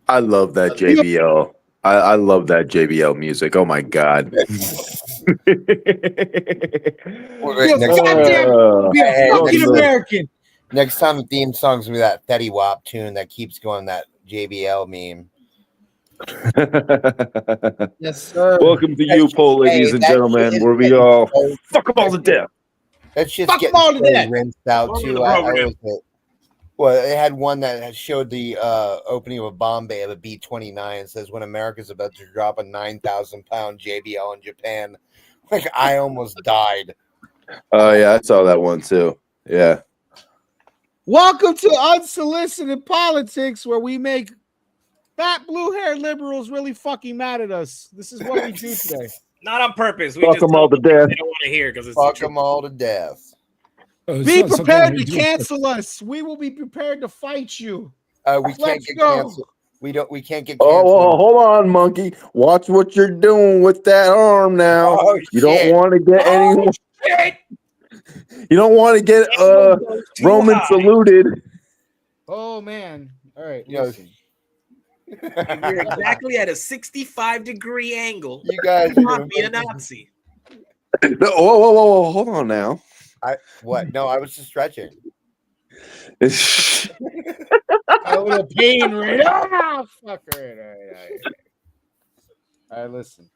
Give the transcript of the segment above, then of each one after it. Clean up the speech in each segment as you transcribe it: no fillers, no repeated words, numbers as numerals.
I love that JBL. I love that JBL music. Oh my god. Goddamn, be a fucking look. American. Next time the theme song's gonna be that Fetty Wap tune that keeps going, that JBL meme. Yes, sir. Welcome to Upol, ladies and gentlemen, where we all fuck them all to death. That shit's Fuck 'em getting all to so death. rinsed out Welcome to too. the program. Well, it had one that had showed the opening of a bomb bay of a B-29. It says when America's about to drop a 9,000-pound JBL in Japan. Like I almost died. Oh yeah, I saw that one too. Yeah. Welcome to Unsolicited Politics, where we make fat blue-haired liberals really fucking mad at us. This is what we do today. Not on purpose. We Fuck just them tell all to them death. They don't want to hear because it's Fuck the truth. them all to death. Be prepared to cancel us. We will be prepared to fight you. We can't Let's get go. canceled. We can't get canceled. Oh, hold on, monkey. Watch what you're doing with that arm now. Oh, You don't shit. want to get any. Shit! You don't want to get Too Roman high. saluted. Oh man! All right, You know, listen. You're exactly at a 65-degree angle. You guys You are not be a Nazi. No, whoa! Hold on now. what? No, I was just stretching. A little pain right. Ah, fuck right. All right, listen.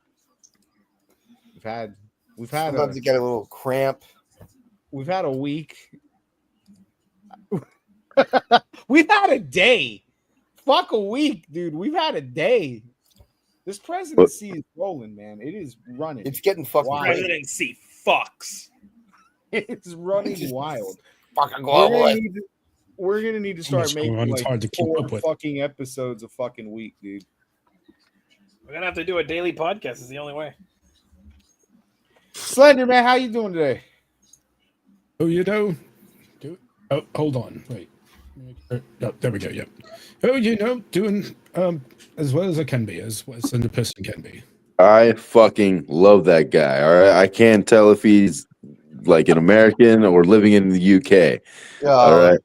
We've had Sometimes you get a little cramp. we've had a week. We've had a day. Fuck a week, dude. We've had a day. This presidency is rolling, man. It is running. It's getting fucking Wow. crazy. Presidency fucks. It's running wild. Fucking We're global. gonna need to start much going making on, it's like hard to keep 4 up with. fucking episodes a fucking week, dude. We're gonna have to do a daily podcast. Is the only way. Slender man, how you doing today? Oh, hold on. Wait. Oh, there we go. Yep. Oh, doing as well as I can be, as well as a person can be. I fucking love that guy. All right, I can't tell if he's like an American or living in the UK. All right,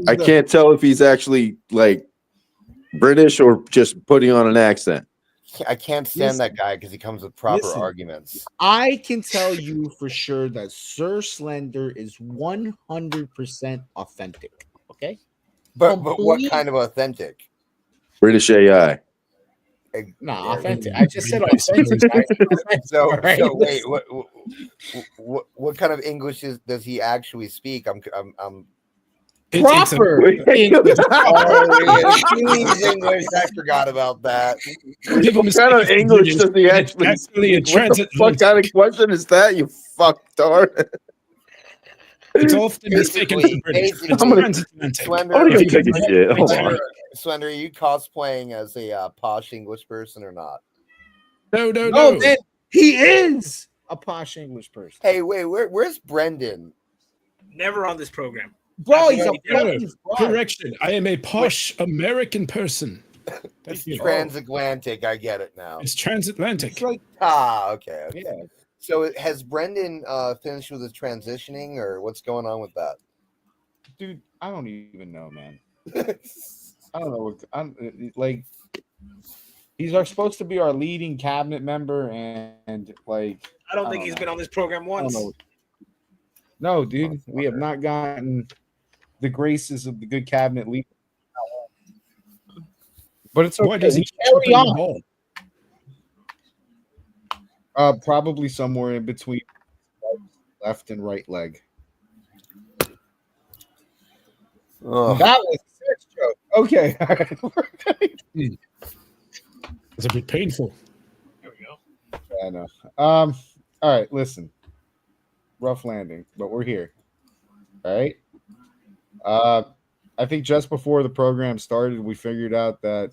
I can't tell if he's actually like British or just putting on an accent. I can't stand that guy because he comes with proper arguments. I can tell you for sure that Sir Slender is 100% authentic. Okay, But what kind of authentic? British AI. Nah, authentic. I just said authentic. So Right. wait, what kind of English does he actually speak? I'm Proper. English. I forgot about that. What kind of English does he actually speak? What the fuck kind of question is that, you fucktard? It's often mistaken for British. It's transatlantic. Slender, are you cosplaying as a posh English person or not? No. Man, he is a posh English person. Hey, wait, where's Brendan? Never on this program. Bro, he's a No, correction. I am a posh American person. It's transatlantic. I get it now. It's transatlantic. It's like, okay. yeah. So has Brendan finished with his transitioning, or what's going on with that? Dude, I don't even know, man. I don't know what I'm like. He's supposed to be our leading cabinet member, and like I don't think he's been on this program once. No, dude, we have not gotten the graces of the good cabinet leader. But it's okay. Why does he Carry on. Probably somewhere in between left and right leg. Oh. That was a sex joke. Okay. It's a bit painful. There we go. I know. All right, listen. Rough landing, but we're here. All right. I think just before the program started, we figured out that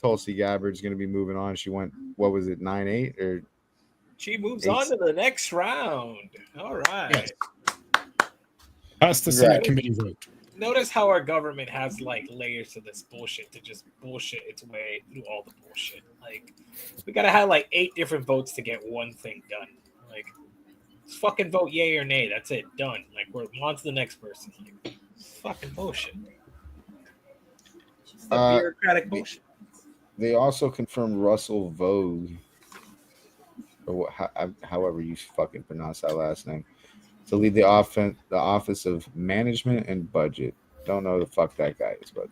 Tulsi Gabbard's going to be moving on. She went, what was it, 9-8 or? She moves on to the next round. All right. Yes. That's the Senate committee vote. Notice how our government has like layers to this bullshit to just bullshit its way through all the bullshit. Like we gotta have like 8 different votes to get one thing done. Like fucking vote yay or nay. That's it. Done. Like we're on to the next person. Like fucking bullshit. It's the bureaucratic bullshit. They also confirmed Russell Vogue, or however you fucking pronounce that last name, to lead the Office of Management and Budget. Don't know the fuck that guy is, but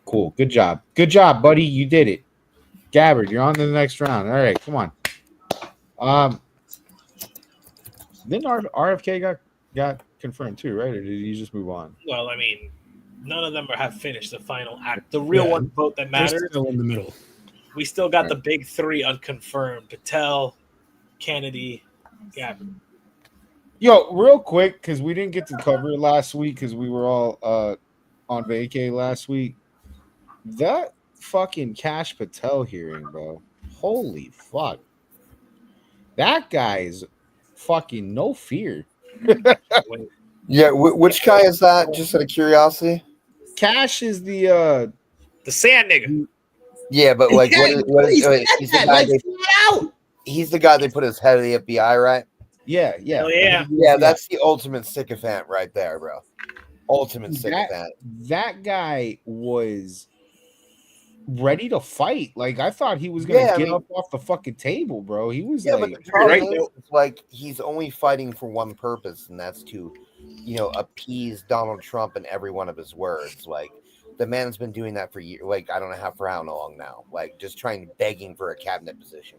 cool. Good job, buddy. You did it. Gabbard, you're on to the next round. All right, come on. Then RFK got confirmed too, right? Or did he just move on? Well, I mean, none of them have finished the final act. The real one vote that matters. They're still in the middle. We still got the big three unconfirmed: Patel, Kennedy, Gabbard. Yo, real quick, because we didn't get to cover it last week because we were all on vacay last week. That fucking Cash Patel hearing, bro. Holy fuck. That guy is fucking no fear. Yeah, which guy is that? Just out of curiosity. Cash is the sand nigga. Yeah, but like, he's the guy he's the guy they put as head of the FBI, right? Yeah. Yeah. That's the ultimate sycophant right there, bro. Ultimate sycophant. That guy was ready to fight. Like, I thought he was gonna get up off the fucking table, bro. He was but like, the problem is, like, he's only fighting for one purpose, and that's to, appease Donald Trump and every one of his words. Like, the man's been doing that for years. Like, I don't know for how long now. Like, just begging for a cabinet position.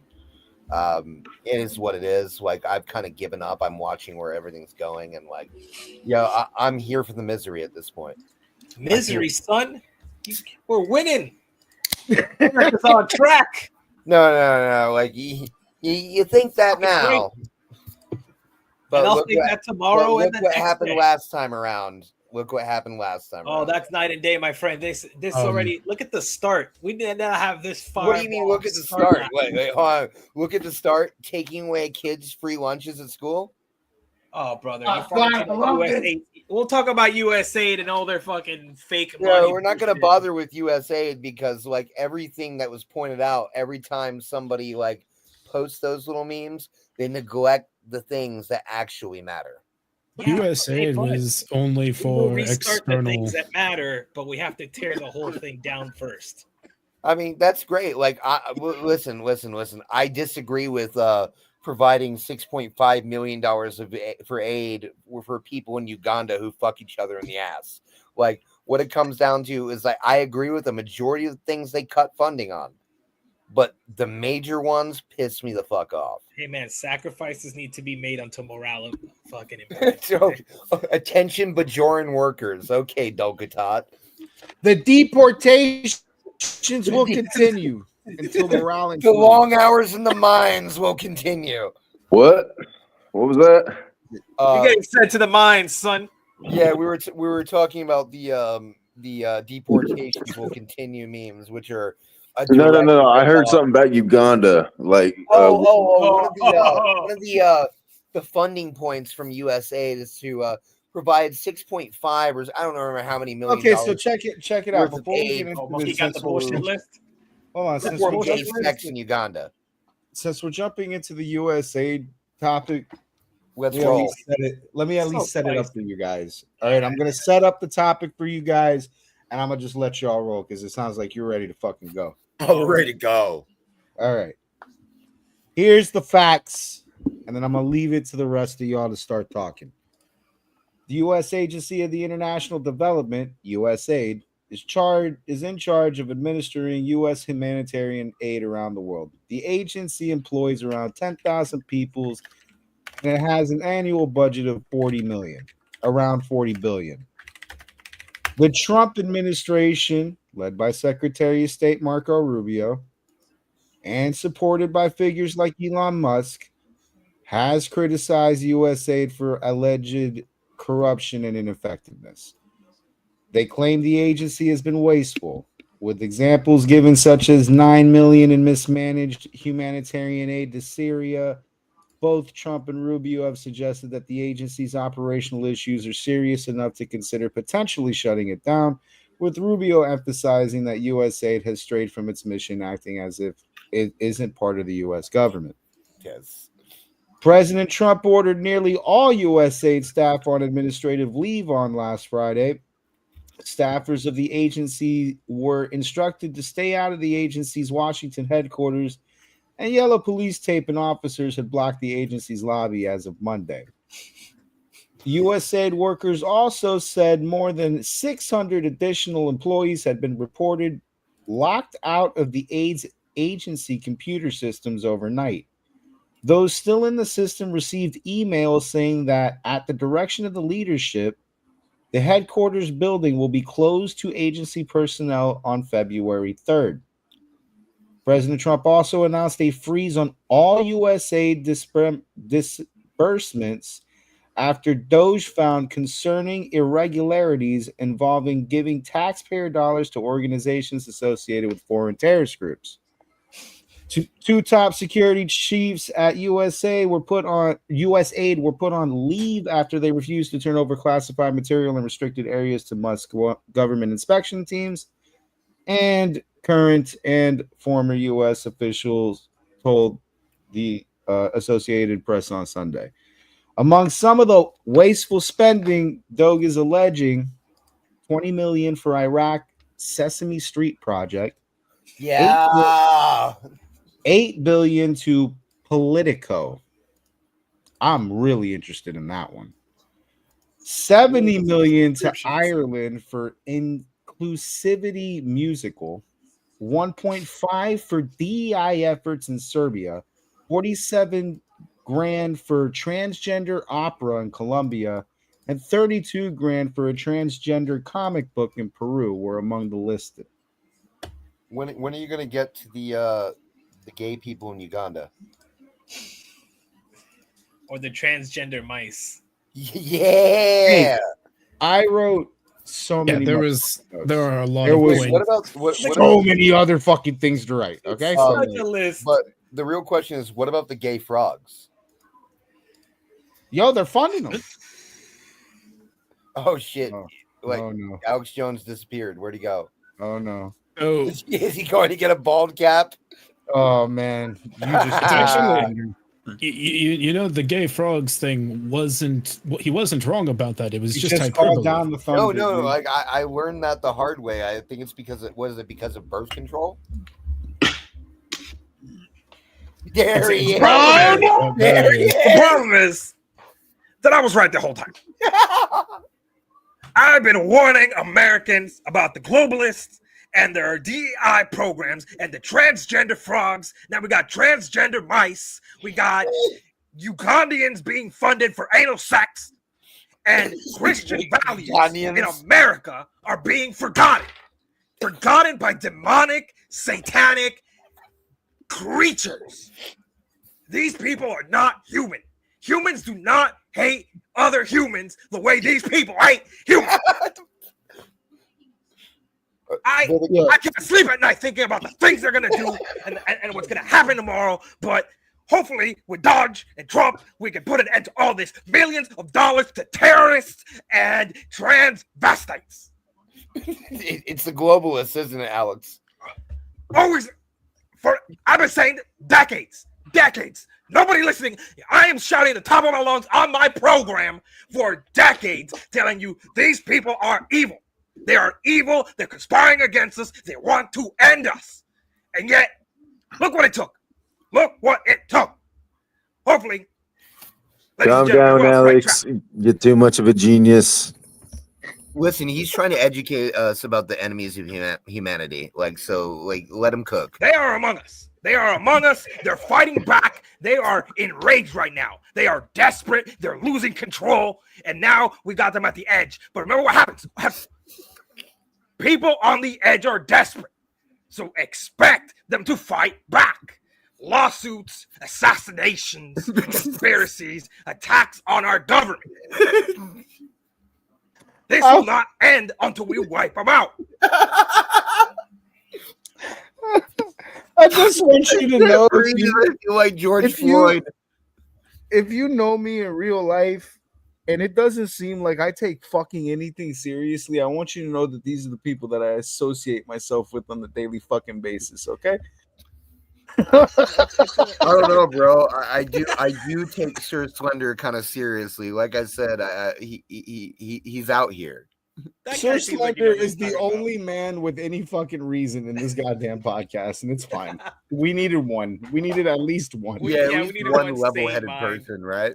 It is what it is. Like, I've kind of given up. I'm watching where everything's going, and like, I'm here for the misery at this point. Misery, son. We're winning. It's on track. No. Like, you think that now, but I'll think that tomorrow. Look what happened last time around. Oh, that's night and day, my friend. This already. Look at the start. We did not have this far. What do you mean? Look at the start. Wait, hold on. Look at the start. Taking away kids' free lunches at school. Oh, brother. We'll talk about USAID and all their fucking fake money. No, we're not going to bother with USAID because, like, everything that was pointed out, every time somebody, like, posts those little memes, they neglect the things that actually matter. Yeah, USAID was only for external. The things that matter, but we have to tear the whole thing down first. I mean, that's great. Like, listen. I disagree with providing $6.5 million for aid for people in Uganda who fuck each other in the ass. Like, what it comes down to is, like, I agree with the majority of the things they cut funding on, but the major ones piss me the fuck off. Hey man, sacrifices need to be made until morale of fucking attention Bajoran workers. Okay, Dolgatot. The deportations will continue until morale. The long hours in the mines will continue. What was that? You're getting sent to the mines, son. Yeah, we were talking about the deportations will continue memes, which are no. I heard something about Uganda. Like, one of the funding points from USAID is to provide 6.5 or I don't remember how many million. Okay, so check it out before we get into this. Got the bullshit list. Hold on, since sex in Uganda. Since we're jumping into the USAID topic, let's roll. Let me at least set it up for you guys. All right, I'm gonna set up the topic for you guys, and I'm gonna just let y'all roll because it sounds like you're ready to fucking go. Oh, we're ready to go. All right. Here's the facts, and then I'm gonna leave it to the rest of y'all to start talking. The U.S. Agency of the International Development, USAID, is in charge of administering U.S. humanitarian aid around the world. The agency employs around 10,000 people, and it has an annual budget of around $40 billion. The Trump administration, led by Secretary of State Marco Rubio, and supported by figures like Elon Musk, has criticized USAID for alleged corruption and ineffectiveness. They claim the agency has been wasteful, with examples given such as $9 million in mismanaged humanitarian aid to Syria. Both Trump and Rubio have suggested that the agency's operational issues are serious enough to consider potentially shutting it down, with Rubio emphasizing that USAID has strayed from its mission, acting as if it isn't part of the U.S. government. Yes. President Trump ordered nearly all USAID staff on administrative leave on last Friday, Staffers of the agency were instructed to stay out of the agency's Washington headquarters, and yellow police tape and officers had blocked the agency's lobby as of Monday. USAID workers also said more than 600 additional employees had been reported locked out of the AIDS agency computer systems overnight. Those still in the system received emails saying that at the direction of the leadership, the headquarters building will be closed to agency personnel on February 3rd. President Trump also announced a freeze on all USAID disbursements after DOJ found concerning irregularities involving giving taxpayer dollars to organizations associated with foreign terrorist groups. Two top security chiefs at USAID were put on leave after they refused to turn over classified material in restricted areas to Musk government inspection teams. And current and former U.S. officials told the Associated Press on Sunday. Among some of the wasteful spending, Doge is alleging $20 million for Iraq Sesame Street project. Yeah. $8 billion to Politico. I'm really interested in that one. $70 million to Ireland for Inclusivity Musical. 1.5 for DEI efforts in Serbia. 47 grand for transgender opera in Colombia, and 32 grand for a transgender comic book in Peru were among the listed. When are you going to get to the gay people in Uganda? Or the transgender mice? Yeah. Hey, I wrote so many. There are a lot. So many other fucking things to write. Okay, such a list. But the real question is, what about the gay frogs? Yo, they're funding them. Oh shit! Oh no. Alex Jones disappeared. Where'd he go? Oh no! Oh, is he going to get a bald cap? Oh man, you just actually. You know, the gay frogs thing he wasn't wrong about that. It was just hyperbole. Down the thunder, no. Like I learned that the hard way. I think it's because because of birth control? There he is. The problem is that I was right the whole time. I've been warning Americans about the globalists and their DEI programs and the transgender frogs. Now we got transgender mice. We got Ugandians being funded for anal sex, and Christian values in America are being forgotten by demonic, satanic creatures. These people are not human. Humans do not hate other humans the way these people hate humans. I can't sleep at night thinking about the things they're going to do and what's going to happen tomorrow. But hopefully with Dodge and Trump, we can put an end to all this. Millions of dollars to terrorists and transvestites. It's the globalists, isn't it, Alex? Always. I've been saying decades. Nobody listening. I am shouting at the top of my lungs on my program for decades, telling you these people are evil. They are evil. They're conspiring against us. They want to end us. And yet, look what it took. Hopefully. Calm down, Alex. You're too much of a genius. Listen, he's trying to educate us about the enemies of humanity. Let him cook. They are among us. They're fighting back. They are enraged right now. They are desperate. They're losing control. And now we got them at the edge. But remember what happens. People on the edge are desperate. So expect them to fight back. Lawsuits, assassinations, conspiracies, attacks on our government. This will not end until we wipe them out. I just want you to know, like George Floyd. If you know me in real life, and it doesn't seem like I take fucking anything seriously, I want you to know that these are the people that I associate myself with on a daily fucking basis. Okay. I don't know, bro. I do take Sir Slender kind of seriously. Like I said, he's out here. That Sir guy seems like he Slender knows what is he's the talking about. only man with any fucking reason in this goddamn podcast, and it's fine. We needed one. We needed at least one. We- Yeah, yeah, at we least need a one one level-headed sane mind. person, right?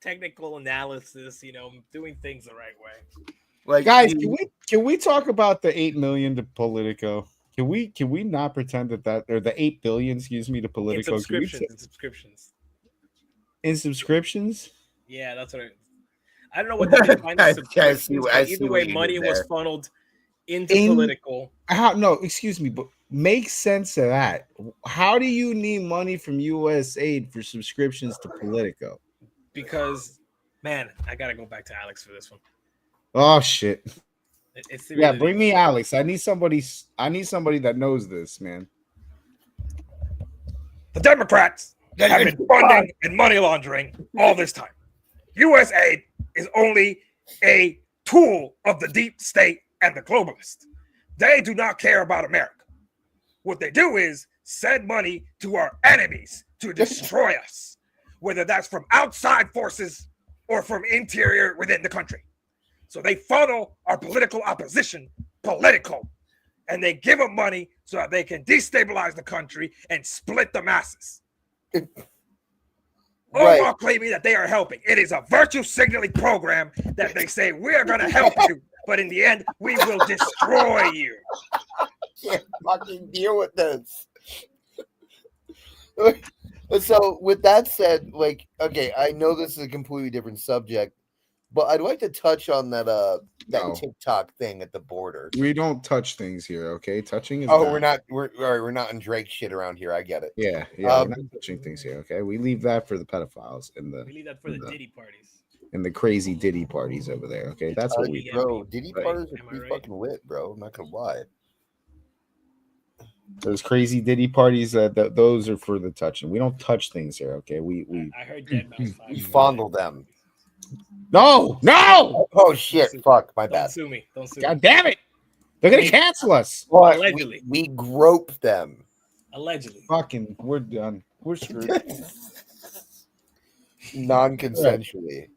Technical analysis, doing things the right way. Like, Guys, dude, can we talk about the 8 million to Politico? Can we not pretend that or the 8 billion, excuse me, to In Politico? subscriptions. In subscriptions? Yeah, that's what I don't know what they define as I subscriptions, see but either what way, you did money was there. funneled into In- political. How no, excuse me, but make sense of that. How do you need money from USAID for subscriptions to Politico? Because, man, I gotta go back to Alex for this one. Oh shit. It's Yeah, really- bring me Alex. I need somebody that knows this, man. The Democrats have been funding and money laundering all this time. USAID is only a tool of the deep state and the globalists. They do not care about America. What they do is send money to our enemies to destroy us, whether that's from outside forces or from interior within the country. So they funnel our political opposition political, and they give them money so that they can destabilize the country and split the masses. All Right. while claiming that they are helping. It is a virtue signaling program that they say we are going to help you, but in the end, we will destroy you. Can't fucking deal with this. So, with that said, like, okay, I know this is a completely different subject, but I'd like to touch on that No. TikTok thing at the border. We don't touch things here, okay? Touching is Oh, bad. we're not in Drake shit around here. I get it. Yeah, we're not touching things here, okay? We leave that for the pedophiles and We leave that for the Diddy parties. the crazy Diddy parties over there, okay? That's what we Bro, Diddy Right. parties are Am I pretty right? fucking lit, bro. I'm not gonna lie. those crazy Diddy parties. Those are for the touching. We don't touch things here, okay? We I heard Dead Mouse 5. We fondle them. no. Oh shit! Fuck, my Don't bad. sue me. Don't sue God me. damn it! They're gonna cancel us. But Allegedly. we grope them. Allegedly. Fucking, we're done. We're screwed. Non-consensually.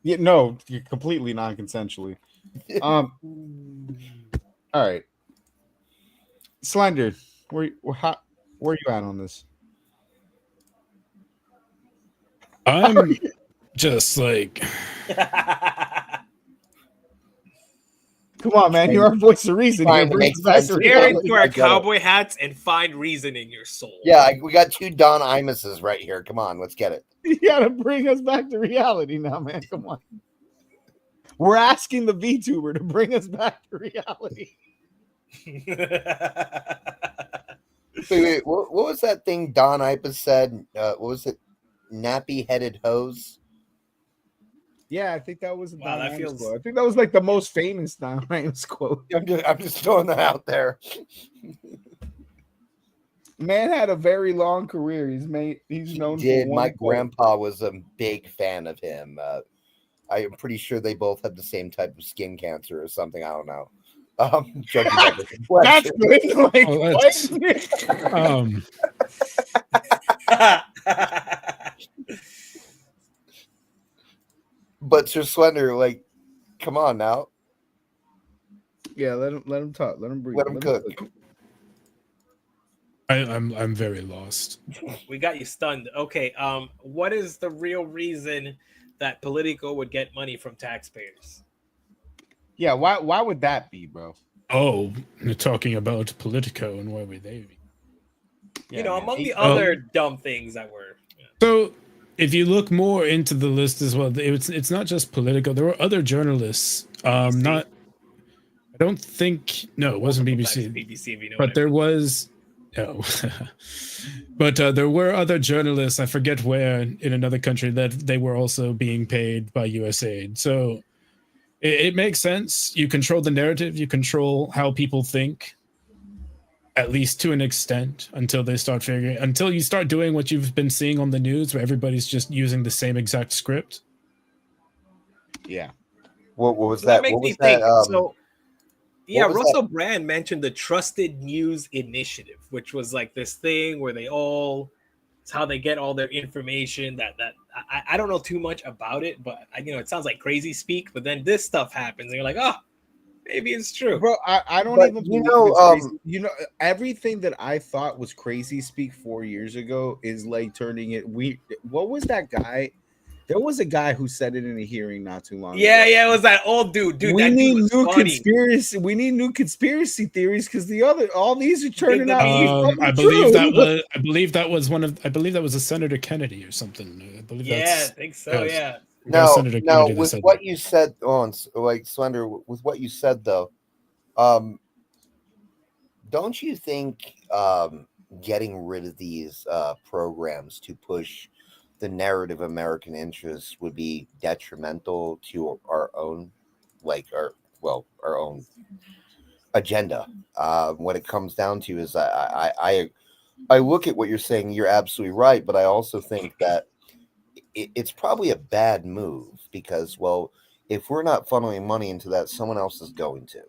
Yeah, no, completely non-consensually. All right, Slender, where are you at on this? I'm just like, Come on, man, you're our voice of reason. Trying Here, to bring make us back sense to of it. Stare reality. into our I get it. cowboy hats and find reason in your soul. Yeah, we got two Don Imuses right here. Come on, let's get it. You gotta bring us back to reality now, man. Come on. We're asking the VTuber to bring us back to reality. Wait, what was that thing Don Imus said? What was it? Nappy-headed hose? Yeah, I think that was a Wow, Don that Imus feels- quote. I think that was like the most famous Don Imus quote. I'm just throwing that out there. Man had a very long career. He's known Did for my one quote. grandpa was a big fan of him. I'm pretty sure they both had the same type of skin cancer or something. I don't know. Judging by the That's complexion. good. Like, Oh, that's- what? But Sir Slender, like, come on now, Yeah, let him talk. Let him breathe. let him cook. I'm very lost. We got you stunned. Okay, what is the real reason that Politico would get money from taxpayers? Yeah, why would that be, bro? Oh, you're talking about Politico and why were they? You know, man. among the other dumb things that were. So, if you look more into the list as well, it's not just Politico. There were other journalists. BBC? I don't think. No, it wasn't BBC. BBC, if you know But what I there mean. was. No. But there were other journalists. I forget where in another country that they were also being paid by USAID. So it makes sense. You control the narrative. You control how people think. At least to an extent, until you start doing what you've been seeing on the news, where everybody's just using the same exact script. Yeah. What was So that? makes What me was that? think. So, yeah, was Russell Brand mentioned the Trusted News Initiative, which was like this thing where they all It's how they get all their information. I don't know too much about it, but it sounds like crazy speak. But then this stuff happens, and you're like, oh, maybe it's true, bro. I don't But, even you believe know, it's crazy. Everything that I thought was crazy speak 4 years ago is like turning it. What was that guy? There was a guy who said it in a hearing not too long ago. Yeah, it was that old dude. We that need dude was new funny. conspiracy. We need new conspiracy theories because all these are turning out. I believe that was Senator Kennedy or something. I believe I that's think so. Yeah. Now, Senator Kennedy with said what that. you said, like Slender, with what you said though, don't you think getting rid of these programs to push the narrative American interests would be detrimental to our own, our own agenda? What it comes down to is I look at what you're saying. You're absolutely right, but I also think that it's probably a bad move because, well, if we're not funneling money into that, someone else is going to.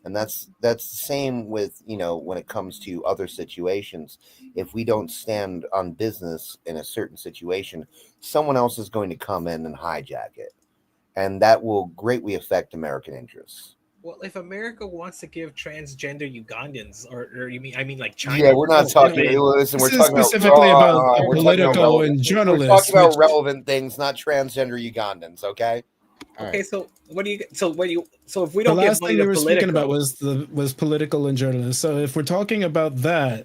And that's the same with, when it comes to other situations. If we don't stand on business in a certain situation, someone else is going to come in and hijack it. And that will greatly affect American interests. Well, if America wants to give transgender Ugandans, or you mean, I mean like China? Yeah, we're not talking. Listen, we're talking specifically about we're political and we're journalists. talking about relevant things, not transgender Ugandans. Okay. Okay, right. So if we the don't get last money thing we to were Politico, speaking about was political and journalists. So if we're talking about that,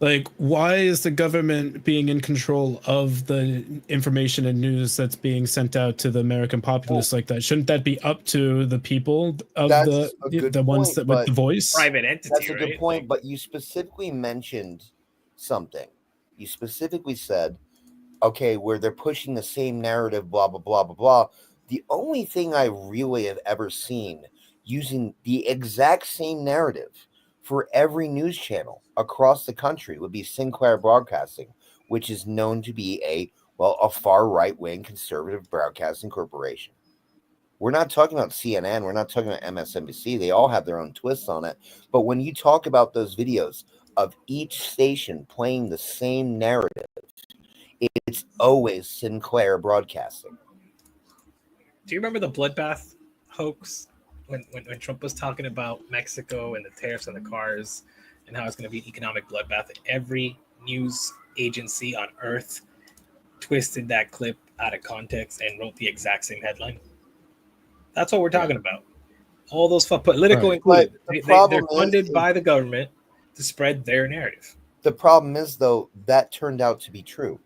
like, why is the government being in control of the information and news that's being sent out to the American populace like that? Shouldn't that be up to the people of the ones that with the voice? Private entity. That's a good point. But you specifically mentioned something. You specifically said, okay, where they're pushing the same narrative, blah blah blah blah blah. The only thing I really have ever seen using the exact same narrative for every news channel across the country would be Sinclair Broadcasting, which is known to be a far right-wing conservative broadcasting corporation. We're not talking about CNN. We're not talking about MSNBC. They all have their own twists on it. But when you talk about those videos of each station playing the same narrative, it's always Sinclair Broadcasting. Do you remember the bloodbath hoax when Trump was talking about Mexico and the tariffs on the cars and how it's going to be an economic bloodbath? Every news agency on earth twisted that clip out of context and wrote the exact same headline. That's what we're talking about. All those political included. They're funded by the government to spread their narrative. The problem is, though, that turned out to be true.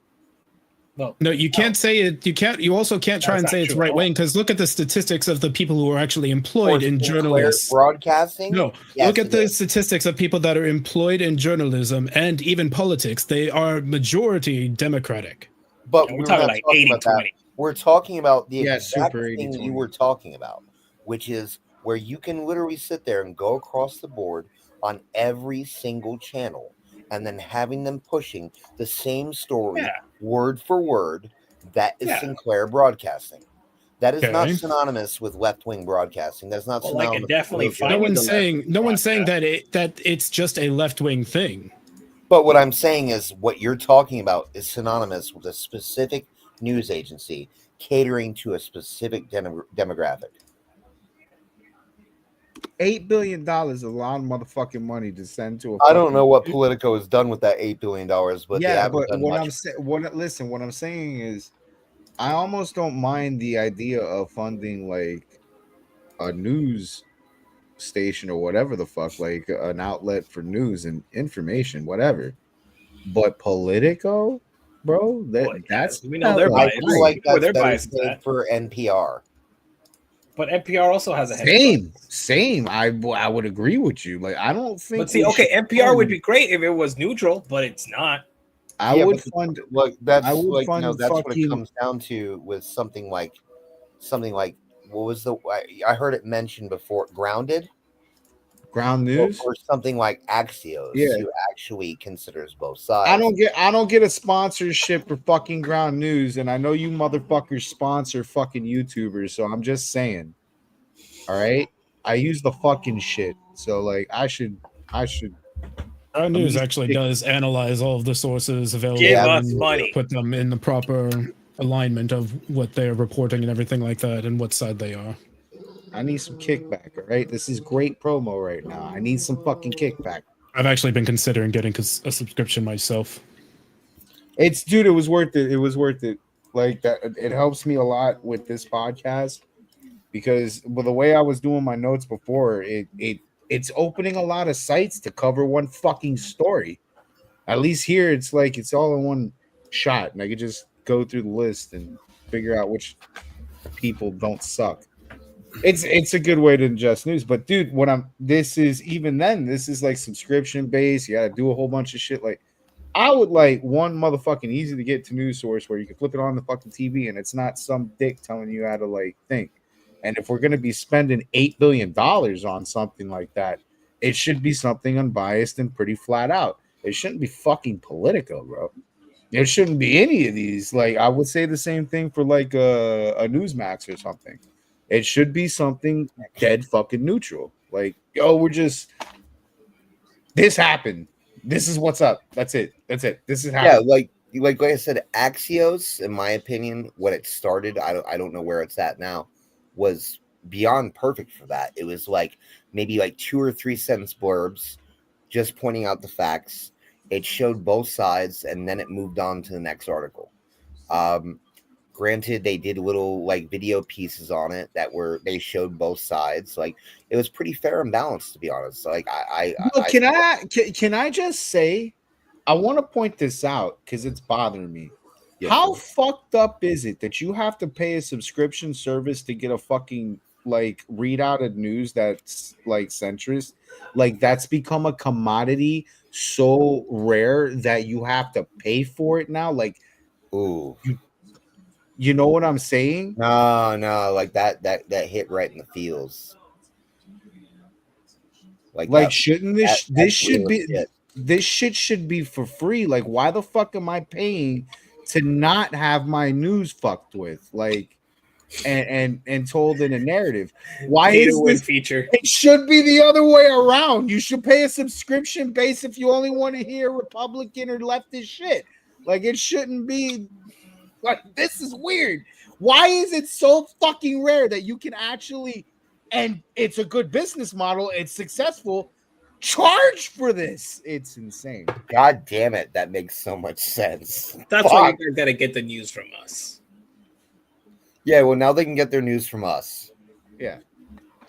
Well, no, you can't say it. You also can't try and say it's right wing, because look at the statistics of the people who are actually employed in journalists. Broadcasting. No, look at the statistics of people that are employed in journalism and even politics. They are majority Democratic. But we're talking like 80-20. We're talking about the exact thing you were talking about, which is where you can literally sit there and go across the board on every single channel, and then having them pushing the same story word for word. That is Sinclair Broadcasting. That is not synonymous with left-wing broadcasting. That's not synonymous. Definitely no one's saying that it's just a left-wing thing. But what I'm saying is what you're talking about is synonymous with a specific news agency catering to a specific demographic. $8 billion is a lot of motherfucking money to send to a. I don't know what Politico has done with that $8 billion, but yeah, but what I'm saying is, I almost don't mind the idea of funding like a news station or whatever the fuck, like an outlet for news and information, whatever. But Politico, bro, that's we know they're biased. I feel like that's better for NPR. But NPR also has a same. I would agree with you. Like, I don't think. But see, NPR would be great if it was neutral, but it's not. I would fund. Look, that's that's what it comes down to with something like what was I heard it mentioned before, Ground News, or something like Axios, who actually considers both sides. I don't get a sponsorship for fucking Ground News, and I know you motherfuckers sponsor fucking YouTubers, so I'm just saying. All right, I use the fucking shit, so like I should Our news actually does analyze all of the sources available. Give us and money. Put them in the proper alignment of what they're reporting and everything like that, and what side they are. I need some kickback, all right? This is great promo right now. I need some fucking kickback. I've actually been considering getting a subscription myself. Dude, it was worth it. It was worth it. Like that, it helps me a lot with this podcast because with the way I was doing my notes before, it's opening a lot of sites to cover one fucking story. At least here, it's like it's all in one shot, and I could just go through the list and figure out which people don't suck. It's a good way to ingest news. But dude, this is like subscription based. You gotta do a whole bunch of shit. Like I would like one motherfucking easy to get to news source where you can flip it on the fucking TV and it's not some dick telling you how to like think. And if we're gonna be spending $8 billion on something like that, it should be something unbiased and pretty flat out. It shouldn't be fucking Politico, bro. There shouldn't be any of these. Like I would say the same thing for like a Newsmax or something. It should be something dead fucking neutral. Like, yo, this happened. This is what's up. That's it. This is happening. Yeah, like I said, Axios, in my opinion, when it started, I don't know where it's at now, was beyond perfect for that. It was like maybe like 2 or 3 sentence blurbs, just pointing out the facts. It showed both sides, and then it moved on to the next article. Granted, they did little like video pieces on it they showed both sides. Like it was pretty fair and balanced, to be honest. Like can I just say, I want to point this out because it's bothering me. Yes, How sir. fucked up is it that you have to pay a subscription service to get a fucking like readout of news that's like centrist? Like that's become a commodity so rare that you have to pay for it now. Like, Ooh. You know what I'm saying? No, like that hit right in the feels. Shouldn't this shit should be for free? Like, why the fuck am I paying to not have my news fucked with? Like, and told in a narrative. Why is this feature? It should be the other way around. You should pay a subscription base if you only want to hear Republican or leftist shit. Like, it shouldn't be. Like, this is weird. Why is it so fucking rare that you can actually, and it's a good business model, it's successful, charge for this? It's insane. God damn it, that makes so much sense. That's why you gotta get the news from us. Yeah, well, now they can get their news from us. Yeah,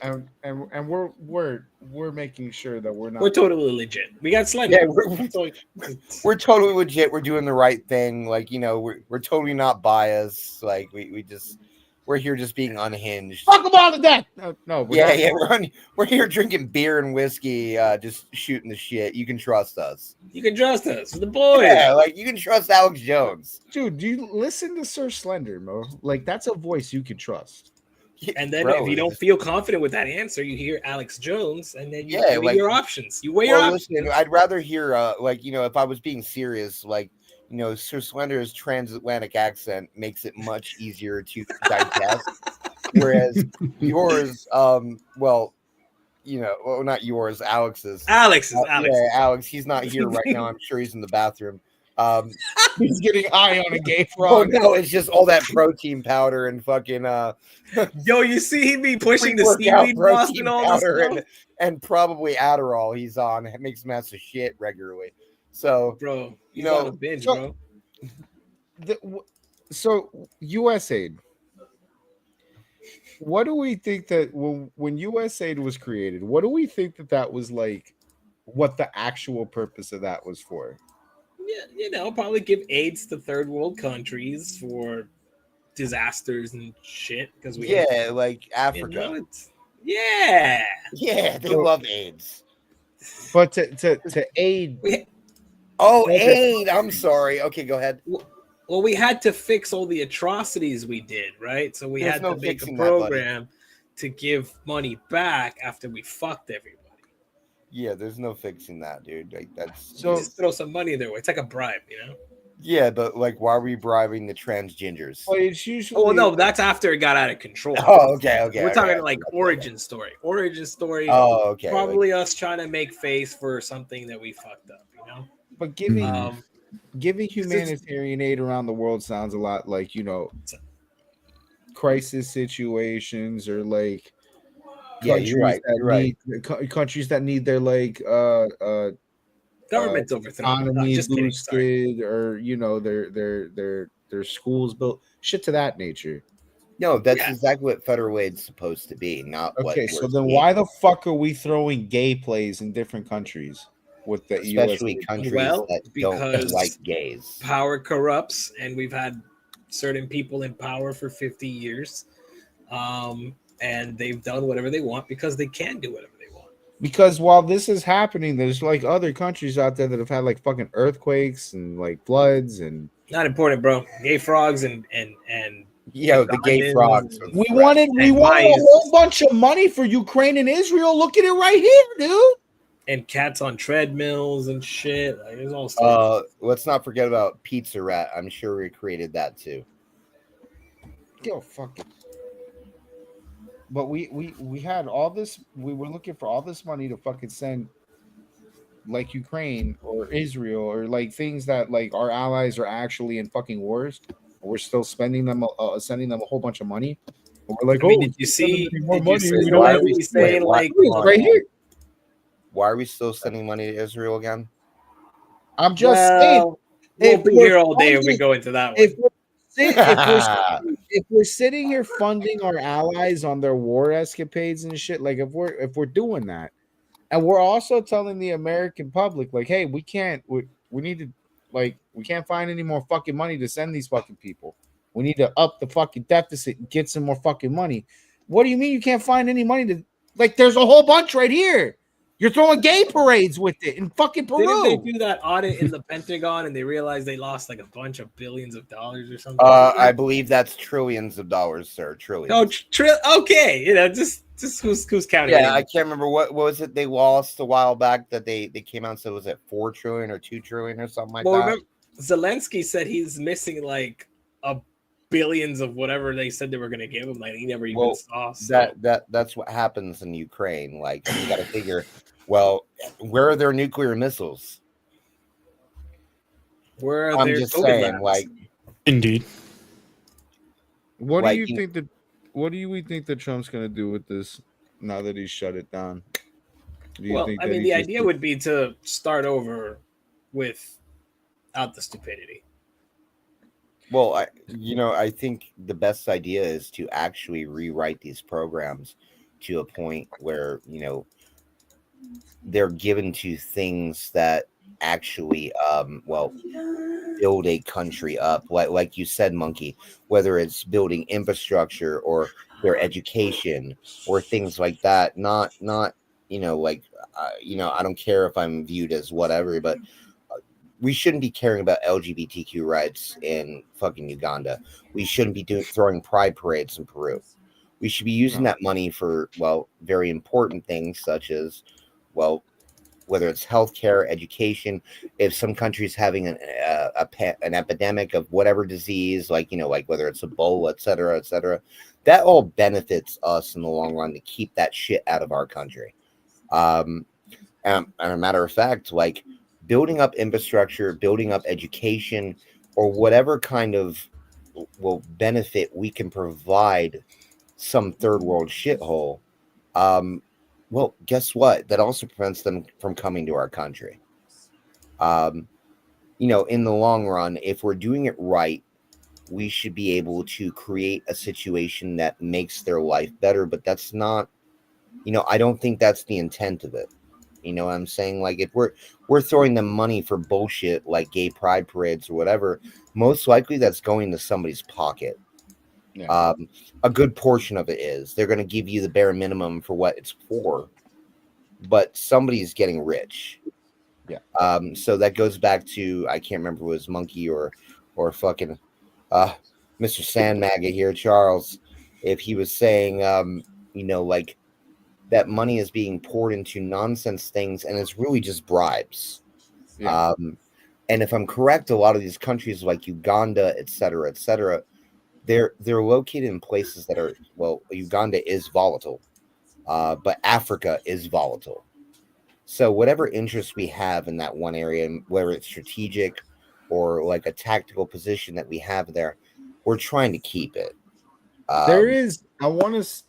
and we're making sure that we're totally legit. We got slime. Yeah, we're totally legit. We're doing the right thing. Like, you know, we're totally not biased. Like we're here just being unhinged. Fuck them all to death. No, we're here drinking beer and whiskey, just shooting the shit. You can trust us. You can trust us, the boys. Yeah, like you can trust Alex Jones. Dude, do you listen to Sir Slender, Mo? Like that's a voice you can trust. And then if you don't feel confident with that answer, you hear Alex Jones, and then you weigh your options. You weigh your options. Listen, I'd rather hear, like, you know, if I was being serious, like, you know, Sir Slender's transatlantic accent makes it much easier to digest. Whereas yours, well, you know, well, not yours, Alex's. Alex. Yeah, Alex. He's not here right now. I'm sure he's in the bathroom. He's getting high on a gay frog. Oh no, it's just all that protein powder and fucking yo, you see him be pushing the seaweed broth and all this stuff? And probably Adderall he's on. It makes him have to shit regularly. So bro, you know, on a binge, bro. So USAID. What do we think that when USAID was created, what do we think that was like, what the actual purpose of that was for? Yeah, you know, probably give aids to third world countries for disasters and shit. Because like Africa. You know, they love AIDS. But to aid. Aid. I'm sorry. Okay, go ahead. Well, we had to fix all the atrocities we did, right? So we had to make a program to give money back after we fucked everybody. Yeah, there's no fixing that, dude. Like that's so just throw some money their way. It's like a bribe, you know? Yeah, but like, why are we bribing the transgenders? Well, it's usually. Oh no, that's after it got out of control. Oh, okay. We're talking like okay. origin story. Origin story. Oh, okay. Probably us trying to make face for something that we fucked up. You know. But giving Mm. giving humanitarian aid around the world sounds a lot like, you know, crisis situations or like Yeah, you're right. You're right. Countries that need their like Government's overthrown. economy Just kidding. Sorry. boosted, or you know, their schools built, shit to that nature. No, that's Yeah. exactly what federal aid's supposed to be, not what. Okay, so we're then seeing. why the fuck are we throwing gay plays in different countries with the especially US? countries Well, that because don't like gays? Power corrupts, and we've had certain people in power for 50 years, and they've done whatever they want because they can do whatever they want. Because while this is happening, there's like other countries out there that have had like fucking earthquakes and like floods and. Not important, bro. Gay frogs and Yo, the gay diamonds. frogs. We wanted a whole bunch of money for Ukraine and Israel. Look at it right here, dude. And cats on treadmills and shit. Like, there's all sorts. Let's not forget about Pizza Rat. I'm sure we created that too. Yo, fuck it. But we had all this. We were looking for all this money to fucking send, like Ukraine or Israel or like things that like our allies are actually in fucking wars. We're still spending them, sending them a whole bunch of money. And we're like, I mean, did you see? more Did money? you see We the don't way have we saying like right here. Why are we still sending money to Israel again? I'm just saying. We'll be here all day if we go into that one. If we're sitting here funding our allies on their war escapades and shit, like if we're doing that, and we're also telling the American public, like, hey, we need to, like, we can't find any more fucking money to send these fucking people. We need to up the fucking deficit and get some more fucking money. What do you mean you can't find any money to, like, there's a whole bunch right here. You're throwing gay parades with it in fucking Peru. Didn't they do that audit in the Pentagon and they realized they lost like a bunch of billions of dollars or something? I believe that's trillions of dollars, sir. Trillions. Oh, okay. You know, just who's counting? Yeah, I can't remember what was it they lost a while back that they came out and said, was it 4 trillion or 2 trillion or something like that? Remember, Zelensky said he's missing like billions of whatever they said they were going to give him. Like he never even saw. So. That's what happens in Ukraine. Like you got to figure. Well, where are their nuclear missiles? Where are I'm their just COVID saying, labs? like, Indeed. What do you think that? What do we think that Trump's gonna do with this now that he's shut it down? Well, I mean, the idea would be to start over without the stupidity. Well, I think the best idea is to actually rewrite these programs to a point where, they're given to things that actually, build a country up. Like you said, Monkey, whether it's building infrastructure or their education or things like that. Not, I don't care if I'm viewed as whatever, but we shouldn't be caring about LGBTQ rights in fucking Uganda. We shouldn't be throwing pride parades in Peru. We should be using that money for, very important things such as, whether it's healthcare, education. If some country's having an epidemic of whatever disease, like whether it's Ebola, et cetera, that all benefits us in the long run to keep that shit out of our country. And a matter of fact, like building up infrastructure, building up education, or whatever kind of benefit we can provide some third world shithole. Well, guess what? That also prevents them from coming to our country. In the long run, if we're doing it right, we should be able to create a situation that makes their life better. But that's not, I don't think that's the intent of it. You know what I'm saying? Like if we're throwing them money for bullshit like gay pride parades or whatever, most likely that's going to somebody's pocket. Yeah. A good portion of it is. They're going to give you the bare minimum for what it's for, but somebody's getting rich. Yeah. So that goes back to, I can't remember if it was Monkey or fucking Mr. Sandmaggot here, Charles, if he was saying, like that money is being poured into nonsense things and it's really just bribes. Yeah. And if I'm correct, a lot of these countries like Uganda, et cetera, they're located in places that are, well, Uganda is volatile, but Africa is volatile. So whatever interest we have in that one area, whether it's strategic or like a tactical position that we have there, we're trying to keep it. There is, I want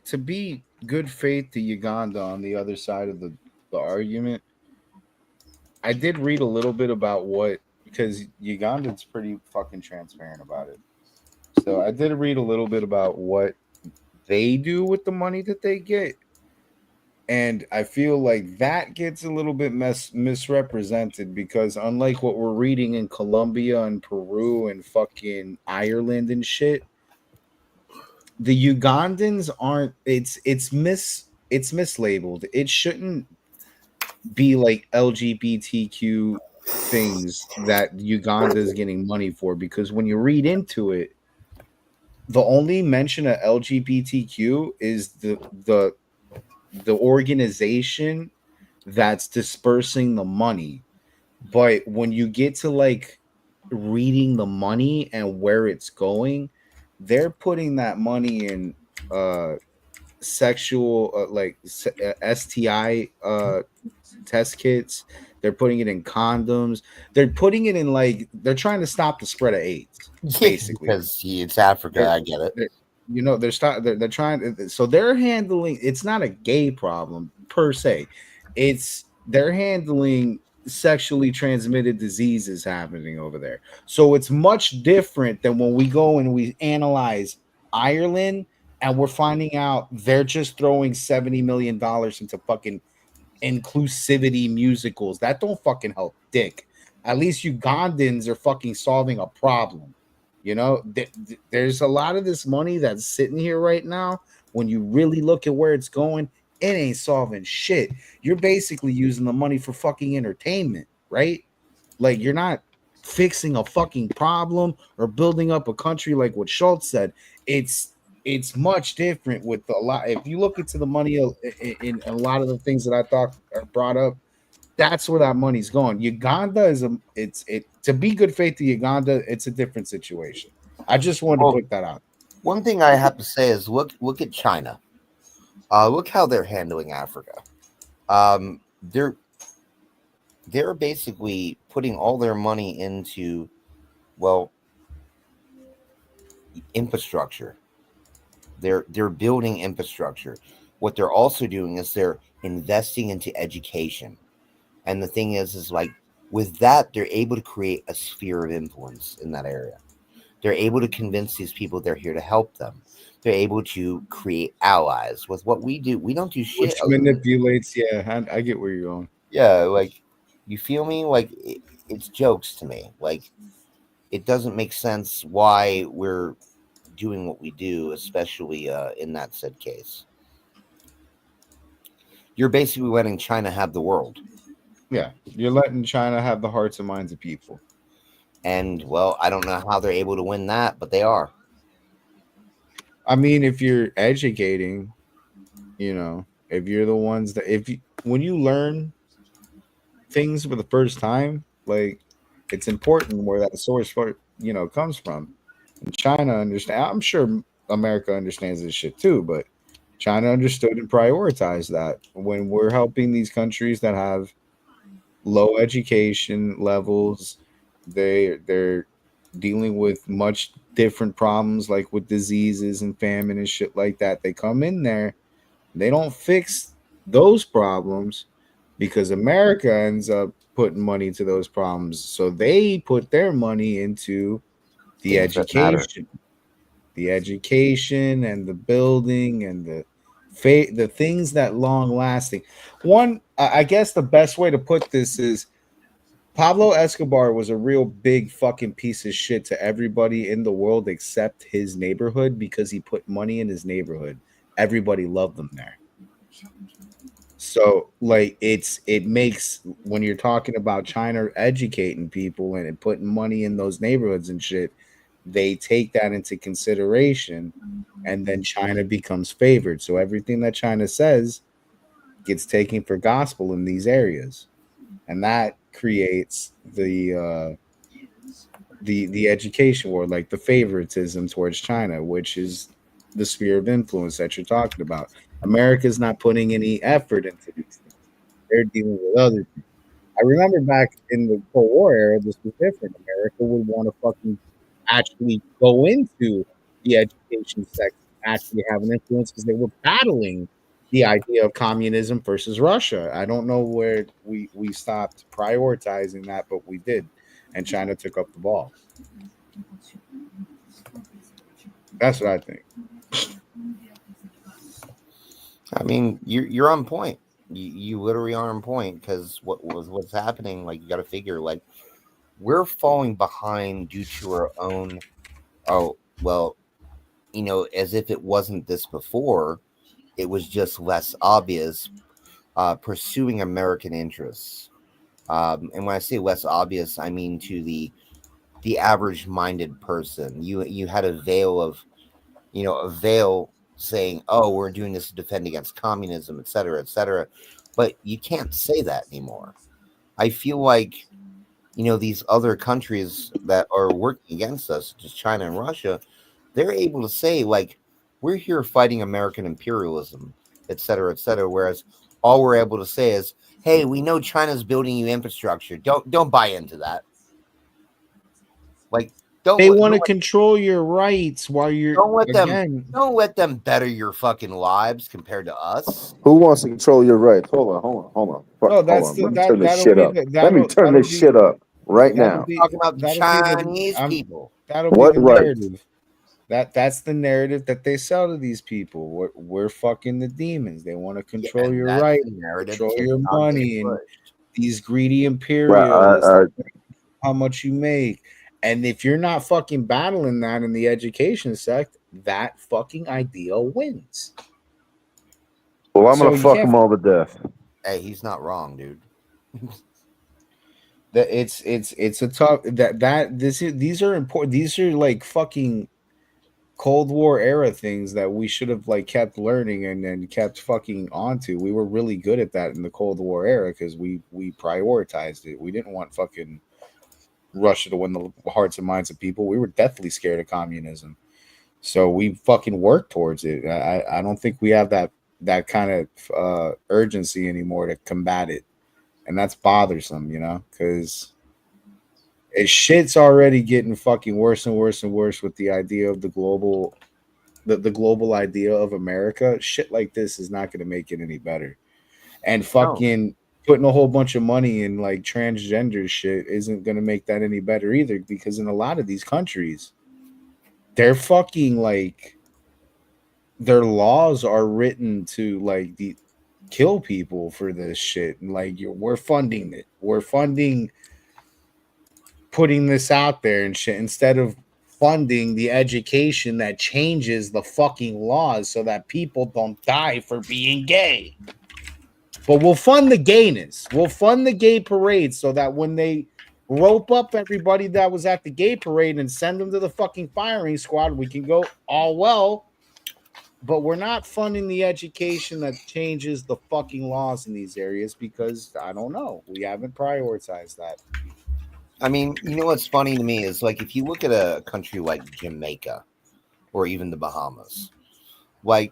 to be good faith to Uganda on the other side of the argument. I did read a little bit about because Uganda's pretty fucking transparent about it. So I did read a little bit about what they do with the money that they get. And I feel like that gets a little bit misrepresented, because unlike what we're reading in Colombia and Peru and fucking Ireland and shit, the Ugandans aren't, it's mislabeled. It shouldn't be like LGBTQ things that Uganda is getting money for, because when you read into it, the only mention of LGBTQ is the organization that's dispersing the money. But when you get to like reading the money and where it's going, they're putting that money in sexual STI test kits. They're putting it in condoms. They're putting it in, like, they're trying to stop the spread of AIDS, basically. Because it's Africa, I get it. They're trying. So they're handling. It's not a gay problem per se. They're handling sexually transmitted diseases happening over there. So it's much different than when we go and we analyze Ireland and we're finding out they're just throwing $70 million into fucking inclusivity musicals. That don't fucking help dick. At least Ugandans are fucking solving a problem. There's a lot of this money that's sitting here right now. When you really look at where it's going, it ain't solving shit. You're basically using the money for fucking entertainment, right? Like, you're not fixing a fucking problem or building up a country like what Schultz said. It's much different with a lot. If you look into the money in a lot of the things that I thought are brought up, that's where that money's going. Uganda is to be good faith to Uganda, it's a different situation. I just wanted to put that out. One thing I have to say is look at China. Look how they're handling Africa. They're basically putting all their money into, well, infrastructure. They're building infrastructure. What they're also doing is they're investing into education. And the thing is like, with that, they're able to create a sphere of influence in that area. They're able to convince these people they're here to help them. They're able to create allies. With what we do, we don't do shit. Which manipulates, I get where you're going. Yeah, like, you feel me? Like, it's jokes to me. Like, it doesn't make sense why we're doing what we do, especially in that said case. You're basically letting China have the world. Yeah, you're letting China have the hearts and minds of people. And, well, I don't know how they're able to win that, but they are. I mean, if you're educating, if you're the ones that, when you learn things for the first time, like, it's important where that source comes from. And China understand. I'm sure America understands this shit too, but China understood and prioritized that. When we're helping these countries that have low education levels, they're dealing with much different problems, like with diseases and famine and shit like that. They come in there, they don't fix those problems, because America ends up putting money to those problems. So they put their money into the education and the building and the things that long lasting. One, I guess the best way to put this is, Pablo Escobar was a real big fucking piece of shit to everybody in the world except his neighborhood, because he put money in his neighborhood. Everybody loved him there. So, like, it makes, when you're talking about China educating people and putting money in those neighborhoods and shit, they take that into consideration, and then China becomes favored. So everything that China says gets taken for gospel in these areas. And that creates the education war, like the favoritism towards China, which is the sphere of influence that you're talking about. America's not putting any effort into these things. They're dealing with other things. I remember back in the Cold War era, this was different. America would want to fucking actually go into the education sector, actually have an influence because they were battling the idea of communism versus Russia. I don't know where we stopped prioritizing that, but we did, and China took up the ball. That's what I think. I mean, you're on point. You literally are on point because what's happening? Like, you got to figure, like, we're falling behind due to our own. Oh well, as if it wasn't this before. It was just less obvious. Pursuing American interests, and when I say less obvious, I mean to the average-minded person. You had a veil saying, "Oh, we're doing this to defend against communism, et cetera, et cetera." But you can't say that anymore. I feel like, these other countries that are working against us, just China and Russia, they're able to say, like, we're here fighting American imperialism, et cetera, et cetera. Whereas all we're able to say is, hey, we know China's building you infrastructure. Don't buy into that. Like, They want to control your rights while you're don't let them better your fucking lives compared to us. Who wants to control your rights? Hold on. No, that's Let me turn this shit up. Let me turn this shit up right now. Talking about the Chinese people. That'll be the narrative. That's the narrative that they sell to these people. We're fucking the demons. They want to control your right, control your money, and these greedy imperialists, how much you make. And if you're not fucking battling that in the education sector, that fucking idea wins. Well, I'm gonna fuck them all to death. Hey, he's not wrong, dude. It's a tough these are important. These are like fucking Cold War era things that we should have like kept learning and kept fucking onto. We were really good at that in the Cold War era because we prioritized it. We didn't want fucking Russia to win the hearts and minds of people. We were deathly scared of communism, so we fucking worked towards it. I don't think we have that kind of urgency anymore to combat it, and that's bothersome, because shit's already getting fucking worse and worse and worse with the idea of the global idea of America. Shit like this is not going to make it any better, and fucking putting a whole bunch of money in like transgender shit isn't going to make that any better either, because in a lot of these countries, they're fucking like their laws are written to like kill people for this shit, and like we're funding it. We're funding putting this out there and shit instead of funding the education that changes the fucking laws so that people don't die for being gay. But we'll fund the gayness. We'll fund the gay parade so that when they rope up everybody that was at the gay parade and send them to the fucking firing squad, we can go all well. But we're not funding the education that changes the fucking laws in these areas because, I don't know, we haven't prioritized that. I mean, what's funny to me is, like, if you look at a country like Jamaica or even the Bahamas, like,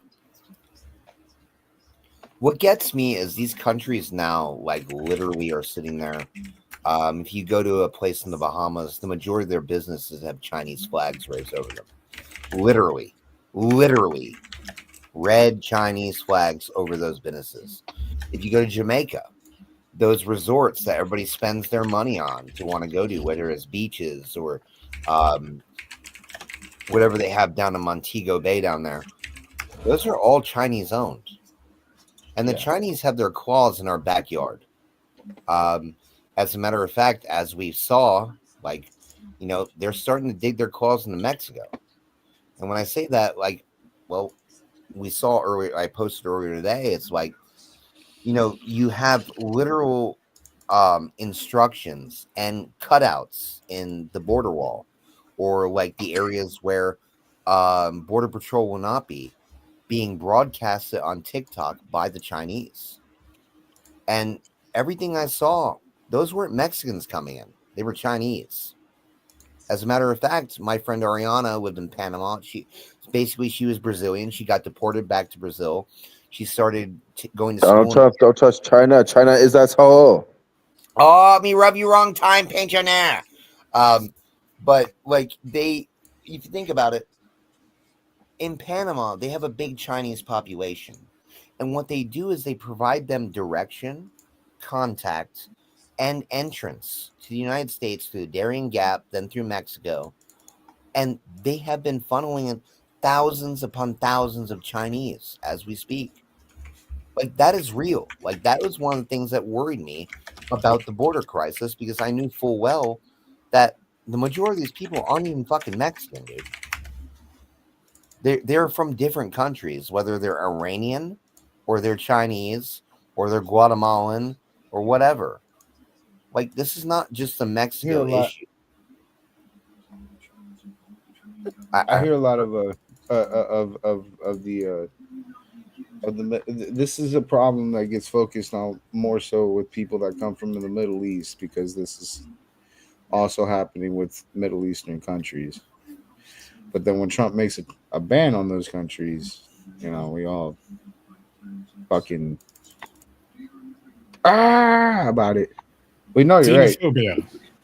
what gets me is these countries now, like, literally are sitting there. If you go to a place in the Bahamas, the majority of their businesses have Chinese flags raised over them. Literally, red Chinese flags over those businesses. If you go to Jamaica, those resorts that everybody spends their money on to want to go to, whether it's beaches or whatever they have down in Montego Bay down there, those are all Chinese owned. And the Chinese have their claws in our backyard. As a matter of fact, as we saw, like, they're starting to dig their claws into Mexico. And when I say that, like, well, we saw earlier, I posted earlier today, it's like, you have literal instructions and cutouts in the border wall, or like the areas where Border Patrol will not be, being broadcasted on TikTok by the Chinese. And everything I saw those weren't Mexicans coming in. They were Chinese. As a matter of fact, my friend Ariana lived in Panama. She was Brazilian. She got deported back to Brazil. She started going to school. Don't touch China. China is asshole. Oh, me rub you wrong time, pensioner. But like if you think about it, in Panama, they have a big Chinese population. And what they do is they provide them direction, contact, and entrance to the United States through the Darien Gap, then through Mexico. And they have been funneling in thousands upon thousands of Chinese as we speak. Like, that is real. Like, that was one of the things that worried me about the border crisis, because I knew full well that the majority of these people aren't even fucking Mexican, dude. They're from different countries, whether they're Iranian or they're Chinese or they're Guatemalan or whatever. Like, this is not just a Mexico issue. I hear a lot of this is a problem that gets focused on more so with people that come from the Middle East, because this is also happening with Middle Eastern countries. But then when Trump makes a ban on those countries, we all fucking about it. We know you're right.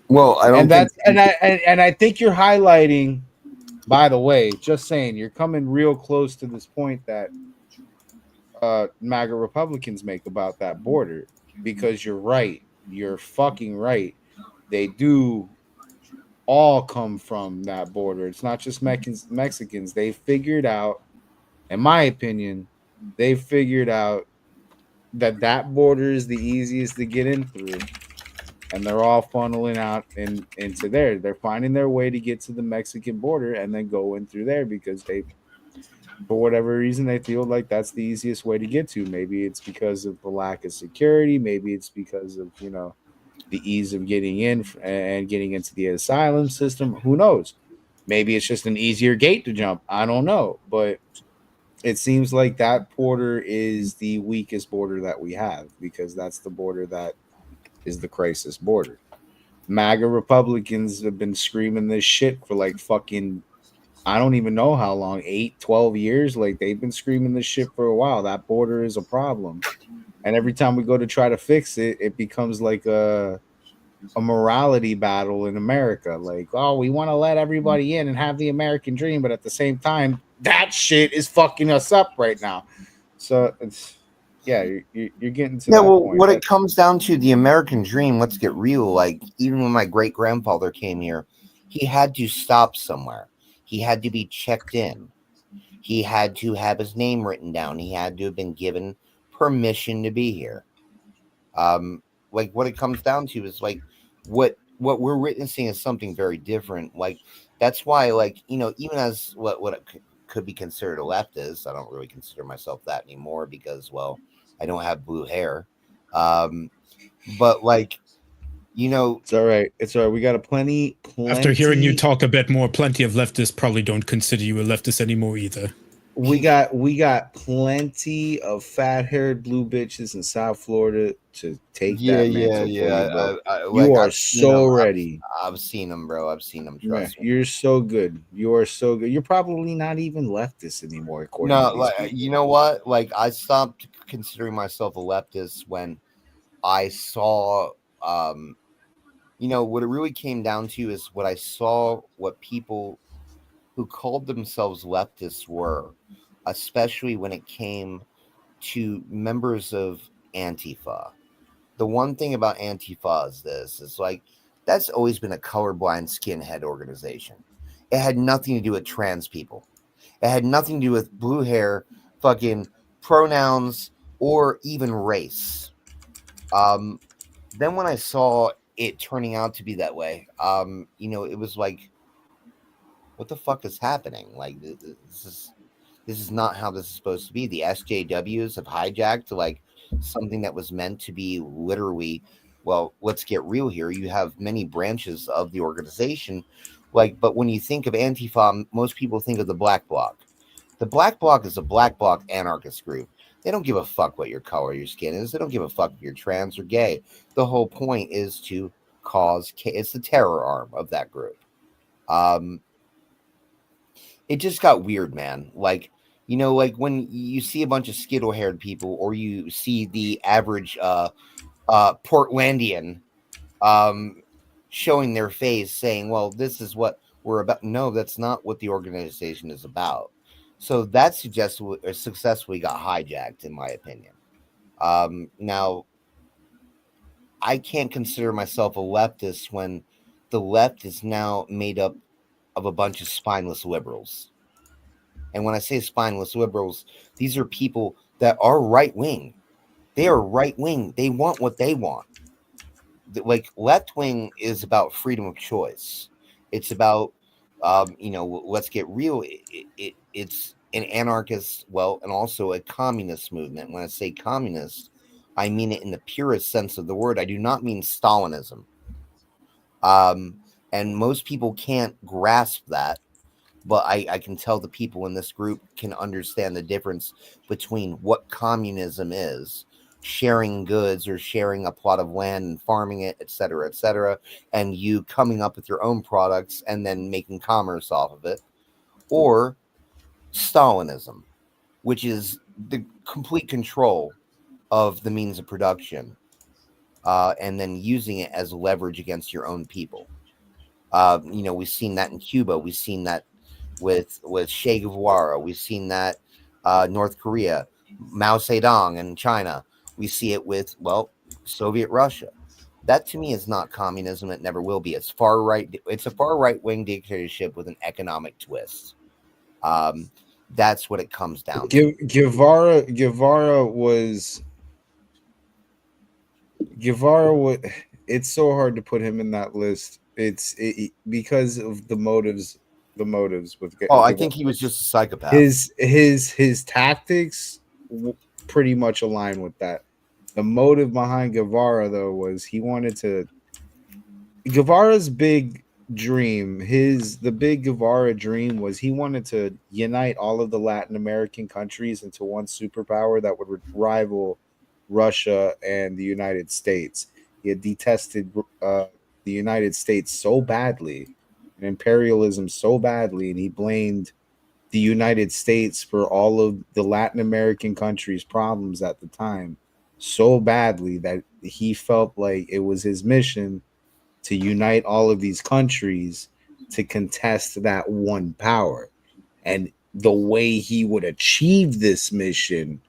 Well, I don't and I think you're highlighting, by the way, just saying, you're coming real close to this point that MAGA Republicans make about that border, because you're right. You're fucking right. They do all come from that border. It's not just Mexicans. They figured out, in my opinion, that border is the easiest to get in through, and they're all funneling out into there. They're finding their way to get to the Mexican border and then go in through there, because for whatever reason, they feel like that's the easiest way to get to. Maybe it's because of the lack of security. Maybe it's because of, the ease of getting in and getting into the asylum system. Who knows? Maybe it's just an easier gate to jump. I don't know. But it seems like that border is the weakest border that we have, because that's the border that is the crisis border. MAGA Republicans have been screaming this shit for like fucking, I don't even know how long, 8, 12 years. Like, they've been screaming this shit for a while. That border is a problem. And every time we go to try to fix it, it becomes like a morality battle in America. Like, oh, we want to let everybody in and have the American dream, but at the same time, that shit is fucking us up right now. So it's, you're getting to that point. What it comes down to, the American dream, let's get real. Like, even when my great grandfather came here, he had to stop somewhere. He had to be checked in. He had to have his name written down. He had to have been given permission to be here. Like, what it comes down to is like what we're witnessing is something very different. Like, that's why, like, even as what it could be considered a leftist, I don't really consider myself that anymore, because, well, I don't have blue hair. But like, it's all right. It's all right. We got plenty. After hearing you talk a bit more, plenty of leftists probably don't consider you a leftist anymore either. We got plenty of fat-haired blue bitches in South Florida to take that mantle. You are so ready. I've seen them, bro. I've seen them. Trust me. You're so good. You are so good. You're probably not even leftist anymore. According to like people. You know what? Like, I stopped considering myself a leftist when I saw, what it really came down to is what I saw, what people who called themselves leftists were, especially when it came to members of Antifa. The one thing about Antifa is this, is like, that's always been a colorblind skinhead organization. It had nothing to do with trans people. It had nothing to do with blue hair, fucking pronouns, or even race. Then when I saw it turning out to be that way, it was like, what the fuck is happening? Like, this is not how this is supposed to be. The SJWs have hijacked like something that was meant to be literally, well, let's get real here. You have many branches of the organization, but when you think of Antifa, most people think of the Black Bloc. The Black Bloc is a Black Bloc anarchist group. They don't give a fuck what your color your skin is. They don't give a fuck if you're trans or gay. The whole point is to cause it's the terror arm of that group. It just got weird, man. Like, you know, like when you see a bunch of skittle-haired people, or you see the average Portlandian showing their face saying, well, this is what we're about. No, that's not what the organization is about. So that successfully got hijacked, in my opinion. Now, I can't consider myself a leftist when the left is now made up of a bunch of spineless liberals. And when I say spineless liberals, these are people that are right-wing. They are right-wing. They want what they want. Like, left-wing is about freedom of choice. It's about, let's get real. It's an anarchist, and also a communist movement. When I say communist, I mean it in the purest sense of the word. I do not mean Stalinism. And most people can't grasp that, but I can tell the people in this group can understand the difference between what communism is, sharing goods or sharing a plot of land and farming it, et cetera, and you coming up with your own products and then making commerce off of it, or Stalinism, which is the complete control of the means of production, and then using it as leverage against your own people. We've seen that in Cuba. We've seen that with Che Guevara. We've seen that North Korea, Mao Zedong in China. We see it with, Soviet Russia. That to me is not communism. It never will be. It's far right. It's a far right wing dictatorship with an economic twist. That's what it comes down to. Guevara was. It's so hard to put him in that list. It's because of the motives. The motives with. I think he was just a psychopath. His tactics pretty much align with that. The motive behind Guevara, though, was he wanted to. Guevara's big dream, the big Guevara dream, was he wanted to unite all of the Latin American countries into one superpower that would rival Russia and the United States. He had detested the United States so badly, and imperialism so badly, and he blamed the United States for all of the Latin American countries' problems at the time so badly that he felt like it was his mission to unite all of these countries to contest that one power. And the way he would achieve this mission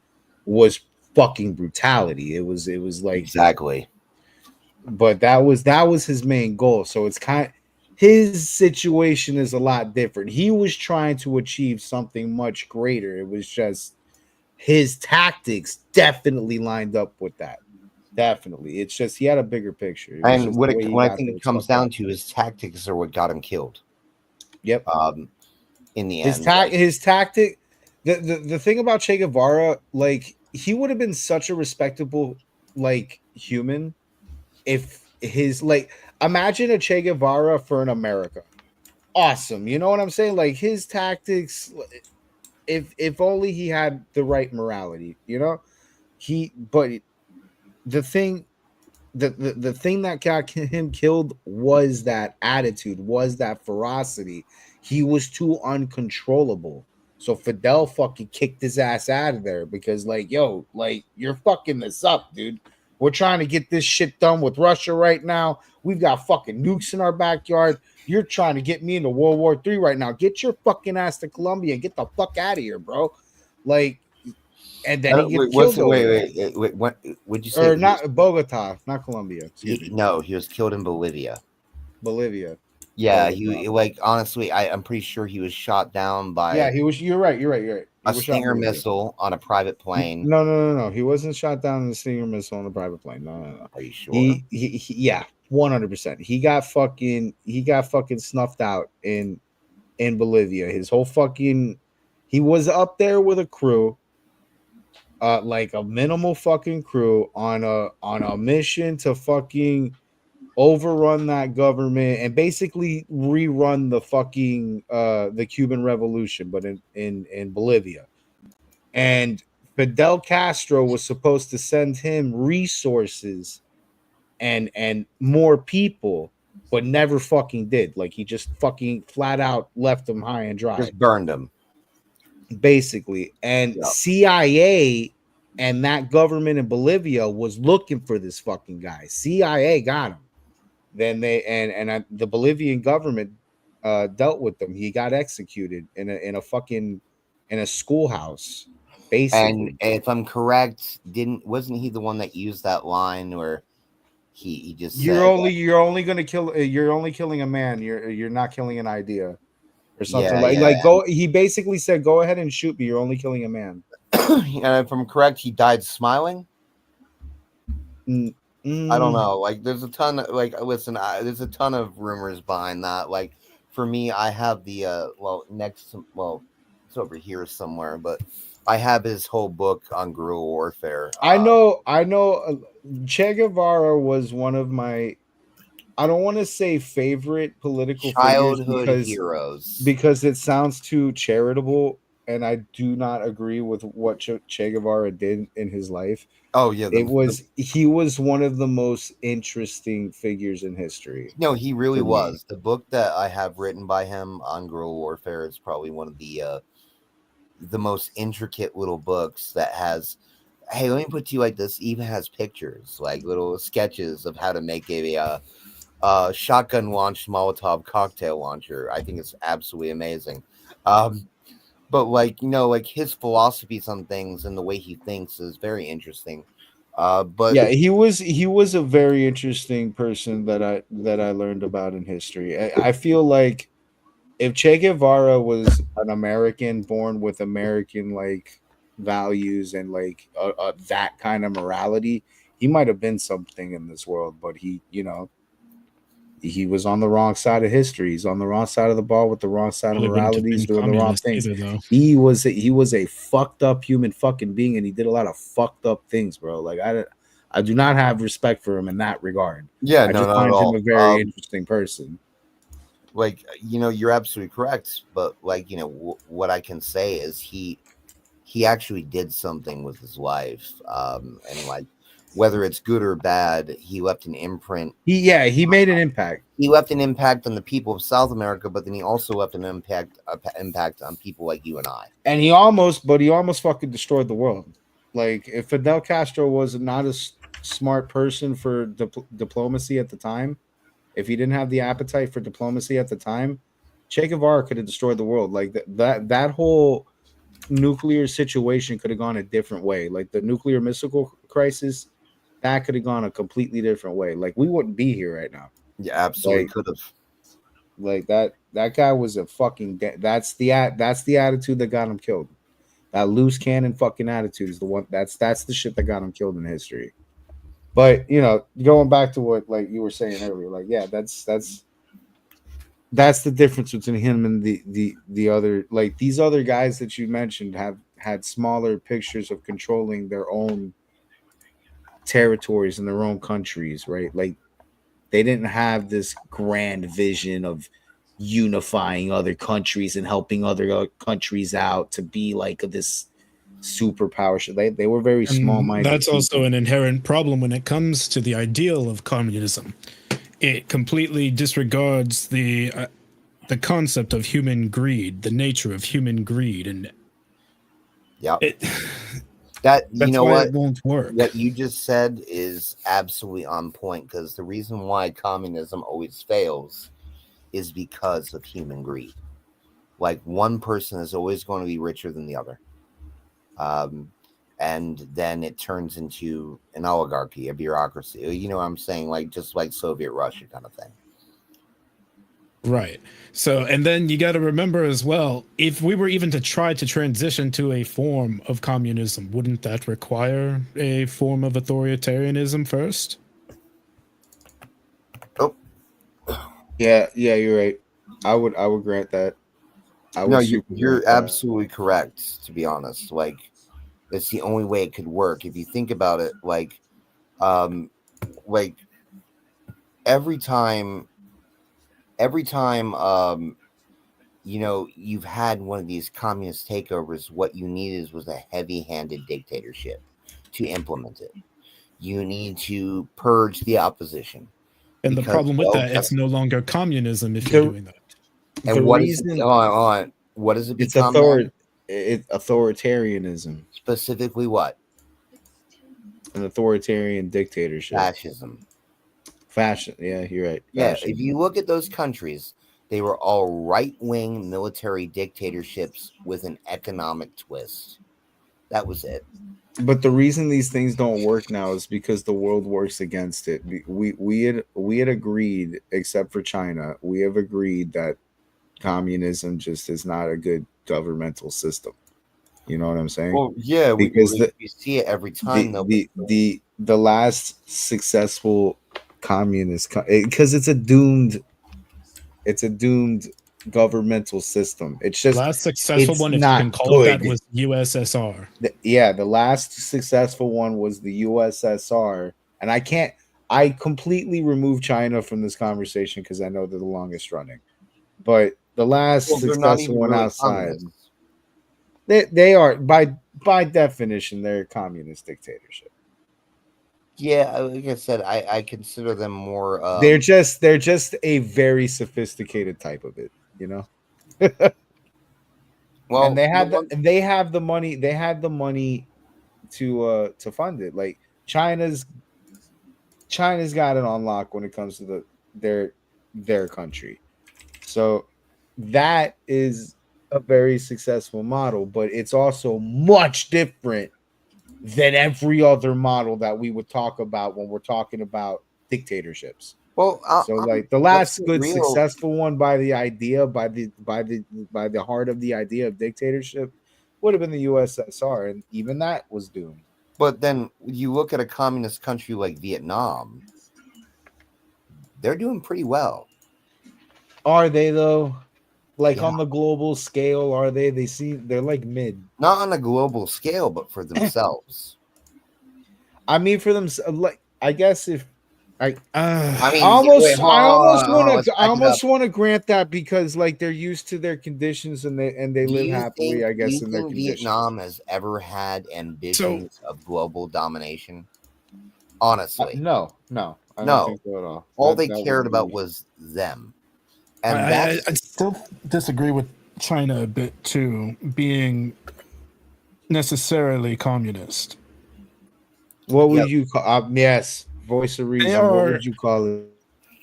was fucking brutality. It was like, exactly. But that was his main goal. So it's his situation is a lot different. He was trying to achieve something much greater. It was just his tactics definitely lined up with that. Definitely. It's just he had a bigger picture. And what I think it comes down to is tactics are what got him killed. Yep. In the end. His tactic, the thing about Che Guevara, like, he would have been such a respectable, like, human if his, like, imagine a Che Guevara for an America. Awesome. You know what I'm saying? Like, his tactics, if only he had the right morality, you know? But the thing that got him killed was that attitude, was that ferocity. He was too uncontrollable. So Fidel fucking kicked his ass out of there because, like, yo, like, you're fucking this up, dude. We're trying to get this shit done with Russia right now. We've got fucking nukes in our backyard. You're trying to get me into World War III right now. Get your fucking ass to Colombia and get the fuck out of here, bro. Like, and then he gets killed. Wait, what would you say? Or not Bogota, not Colombia. No, he was killed in Bolivia. Yeah, he like, honestly, I'm pretty sure he was shot down by. Yeah, he was. You're right. A Stinger missile on a private plane. No. He wasn't shot down in a Stinger missile on a private plane. No. Are you sure? Yeah, 100%. He got fucking snuffed out in Bolivia. His whole fucking. He was up there with a crew. Like a minimal fucking crew on a mission to fucking overrun that government and basically rerun the fucking the Cuban Revolution, but in Bolivia. And Fidel Castro was supposed to send him resources and more people, but never fucking did. Like he just fucking flat out left them high and dry, Just burned him. basically. And Yep. CIA and that government in Bolivia was looking for this fucking guy. CIA got him. Then the Bolivian government dealt with them. He got executed in a schoolhouse, basically. And if I'm correct, wasn't he the one that used that line where he just You're said, only gonna kill. You're only killing a man. You're not killing an idea, or something Yeah, like go. He basically said, "Go ahead and shoot me. You're only killing a man." and if I'm correct, he died smiling. I don't know. Like, there's a ton of listen. There's a ton of rumors behind that. Like, for me, I have the it's over here somewhere, but I have his whole book on guerrilla warfare. I know. Che Guevara was one of my, I don't want to say favorite political childhood figures heroes. because it sounds too charitable, and I do not agree with what Che Guevara did in his life. Oh yeah, he was one of the most interesting figures in history. No, he really was. Me. The book that I have written by him on guerrilla warfare is probably one of the most intricate little books that has. Hey, let me put to you like this. Even has pictures, like little sketches of how to make a shotgun launched Molotov cocktail launcher. I think it's absolutely amazing. But like his philosophies on things and the way he thinks is very interesting. But yeah, he was a very interesting person that I learned about in history. I feel like if Che Guevara was an American born with American like values and like that kind of morality, he might have been something in this world. But he was on the wrong side of history. He's on the wrong side of the ball with the wrong side of morality. He's doing the wrong things. He was a fucked up human fucking being, and he did a lot of fucked up things, bro. Like I do not have respect for him in that regard. Yeah, I just find him a very interesting person. Like, you're absolutely correct, but like, what I can say is he actually did something with his life, and like, whether it's good or bad, he left an imprint. He made an impact. He left an impact on the people of South America, but then he also left an impact on people like you and I. And he almost fucking destroyed the world. Like, if Fidel Castro was not a smart person for diplomacy at the time, if he didn't have the appetite for diplomacy at the time, Che Guevara could have destroyed the world. Like that whole nuclear situation could have gone a different way. Like the nuclear missile crisis, that could have gone a completely different way. Like we wouldn't be here right now. Yeah, absolutely could have. Like that guy was a fucking. That's the attitude that got him killed. That loose cannon fucking attitude is the one. That's the shit that got him killed in history. But going back to what like you were saying earlier, like yeah, that's the difference between him and the other, like these other guys that you mentioned have had smaller pictures of controlling their own territories in their own countries, right? Like they didn't have this grand vision of unifying other countries and helping other countries out to be like this superpower. They were very small-minded. That's also an inherent problem when it comes to the ideal of communism. It completely disregards the concept of human greed, the nature of human greed, and that what it won't work. What you just said is absolutely on point, because the reason why communism always fails is because of human greed. Like one person is always going to be richer than the other. And then it turns into an oligarchy, a bureaucracy. You know what I'm saying? Like just like Soviet Russia kind of thing. Right. So, and then you got to remember as well, if we were even to try to transition to a form of communism, wouldn't that require a form of authoritarianism first? Oh, yeah, you're right. I would grant that. No, you're absolutely correct, to be honest. Like, it's the only way it could work. If you think about it, like every time you've had one of these communist takeovers. What you needed was a heavy-handed dictatorship to implement it. You need to purge the opposition. And the problem with that, it's no longer communism if you're doing that. And what is it? On what does it become? It's authoritarianism. Specifically, what? An authoritarian dictatorship. Fashion. Yeah, you're right. Yeah, Fascism. if you look at those countries, they were all right-wing military dictatorships with an economic twist. That was it. But the reason these things don't work now is because the world works against it. We had agreed, except for China, we have agreed that communism just is not a good governmental system. You know what I'm saying? Well, yeah, because we see it every time. The last successful communist, because it's a doomed governmental system. It's just last successful one, if you can call it that, was USSR. The last successful one was the USSR, and I completely remove China from this conversation because I know they're the longest running. But the last successful one outside, they are by definition they're a communist dictatorship. Yeah, like I said, I consider them more. They're just a very sophisticated type of it, you know. Well, and they have the money. They had the money to fund it. Like China's got it on lock when it comes to their country. So that is a very successful model, but it's also much different than every other model that we would talk about when we're talking about dictatorships. Well, like the last good successful one by the heart of the idea of dictatorship would have been the USSR, and even that was doomed. But then you look at a communist country like Vietnam, they're doing pretty well. Are they though? Like on the global scale, are they? They're like mid. Not on a global scale, but for themselves. I mean, for them, like I guess if I almost want to grant that because like they're used to their conditions and they live happily. I guess in their conditions. Vietnam has ever had ambitions of global domination? Honestly, no. I don't think so at all. All they cared about was them. And I still disagree with China a bit too, being necessarily communist. What would you call? Yes, voice of reason. What would you call it?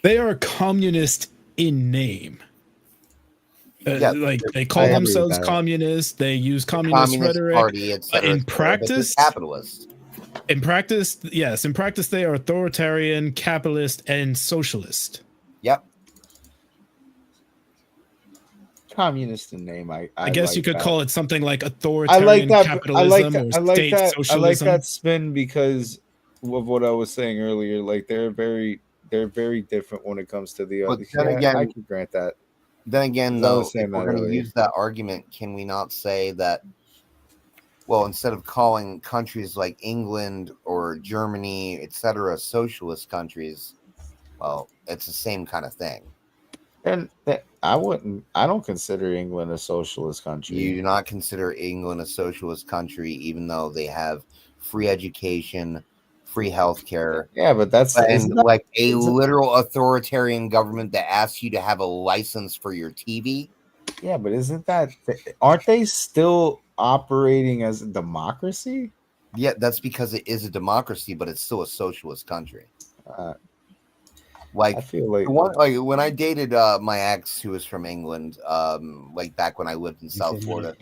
They are communist in name. Like they call themselves communists. They use communist rhetoric. Party, but in practice, capitalist. In practice, yes. In practice, they are authoritarian, capitalist, and socialist. Yep. Communist in name. I guess like you could that. call it something like authoritarian capitalism or state socialism. I like that spin because of what I was saying earlier. Like they're very different when it comes to the other. Then again, I can grant that. Then again, though, if we're going to use that argument, can we not say that? Well, instead of calling countries like England or Germany, etc., socialist countries, well, it's the same kind of thing. And I don't consider England a socialist country. You do not consider England a socialist country, even though they have free education, free healthcare. Yeah, but like a literal authoritarian government that asks you to have a license for your TV. Yeah, but aren't they still operating as a democracy? Yeah, that's because it is a democracy, but it's still a socialist country. Like I feel like when I dated my ex who was from England, like back when I lived in South Florida,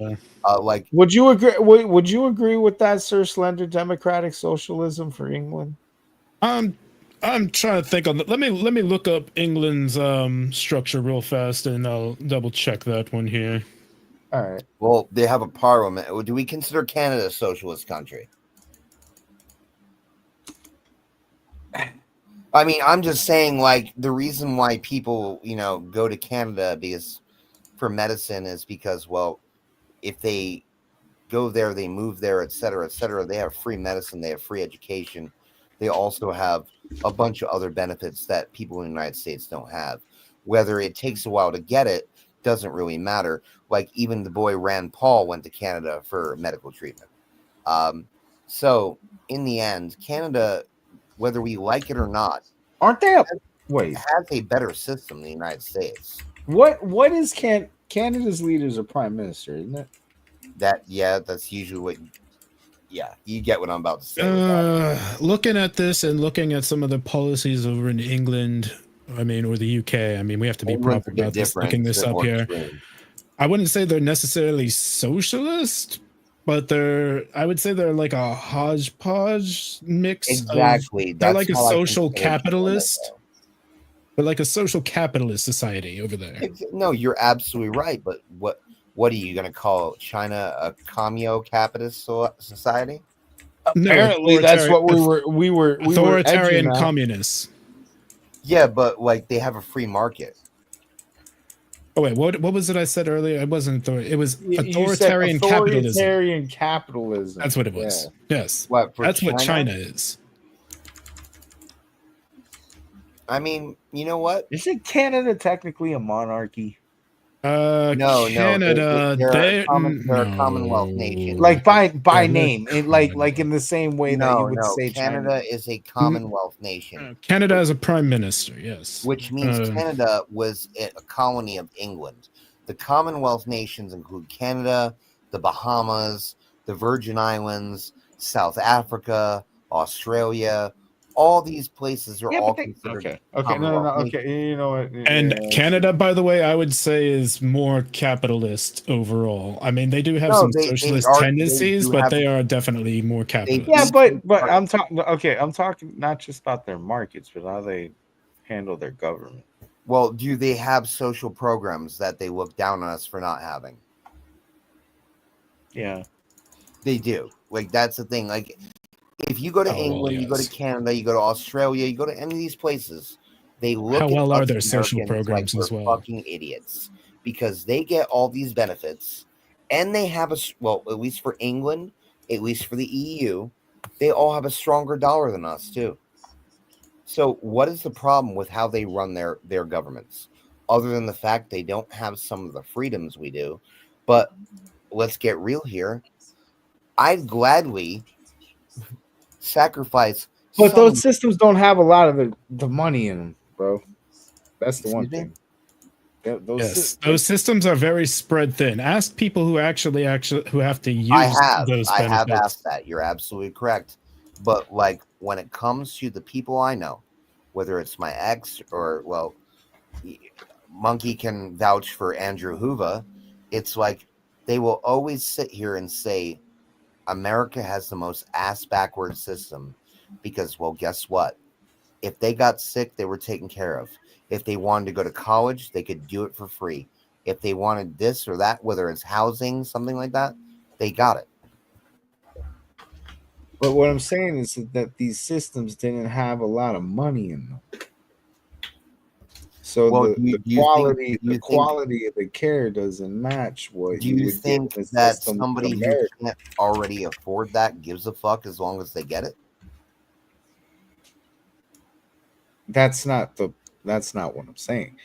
like would you agree? Would you agree with that, Sir Slender? Democratic socialism for England? I'm trying to think on that. Let me look up England's structure real fast, and I'll double check that one here. All right. Well, they have a parliament. Do we consider Canada a socialist country? I mean, I'm just saying, like, the reason why people, go to Canada for medicine is because, well, if they go there, they move there, et cetera, they have free medicine, they have free education. They also have a bunch of other benefits that people in the United States don't have. Whether it takes a while to get it, doesn't really matter. Like even the boy Rand Paul went to Canada for medical treatment. So in the end, Canada, whether we like it or not, aren't they up? Wait, has a better system than the United States. what is Canada's leaders or prime minister, isn't it? That's usually what. Yeah, you get what I'm about to say. With that. Looking at this and looking at some of the policies over in England, I mean, or the UK, I mean, we have to be England's proper a bit about this. different, Looking it's this a bit up more here, extreme. I wouldn't say they're necessarily socialist, but I would say they're like a hodgepodge mix. Exactly. They're like a how I social consider Canada, capitalist. They're like a social capitalist society over there. No, you're absolutely right. But what are you going to call China a commune-capitalist society? Apparently, that's what we were authoritarian edging at. communists. Yeah, but like they have a free market. Oh wait, what was it I said earlier? It wasn't it was You said authoritarian capitalism. Authoritarian capitalism. That's what it was. Yeah. Yes. What China is. I mean, you know what? Isn't Canada technically a monarchy? No, Canada, they're a Commonwealth nation. Like by name, like in the same way that you would say Canada China is a Commonwealth nation. Canada has a prime minister, yes. Which means Canada was a colony of England. The Commonwealth nations include Canada, the Bahamas, the Virgin Islands, South Africa, Australia. All these places are all considered. Okay, no. Okay, you know what? And Canada, by the way, I would say is more capitalist overall. I mean, they do have some socialist tendencies, but they are definitely more capitalist. Yeah, but I'm talking. Okay, I'm talking not just about their markets, but how they handle their government. Well, do they have social programs that they look down on us for not having? Yeah, they do. Like that's the thing. Like. If you go to England, you go to Canada, you go to Australia, you go to any of these places, they look how well at are their social programs like as well? Fucking idiots, because they get all these benefits, and they have at least for England, at least for the EU, they all have a stronger dollar than us too. So, what is the problem with how they run their governments, other than the fact they don't have some of the freedoms we do? But let's get real here. I'd gladly sacrifice, but those systems don't have a lot of the money in them, bro. That's the one thing. Those systems are very spread thin. Ask people who actually who have to use those benefits. I have asked that. You're absolutely correct. But like when it comes to the people I know, whether it's my ex or Monkey can vouch for Andrew Hoover, it's like they will always sit here and say America has the most ass-backward system because, well, guess what? If they got sick, they were taken care of. If they wanted to go to college, they could do it for free. If they wanted this or that, whether it's housing, something like that, they got it. But what I'm saying is that these systems didn't have a lot of money in them. So the quality of the care doesn't match what you would think that somebody who can't already afford that gives a fuck as long as they get it. That's not what I'm saying.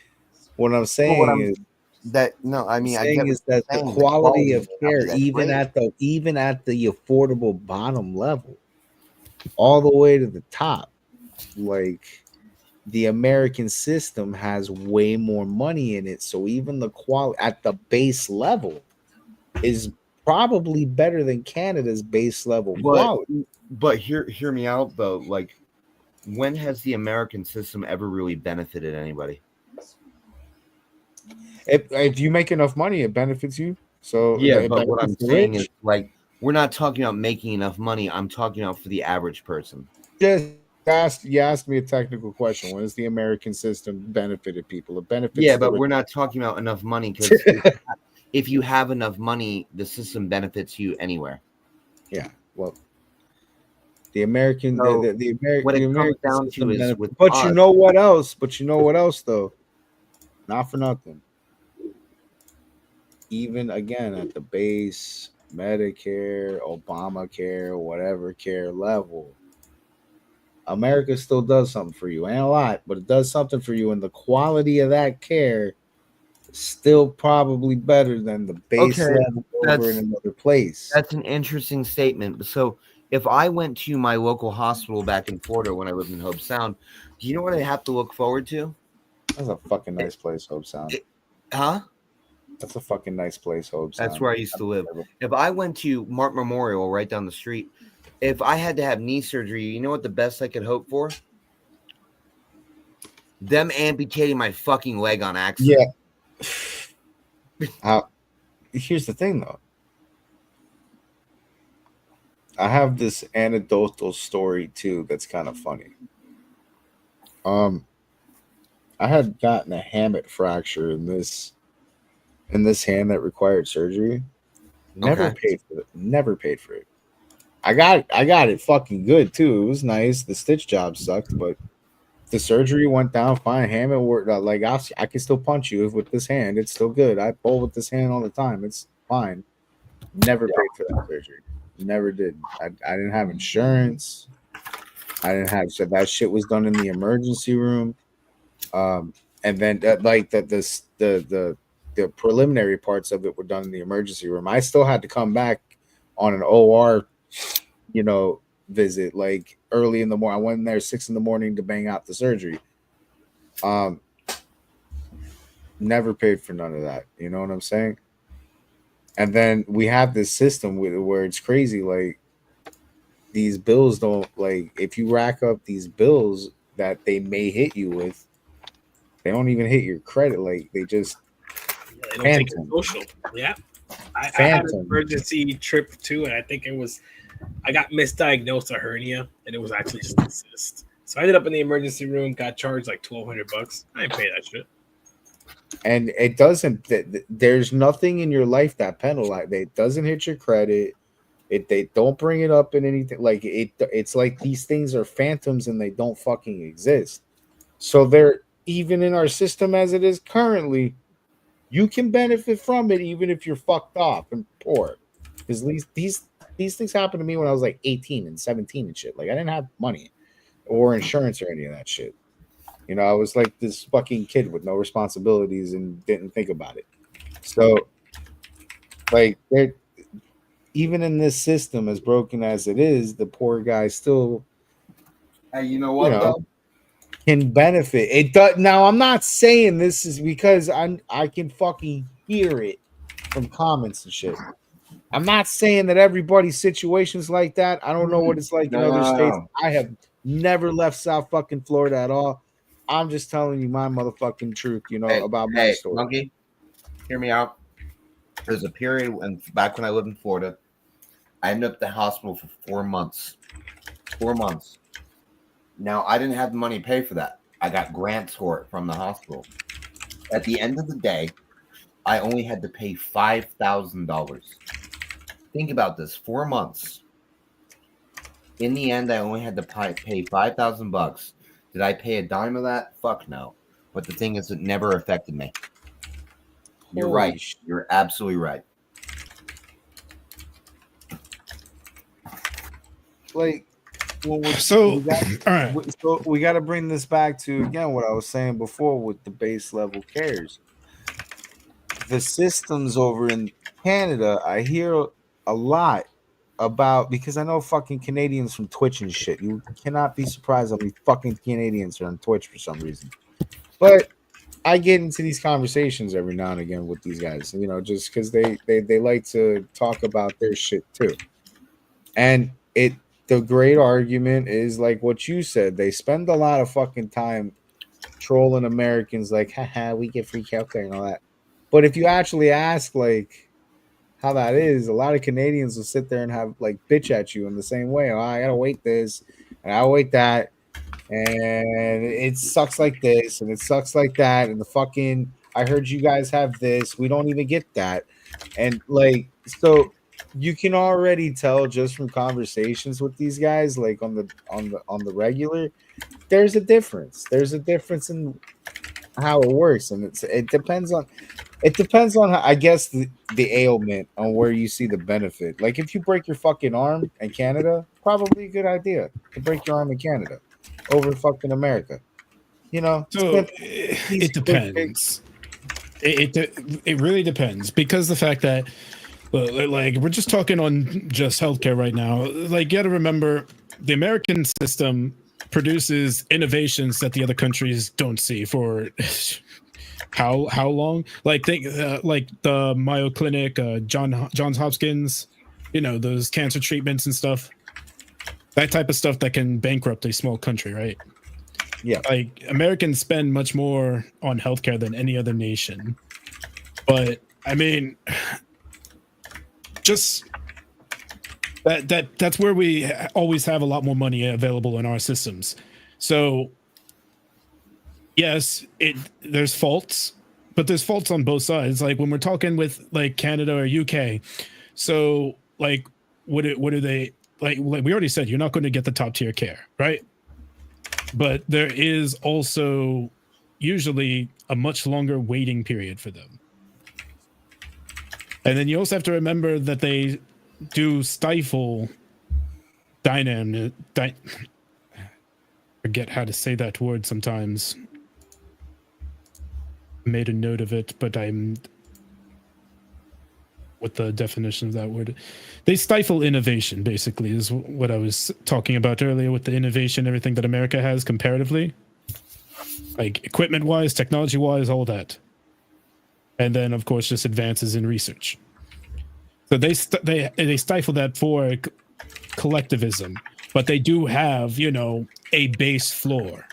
What I'm saying is that I get that the quality of care, even at the affordable bottom level, all the way to the top, like. The American system has way more money in it, so even the quality at the base level is probably better than Canada's base level quality. But hear me out though. Like, when has the American system ever really benefited anybody? If you make enough money, it benefits you. So yeah, but what I'm saying is, like, we're not talking about making enough money. I'm talking about for the average person. Yes. You asked me a technical question. When has the American system benefited people? It benefits. Yeah, but we're not talking about enough money because if you have enough money, the system benefits you anywhere. Yeah, well, the American, the American, what it the American comes down to is with but you know what else? But you know what else though? Not for nothing. Even again at the base Medicare, Obamacare, whatever care level. America still does something for you. Ain't a lot, but it does something for you. And the quality of that care still probably better than the base Okay, level over in another place. That's an interesting statement. So if I went to my local hospital back in Florida when I lived in Hope Sound, do you know what I have to look forward to? That's a fucking nice place, Hope Sound. Huh? That's a fucking nice place, Hope Sound. That's where I used to live. If I went to Mark Memorial right down the street, if I had to have knee surgery, you know what the best I could hope for? Them amputating my fucking leg on accident. Yeah. Here's the thing, though. I have this anecdotal story too that's kind of funny. I had gotten a hamate fracture in this hand that required surgery. Never paid for it. Never paid for it. I got it fucking good too. It was nice. The stitch job sucked, but the surgery went down fine. Hamate worked out. Like I can still punch you with this hand. It's still good. I bowl with this hand all the time. It's fine. Never paid for that surgery. Never did. I didn't have insurance. I didn't have so that shit was done in the emergency room. And then like the preliminary parts of it were done in the emergency room. I still had to come back on an OR, visit like early in the morning. I went in there 6 a.m. to bang out the surgery. Never paid for none of that. You know what I'm saying? And then we have this system where it's crazy. Like these bills don't like if you rack up these bills that they may hit you with, they don't even hit your credit. Like they just they don't take it social. Yeah. I had an emergency trip too, and I think I got misdiagnosed a hernia, and it was actually just a cyst. So I ended up in the emergency room, got charged like $1,200. I didn't pay that shit. And it doesn't. There's nothing in your life that penalizes. It doesn't hit your credit. They don't bring it up in anything. Like it's like these things are phantoms and they don't fucking exist. So they're even in our system as it is currently. You can benefit from it even if you're fucked off and poor. Because these things happened to me when I was like 18 and 17 and shit. Like I didn't have money or insurance or any of that shit. I was like this fucking kid with no responsibilities and didn't think about it. So, like, even in this system, as broken as it is, the poor guy still, you know what, though? Can benefit. It does. Now, I'm not saying this is because I can fucking hear it from comments and shit. I'm not saying that everybody's situation's like that. I don't know what it's like in other states. I have never left South fucking Florida at all. I'm just telling you my motherfucking truth, about my story. Monkey, hear me out. There's a period back when I lived in Florida, I ended up at the hospital for 4 months. 4 months. Now, I didn't have the money to pay for that. I got grants for it from the hospital. At the end of the day, I only had to pay $5,000. Think about this. 4 months. In the end, I only had to pay $5,000. Did I pay a dime of that? Fuck no. But the thing is, it never affected me. You're right. You're absolutely right. Like, all right. So we got to bring this back to again what I was saying before with the base level cares. The systems over in Canada, I hear a lot about because I know fucking Canadians from Twitch and shit. You cannot be surprised how many fucking Canadians are on Twitch for some reason. But I get into these conversations every now and again with these guys, just because they like to talk about their shit too. And the great argument is like what you said. They spend a lot of fucking time trolling Americans like, haha, we get free healthcare and all that. But if you actually ask like how that is, a lot of Canadians will sit there and have like bitch at you in the same way. Oh, I gotta wait this and I wait that, and it sucks like this and it sucks like that, and the fucking I heard you guys have this. We don't even get that, and like so you can already tell just from conversations with these guys, like on the regular. There's a difference. There's a difference in how it works, and it depends on. It depends on, I guess, the ailment on where you see the benefit. Like if you break your fucking arm in Canada, probably a good idea to break your arm in Canada over fucking America. So it depends. It really depends, because the fact that like we're just talking on just healthcare right now. Like, you got to remember, the American system produces innovations that the other countries don't see for how long. Like, think like the Mayo Clinic, Johns Hopkins, those cancer treatments and stuff. That type of stuff that can bankrupt a small country, right? Yeah. Like, Americans spend much more on healthcare than any other nation. But I mean, just that's where we always have a lot more money available in our systems. So yes, there's faults, but there's faults on both sides. Like, when we're talking with like Canada or UK, so like what do they like we already said, you're not going to get the top tier care, right? But there is also usually a much longer waiting period for them. And then you also have to remember that they do stifle forget how to say that word sometimes. Made a note of it, but I'm what the definition of that word. They stifle innovation, basically, is what I was talking about earlier with the innovation, everything that America has comparatively. Like, equipment-wise, technology-wise, all that. And then, of course, just advances in research. So they stifle that for collectivism, but they do have, a base floor.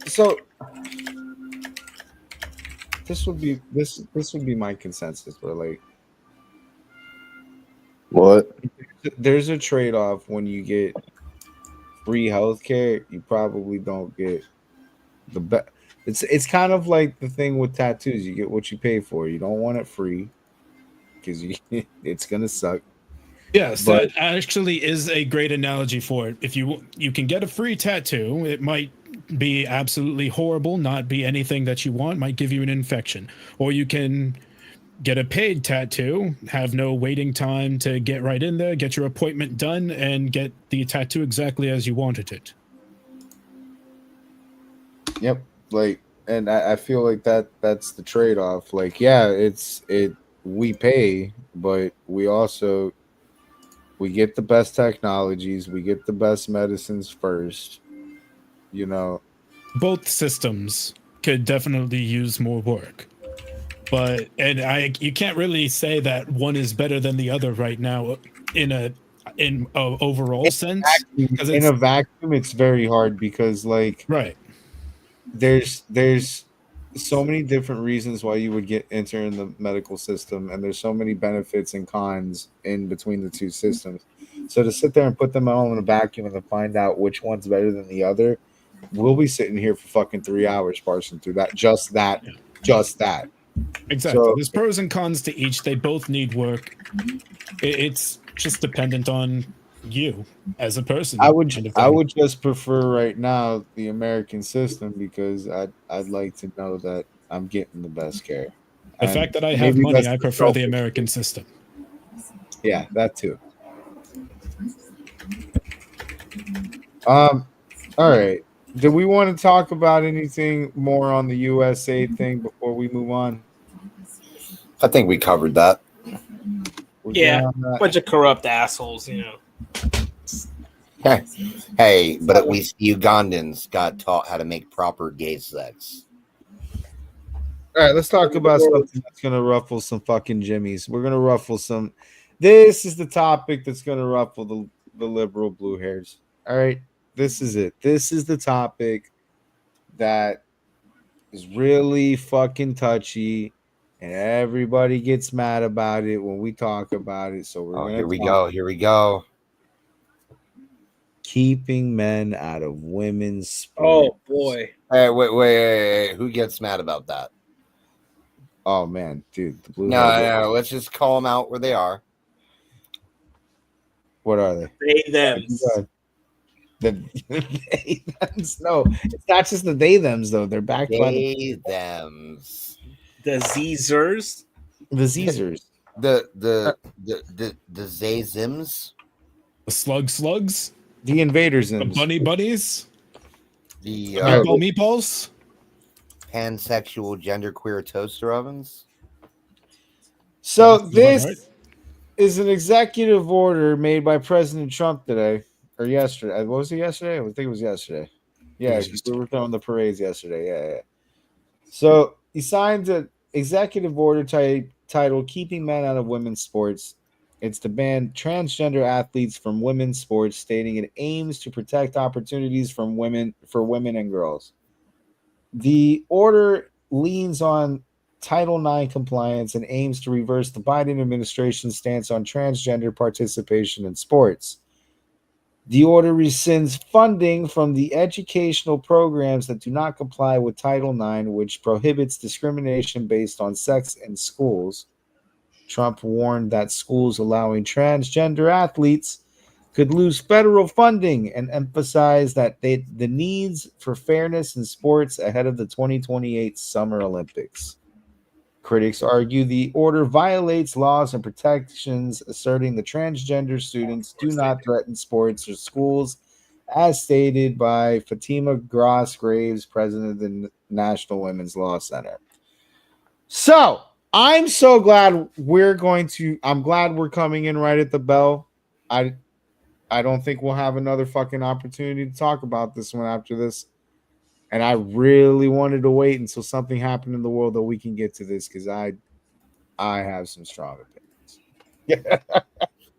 So this would be my consensus, where like, What? there's a trade-off when you get free healthcare. You probably don't get the best. It's kind of like the thing with tattoos. You get what you pay for. You don't want it free because it's gonna suck. Yes, that actually is a great analogy for it. If you can get a free tattoo, it might be absolutely horrible, not be anything that you want, might give you an infection. Or you can get a paid tattoo, have no waiting time to get right in there, get your appointment done, and get the tattoo exactly as you wanted it. Yep. Like, and I feel like that's the trade-off. Like, yeah, we pay, but we get the best technologies, we get the best medicines first. Both systems could definitely use more work. But you can't really say that one is better than the other right now in a overall sense. In a vacuum, it's very hard because, like, right, there's so many different reasons why you would enter in the medical system, and there's so many benefits and cons in between the two systems. So to sit there and put them all in a vacuum and to find out which one's better than the other, we'll be sitting here for fucking 3 hours parsing through that. Just that. Exactly. So, there's pros and cons to each. They both need work. It's just dependent on you as a person. I would just prefer right now the American system, because I'd like to know that I'm getting the best care. The fact that I have money, I prefer the American system. Yeah, that too. All right. Do we want to talk about anything more on the USAID thing before we move on? I think we covered that. Yeah, bunch of corrupt assholes, Hey, but at least Ugandans got taught how to make proper gay sex. All right, let's talk about something that's going to ruffle some fucking jimmies. We're going to ruffle some. This is the topic that's going to ruffle the liberal blue hairs. All right, this is it. This is the topic that is really fucking touchy, and everybody gets mad about it when we talk about it. So Here we go. Keeping men out of women's sports. Oh boy. Hey, wait. Who gets mad about that? Oh man, dude. The blue No. Let's just call them out where they are. What are they? They thems. The they thems. No, it's not just the they thems though. They're backed by They thems. The Zers. The Zers. The Zayzims. The slugs. The invaders. The bunnies. The meatballs. pansexual genderqueer toaster ovens. So That's about this right. is an executive order made by President Trump today or yesterday. What was it yesterday? I think it was yesterday. Yeah, was 'cause yesterday. we were throwing the parades yesterday. Yeah. So he signed an executive order titled "Keeping Men Out of Women's Sports." It's to ban transgender athletes from women's sports, stating it aims to protect opportunities for women and girls. The order leans on Title IX compliance and aims to reverse the Biden administration's stance on transgender participation in sports. The order rescinds funding from the educational programs that do not comply with Title IX, which prohibits discrimination based on sex in schools. Trump warned that schools allowing transgender athletes could lose federal funding and emphasized that the needs for fairness in sports ahead of the 2028 Summer Olympics. Critics argue the order violates laws and protections, asserting the transgender students do not threaten sports or schools, as stated by Fatima Gross Graves, president of the National Women's Law Center. So I'm so glad I'm glad we're coming in right at the bell. I don't think we'll have another fucking opportunity to talk about this one after this. And I really wanted to wait until something happened in the world that we can get to this because I have some strong opinions.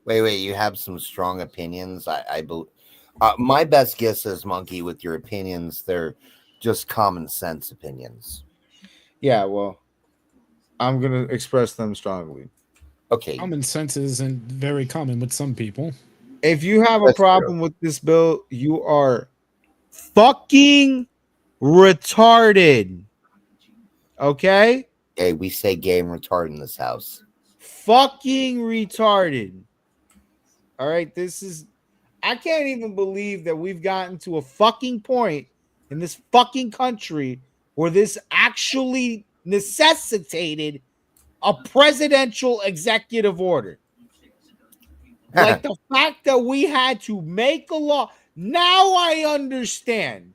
Wait, you have some strong opinions. I believe. My best guess is, Monkey, with your opinions, they're just common sense opinions. Yeah, well, I'm gonna express them strongly. Okay. Common sense isn't very common with some people. If you have a problem with this bill, you are fucking retarded. Okay? Hey, we say gay and retarded in this house. Fucking retarded. All right, I can't even believe that we've gotten to a fucking point in this fucking country where this actually necessitated a presidential executive order. Like the fact that we had to make a law. Now I understand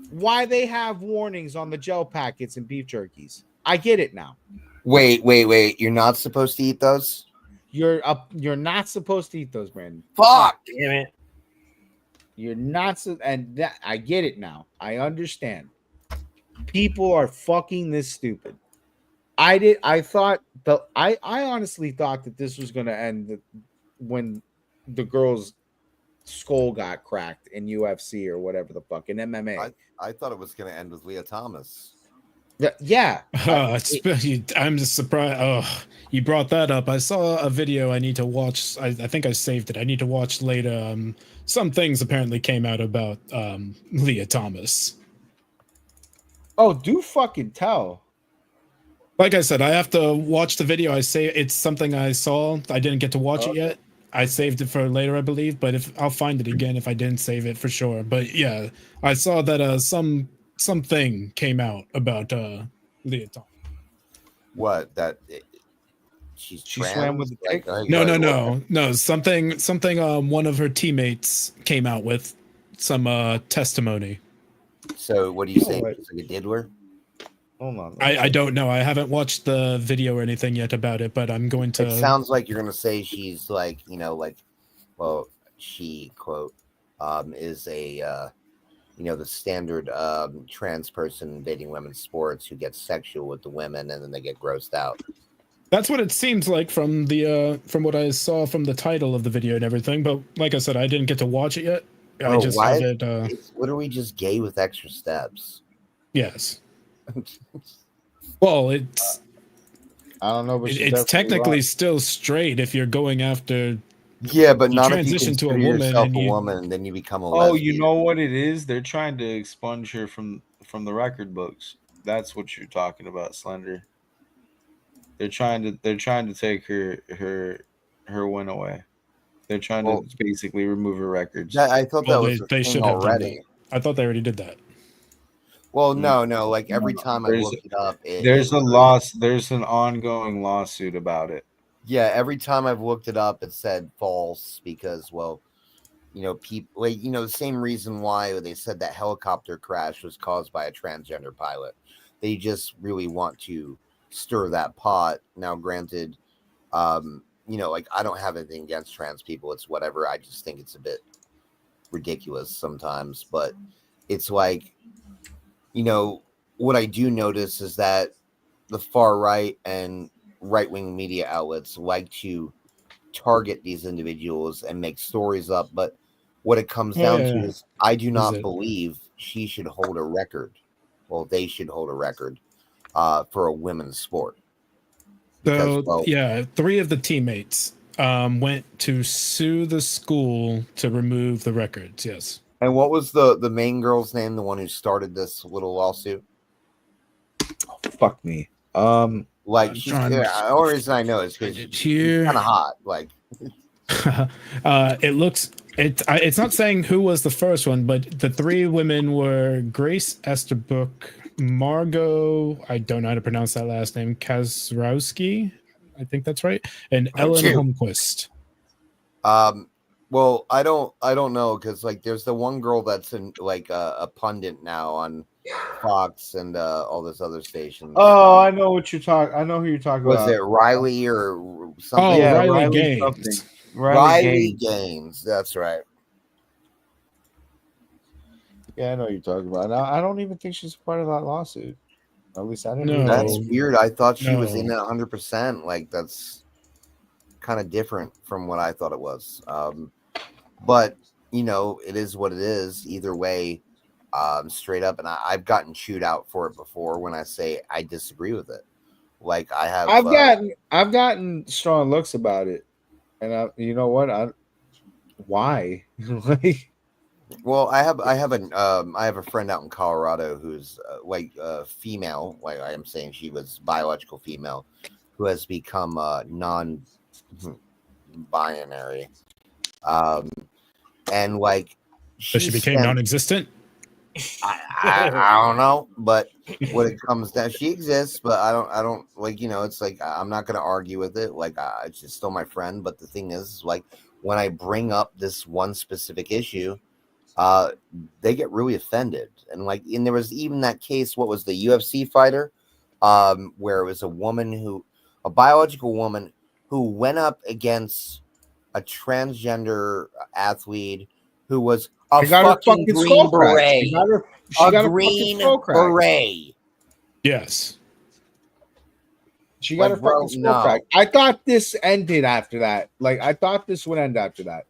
why they have warnings on the gel packets and beef jerkies. I get it now. Wait. You're not supposed to eat those? You're not supposed to eat those, Brandon. Fuck. Damn it. You're not and that I get it now. I understand. People are fucking this stupid. I honestly thought that this was going to end when the girl's skull got cracked in UFC or whatever the fuck in MMA. I thought it was going to end with Leah Thomas. Yeah. I'm just surprised. Oh, you brought that up. I saw a video I need to watch. I think I saved it. I need to watch later. Some things apparently came out about Leah Thomas. Oh, do fucking tell. Like I said, I have to watch the video. I say it's something I saw. I didn't get to watch it yet. I saved it for later, I believe. But I'll find it again if I didn't save it for sure. But yeah, I saw that something came out about Leah Thomas. What? That she swam with the dick? No. Something. One of her teammates came out with some testimony. So what do you say? It's like a diddler? Hold on. I don't know. I haven't watched the video or anything yet about it, but I'm going to. It sounds like you're going to say she's like, she quote is a the standard trans person invading women's sports who gets sexual with the women and then they get grossed out. That's what it seems like from what I saw from the title of the video and everything. But like I said, I didn't get to watch it yet. I just have it. It's literally just gay with extra steps. Yes. Well, it's. I don't know, but it's technically still straight if you're going after. Yeah, but not transition if you to a woman and then you become a lesbian. Oh, you know what it is? They're trying to expunge her from the record books. That's what you're talking about, Slender. They're trying to take her win away. They're trying to basically remove her records. I thought that was they should have already. I thought they already did that. Well, no. Like every time I looked it up, there's an ongoing lawsuit about it. Yeah, every time I've looked it up, it said false because, people like the same reason why they said that helicopter crash was caused by a transgender pilot. They just really want to stir that pot. Now, granted, like I don't have anything against trans people. It's whatever. I just think it's a bit ridiculous sometimes. But it's like, what I do notice is that the far right and right-wing media outlets like to target these individuals and make stories up. But what it comes down to is I do not believe she should hold a record. Well, they should hold a record for a women's sport. Because, so, yeah, 3 of the teammates went to sue the school to remove the records. Yes. And what was the main girl's name? The one who started this little lawsuit? Oh, fuck me. Like, the only reason I know is because she's kind of hot. Like, it looks. It's not saying who was the first one, but the 3 women were Grace Esterbrook, Margot, I don't know how to pronounce that last name, Kazrowski, I think that's right, and Ellen Holmquist. Well, I don't know, because like there's the one girl that's in like a pundit now on Fox and all this other stations. Oh, I know what you're talking. I know who you're talking about. Was it Riley or something? Oh, yeah, Riley Gaines. Something. Riley Gaines. That's right. Yeah, I know what you're talking about. I don't even think she's part of that lawsuit. At least I didn't. No. That's weird. I thought she was in it 100%. Like, that's kind of different from what I thought it was. But it is what it is. Either way, straight up. And I've gotten chewed out for it before when I say I disagree with it. Like I have. I've gotten strong looks about it, and you know what? Why? Like. Well, I have a friend out in Colorado who's female. Like I am saying, she was biological female, who has become non-binary, and like so she became non-existent. I don't know, but when it comes down, she exists, but I don't like it's like I'm not gonna argue with it. Like it's just still my friend. But the thing is like when I bring up this one specific issue. They get really offended. And there was even that case, what was the UFC fighter, where it was a biological woman who went up against a transgender athlete who was a fucking green beret. She got a green beret. Yes. She got her fucking skull crack. I thought this ended after that. Like, I thought this would end after that.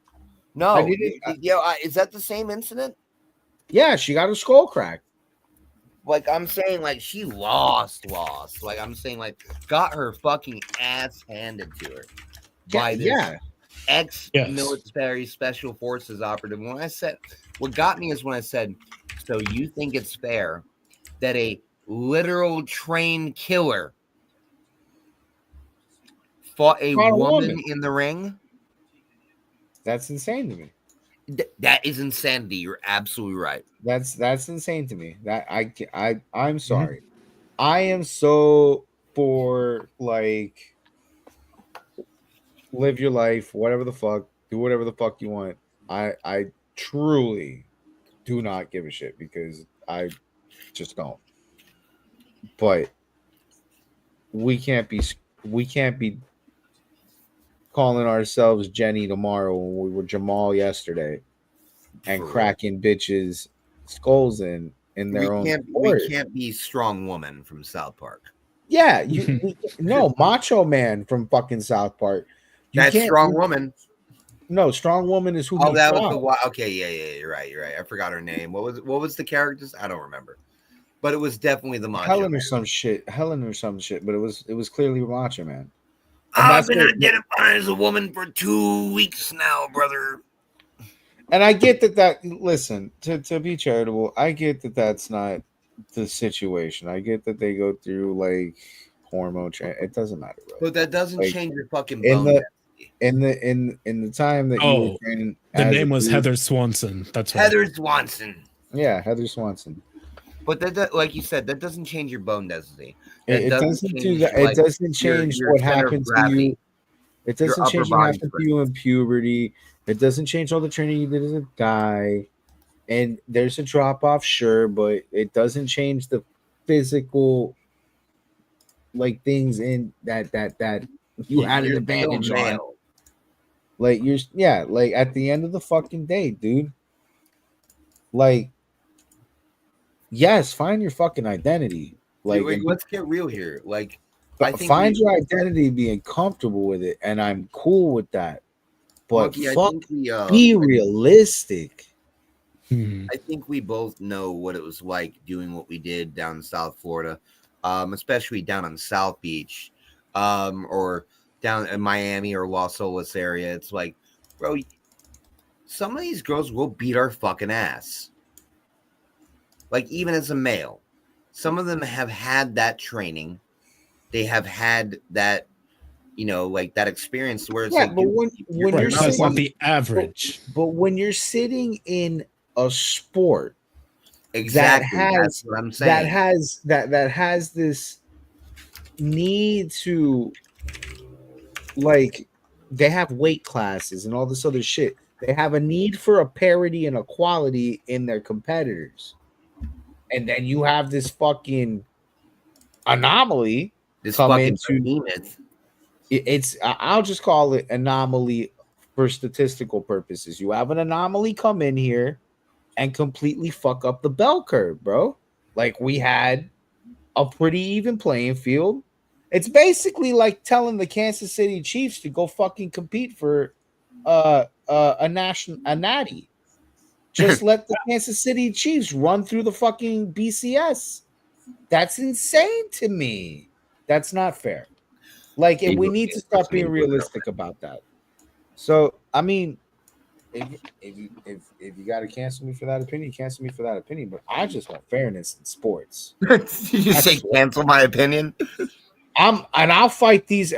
No, is that the same incident? Yeah, she got her skull cracked. Like I'm saying, like she lost. Like I'm saying, like got her fucking ass handed to her by this ex-military special forces operative. When I said, what got me is when I said, so you think it's fair that a literal trained killer fought a woman in the ring? That's insane to me. That is insanity. You're absolutely right. That's insane to me. That I'm sorry. I am so for like live your life, whatever the fuck, do whatever the fuck you want. I truly do not give a shit because I just don't. But we can't be calling ourselves Jenny tomorrow when we were Jamal yesterday and cracking bitches skulls in their own. We can't be Strong Woman from South Park. Yeah, no, Macho Man from fucking South Park. That's Strong Woman. No, Strong Woman is who. Oh, that was the okay. Yeah, you're right. I forgot her name. What was the characters? I don't remember. But it was definitely the Macho Helen Man. Helen or some shit. But it was clearly Macho Man. I've been identifying as a woman for 2 weeks now, brother. And I get that listen, to be charitable, I get that that's not the situation. I get that they go through like hormone change. It doesn't matter, bro. But that doesn't change your fucking bone. In the time that you were training, the name was Heather Swanson. That's right. Heather Swanson. Yeah, Heather Swanson. But that, like you said, that doesn't change your bone density. It doesn't do that. It doesn't change what happened to you. It doesn't change what happened to you in puberty. It doesn't change all the training you did as a guy. And there's a drop off, sure, but it doesn't change the physical like things in that you had an You're advantage still on. male. Like like at the end of the fucking day, dude. Like, yes, find your fucking identity. Like, Dude, let's get real here. Like, but I think find your identity, being comfortable with it, and I'm cool with that. But Monkey, fuck, be realistic. I think we both know what it was like doing what we did down in South Florida, especially down on South Beach, or down in Miami or Los Olas area. It's like, bro, some of these girls will beat our fucking ass. Like, even as a male, some of them have had that training. They have had that, like that experience where it's Yeah, like, but when Right, you're but that's not sitting, the average. but when you're sitting in a sport exactly, that's what I'm saying. that has this need to, like, they have weight classes and all this other shit. They have a need for a parity and equality in their competitors. And then you have this fucking anomaly This come fucking into behemoth. it's I'll just call it anomaly for statistical purposes. You have an anomaly come in here and completely fuck up the bell curve, bro. Like, we had a pretty even playing field. It's basically like telling the Kansas City Chiefs to go fucking compete for a natty. Just let the Kansas City Chiefs run through the fucking BCS. That's insane to me. That's not fair. Like, and we need to start being realistic about that. So, I mean, if you got to cancel me for that opinion, cancel me for that opinion. But I just want fairness in sports. You say cancel my opinion? I'll fight these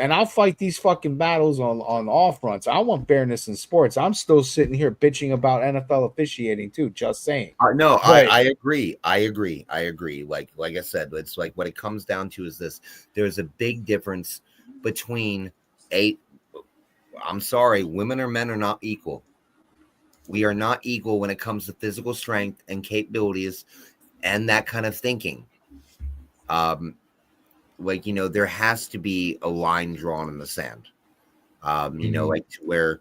fucking battles on all fronts. I want fairness in sports. I'm still sitting here bitching about NFL officiating too. Just saying. No, But I agree. I agree. Like I said, it's like what it comes down to is this: there's a big difference between I'm sorry, women or men are not equal. We are not equal when it comes to physical strength and capabilities and that kind of thinking. Like, there has to be a line drawn in the sand. Like where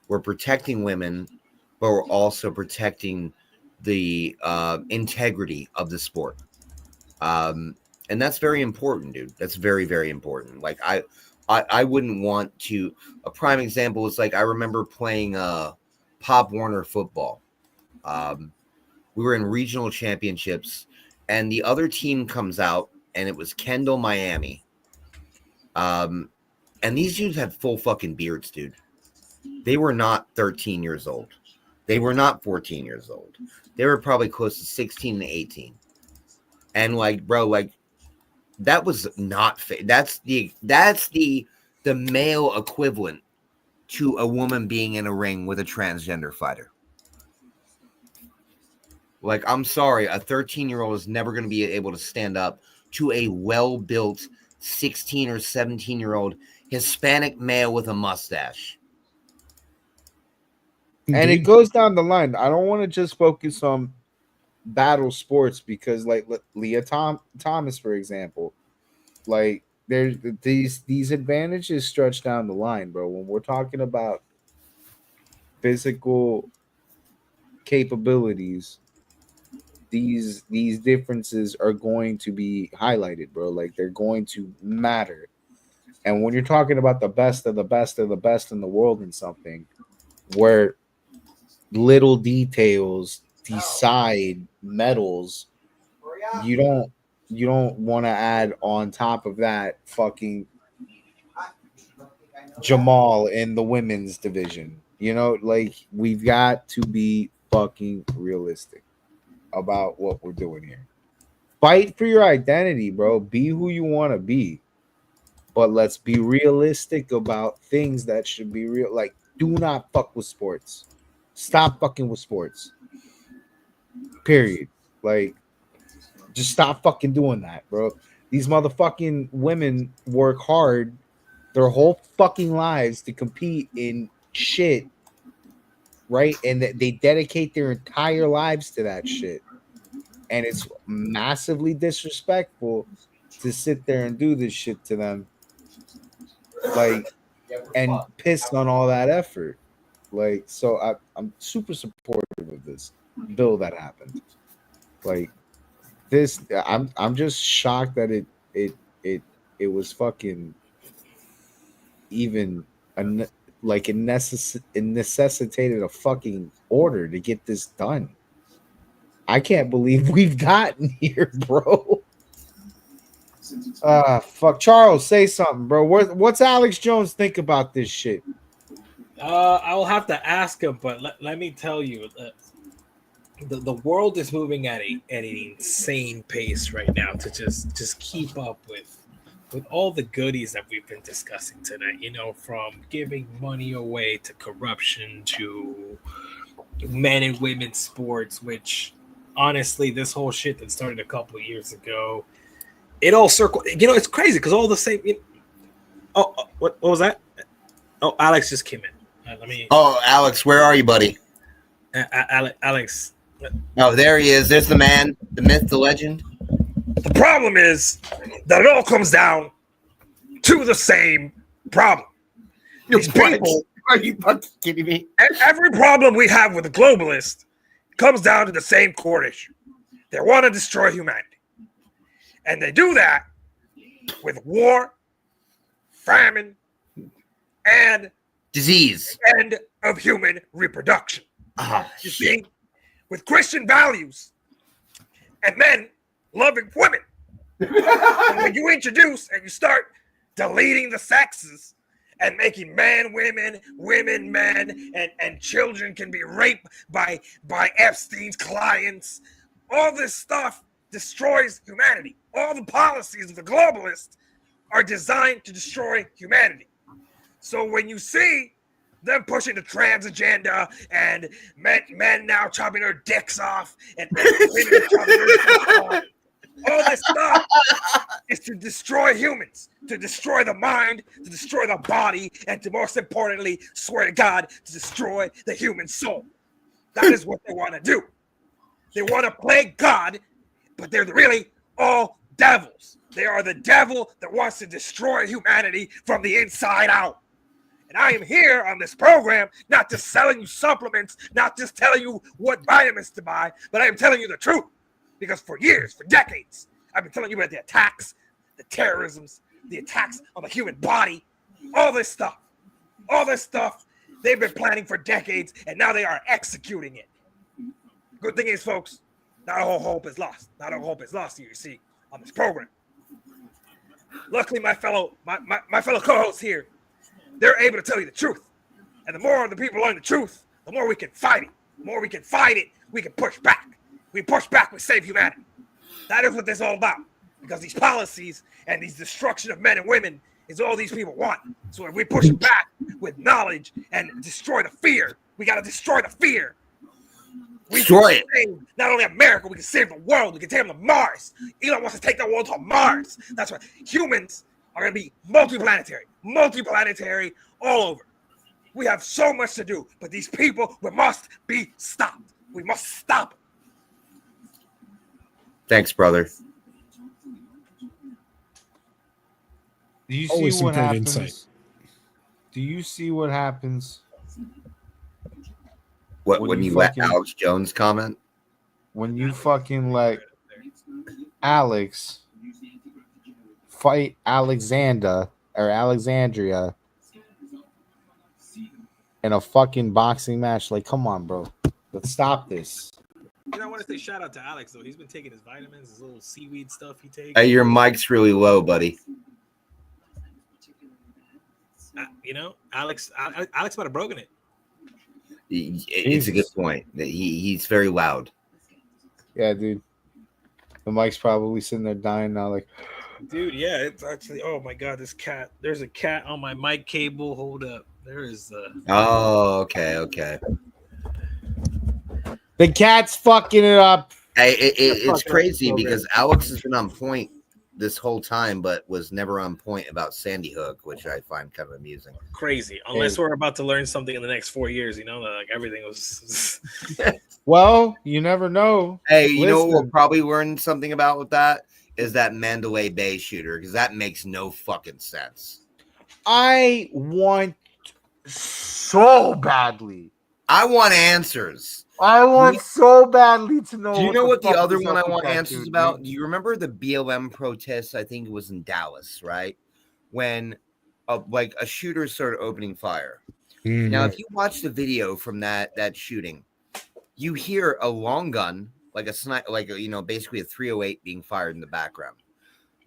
we're protecting women, but we're also protecting the integrity of the sport. And that's very important, dude. That's very, very important. Like, I wouldn't want to. A prime example is, like, I remember playing Pop Warner football. We were in regional championships, and the other team comes out, and it was Kendall, Miami. And these dudes had full fucking beards, dude. They were not 13 years old. They were not 14 years old. They were probably close to 16 and 18. And, like, bro, like, that was not fair. That's the male equivalent to a woman being in a ring with a transgender fighter. Like, I'm sorry, a 13-year-old is never going to be able to stand up to a well-built 16 or 17-year-old Hispanic male with a mustache. and it goes down the line. I don't want to just focus on battle sports because, like, Leah Thomas, for example, like, there's these advantages stretch down the line, bro. When we're talking about physical capabilities, these differences are going to be highlighted, bro. Like, they're going to matter. And when you're talking about the best of the best of the best in the world in something where little details decide medals, you don't want to add on top of that fucking Jamal in the women's division. Like, we've got to be fucking realistic about what we're doing here. Fight for your identity, bro. Be who you want to be. But let's be realistic about things that should be real. Like, do not fuck with sports. Stop fucking with sports. Period. Like, just stop fucking doing that, bro. These motherfucking women work hard their whole fucking lives to compete in shit right? And they dedicate their entire lives to that shit. And it's massively disrespectful to sit there and do this shit to them. Like, and piss on all that effort. Like, so I'm super supportive of this bill that happened. Like this, I'm just shocked that it was fucking even like it necessitated a fucking order to get this done. I can't believe we've gotten here, bro. Fuck, Charles, say something, bro. What's Alex Jones think about this shit? I will have to ask him, but let me tell you, the world is moving at an insane pace right now to just keep up with all the goodies that we've been discussing tonight. You know, from giving money away to corruption to men and women sports, which honestly, this whole shit that started a couple of years ago, it all circled. You know, it's crazy because all the same. What was that? Oh, Alex just came in. Let me. Oh, Alex, where are you, buddy? Alex. Oh, there he is. There's the man, the myth, the legend. The problem is that it all comes down to the same problem. These people, Are you fucking kidding me? every problem we have with the globalists comes down to the same core issue. They want to destroy humanity. And they do that with war, famine, and Disease. end of human reproduction. Ah, You shit. see, with Christian values and men loving women, and when you introduce and you start deleting the sexes and making man, women, women, men, and children can be raped by Epstein's clients, all this stuff destroys humanity. All the policies of the globalists are designed to destroy humanity. So when you see them pushing the trans agenda and men now chopping their dicks off and women chopping their dicks off, all this stuff is to destroy humans, to destroy the mind, to destroy the body, and to most importantly, swear to God, to destroy the human soul. That is what they want to do. They want to play God, but they're really all devils. They are the devil that wants to destroy humanity from the inside out. And I am here on this program, not just selling you supplements, not just telling you what vitamins to buy, but I am telling you the truth. Because for years, for decades, I've been telling you about the attacks, the terrorisms, the attacks on the human body, all this stuff, they've been planning for decades, and now they are executing it. Good thing is, folks, not all hope is lost. Not all hope is lost, you see, on this program. Luckily, my fellow co-hosts here, they're able to tell you the truth. And the more the people learn the truth, the more we can fight it. The more we can fight it, we can push back. We push back, we save humanity. That is what this is all about. Because these policies and these destruction of men and women is all these people want. So if we push back with knowledge and destroy the fear, we got to destroy the fear. We Destroy it. Save not only America, we can save the world. We can take them to Mars. Elon wants to take the world to Mars. That's why humans are going to be multiplanetary all over. We have so much to do, but these people, we must be stopped. We must stop them. Thanks, brother. Do you Always see some what great happens? insight. Do you see what happens What When when you you let fucking- Alex Jones comment? when you fucking let Alex fight Alexandria in a fucking boxing match? Like, come on, bro. Let's stop this. You know, I want to say shout out to Alex, though. He's been taking his vitamins, his little seaweed stuff he takes. Hey, your mic's really low, buddy. You know, Alex might have broken it. It's a good point. He's very loud. Yeah, dude. The mic's probably sitting there dying now. Like, Dude, yeah, it's actually, oh my God, there's a cat on my mic cable. Hold up. There is Oh, okay. the cat's fucking it up. Hey, it's fucking crazy program. because Alex has been on point this whole time, but was never on point about Sandy Hook, which I find kind of amusing. Crazy. Unless we're about to learn something in the next 4 years, that like everything was. Well, you never know. Hey, you know what we'll probably learn something about with that is that Mandalay Bay shooter, because that makes no fucking sense. I want so badly. I want answers. I want so badly to know. Do you know what the other one I want answers about? Do you remember the BLM protests? I think it was in Dallas, right? When like a shooter started opening fire. Mm. Now, if you watch the video from that shooting, you hear a long gun, like a sniper, like basically a 308 being fired in the background.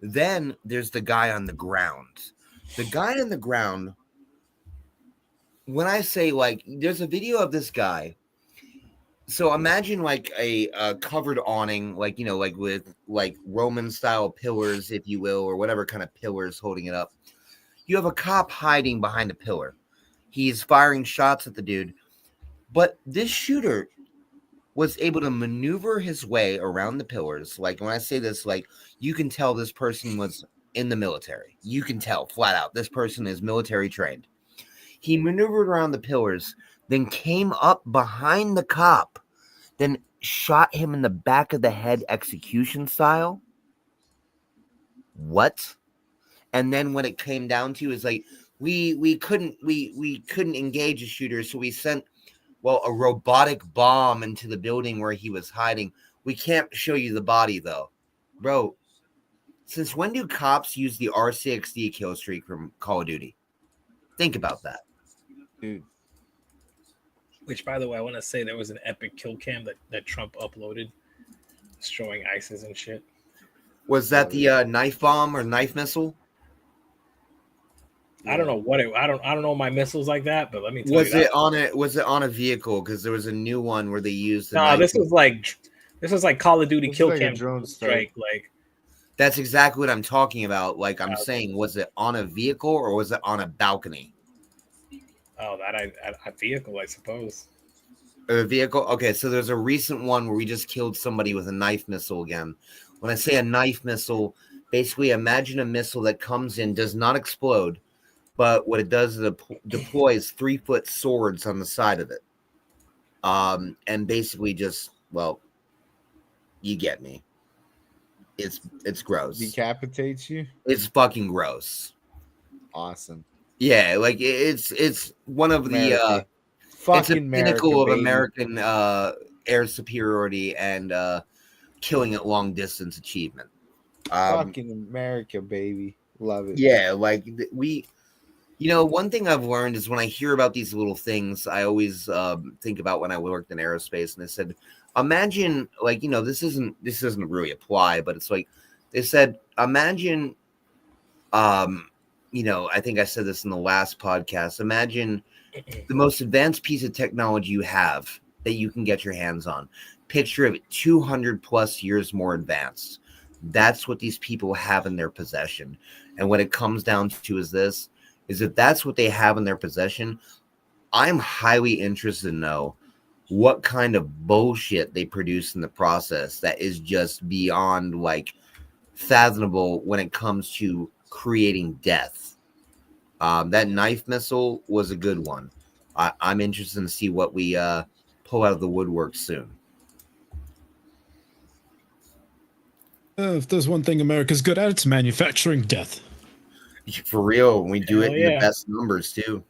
Then there's the guy on the ground. The guy on the ground. When I say like, there's a video of this guy. So imagine like a covered awning, like like with like Roman style pillars, if you will, or whatever kind of pillars holding it up. You have a cop hiding behind a pillar. He's firing shots at the dude, but this shooter was able to maneuver his way around the pillars. Like when I say this, like you can tell this person was in the military. You can tell flat out this person is military trained. He maneuvered around the pillars, then came up behind the cop, then shot him in the back of the head execution style. What? And then when it came down to is like we couldn't engage a shooter, so we sent a robotic bomb into the building where he was hiding. We can't show you the body though. Bro, since when do cops use the RCXD kill streak from Call of Duty? Think about that. Dude. Which, by the way, I want to say there was an epic kill cam that Trump uploaded showing ISIS and shit. Was that the knife bomb or knife missile? I don't know what I don't know my missiles like that, but let me tell you. Was it on a vehicle? Because there was a new one where they used the this was like Call of Duty kill cam drone strike. Like that's exactly what I'm talking about. Like I'm saying, was it on a vehicle or was it on a balcony? Oh, a vehicle, I suppose. A vehicle? Okay, so there's a recent one where we just killed somebody with a knife missile again. When I say a knife missile, basically imagine a missile that comes in, does not explode, but what it does is it deploys 3-foot swords on the side of it. And basically just, you get me. It's gross. Decapitates you? It's fucking gross. Awesome. Yeah, like it's one of the it's a pinnacle of American air superiority and killing at long distance achievement. Fucking America, baby. Love it. Yeah, like one thing I've learned is when I hear about these little things, I always think about when I worked in aerospace, and they said, imagine like this doesn't really apply, but it's like they said, imagine I think I said this in the last podcast. Imagine the most advanced piece of technology you have that you can get your hands on. Picture of it 200 plus years more advanced. That's what these people have in their possession. And what it comes down to is if that's what they have in their possession, I'm highly interested to know what kind of bullshit they produce in the process that is just beyond like fathomable when it comes to creating death. That knife missile was a good one. I'm interested to see what we pull out of the woodwork soon. If there's one thing America's good at, it's manufacturing death. For real, we do it in the best numbers too.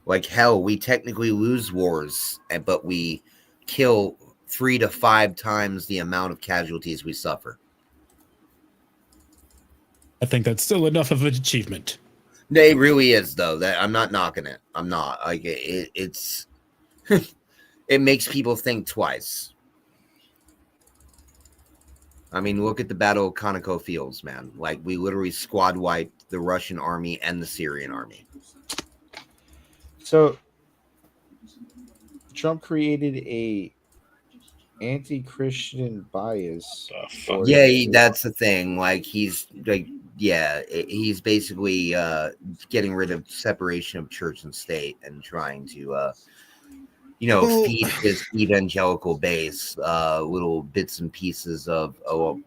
Like hell, we technically lose wars, but we kill 3 to 5 times the amount of casualties we suffer. I think that's still enough of an achievement. It really is, though. That I'm not knocking it. I'm not. Like it's it makes people think twice. I mean, look at the Battle of Conoco Fields, man. Like we literally squad wiped the Russian army and the Syrian army. So Trump created a anti-Christian bias. That's the thing. Like he's basically getting rid of separation of church and state and trying to feed his evangelical base little bits and pieces of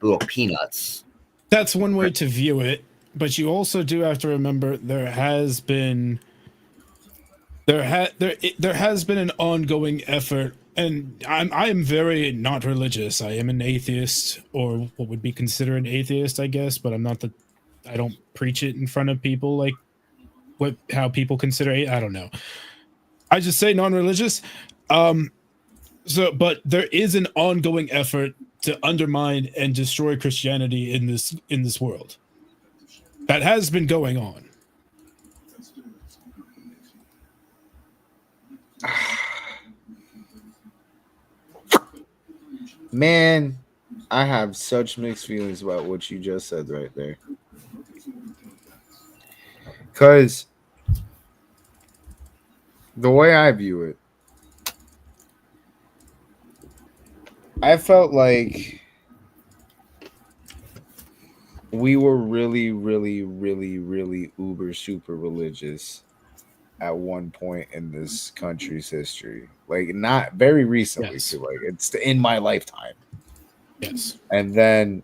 little peanuts. That's one way to view it, but you also do have to remember there has been an ongoing effort, and I am very not religious. I am an atheist, or what would be considered an atheist, I guess, but I don't preach it in front of people like how people consider it. I don't know. I just say non-religious. But there is an ongoing effort to undermine and destroy Christianity in this world. That has been going on. Man, I have such mixed feelings about what you just said right there. Because the way I view it, I felt like we were really, really, really, really uber super religious at one point in this country's history. Like, not very recently, Yes. too. Like, it's in my lifetime. Yes. And then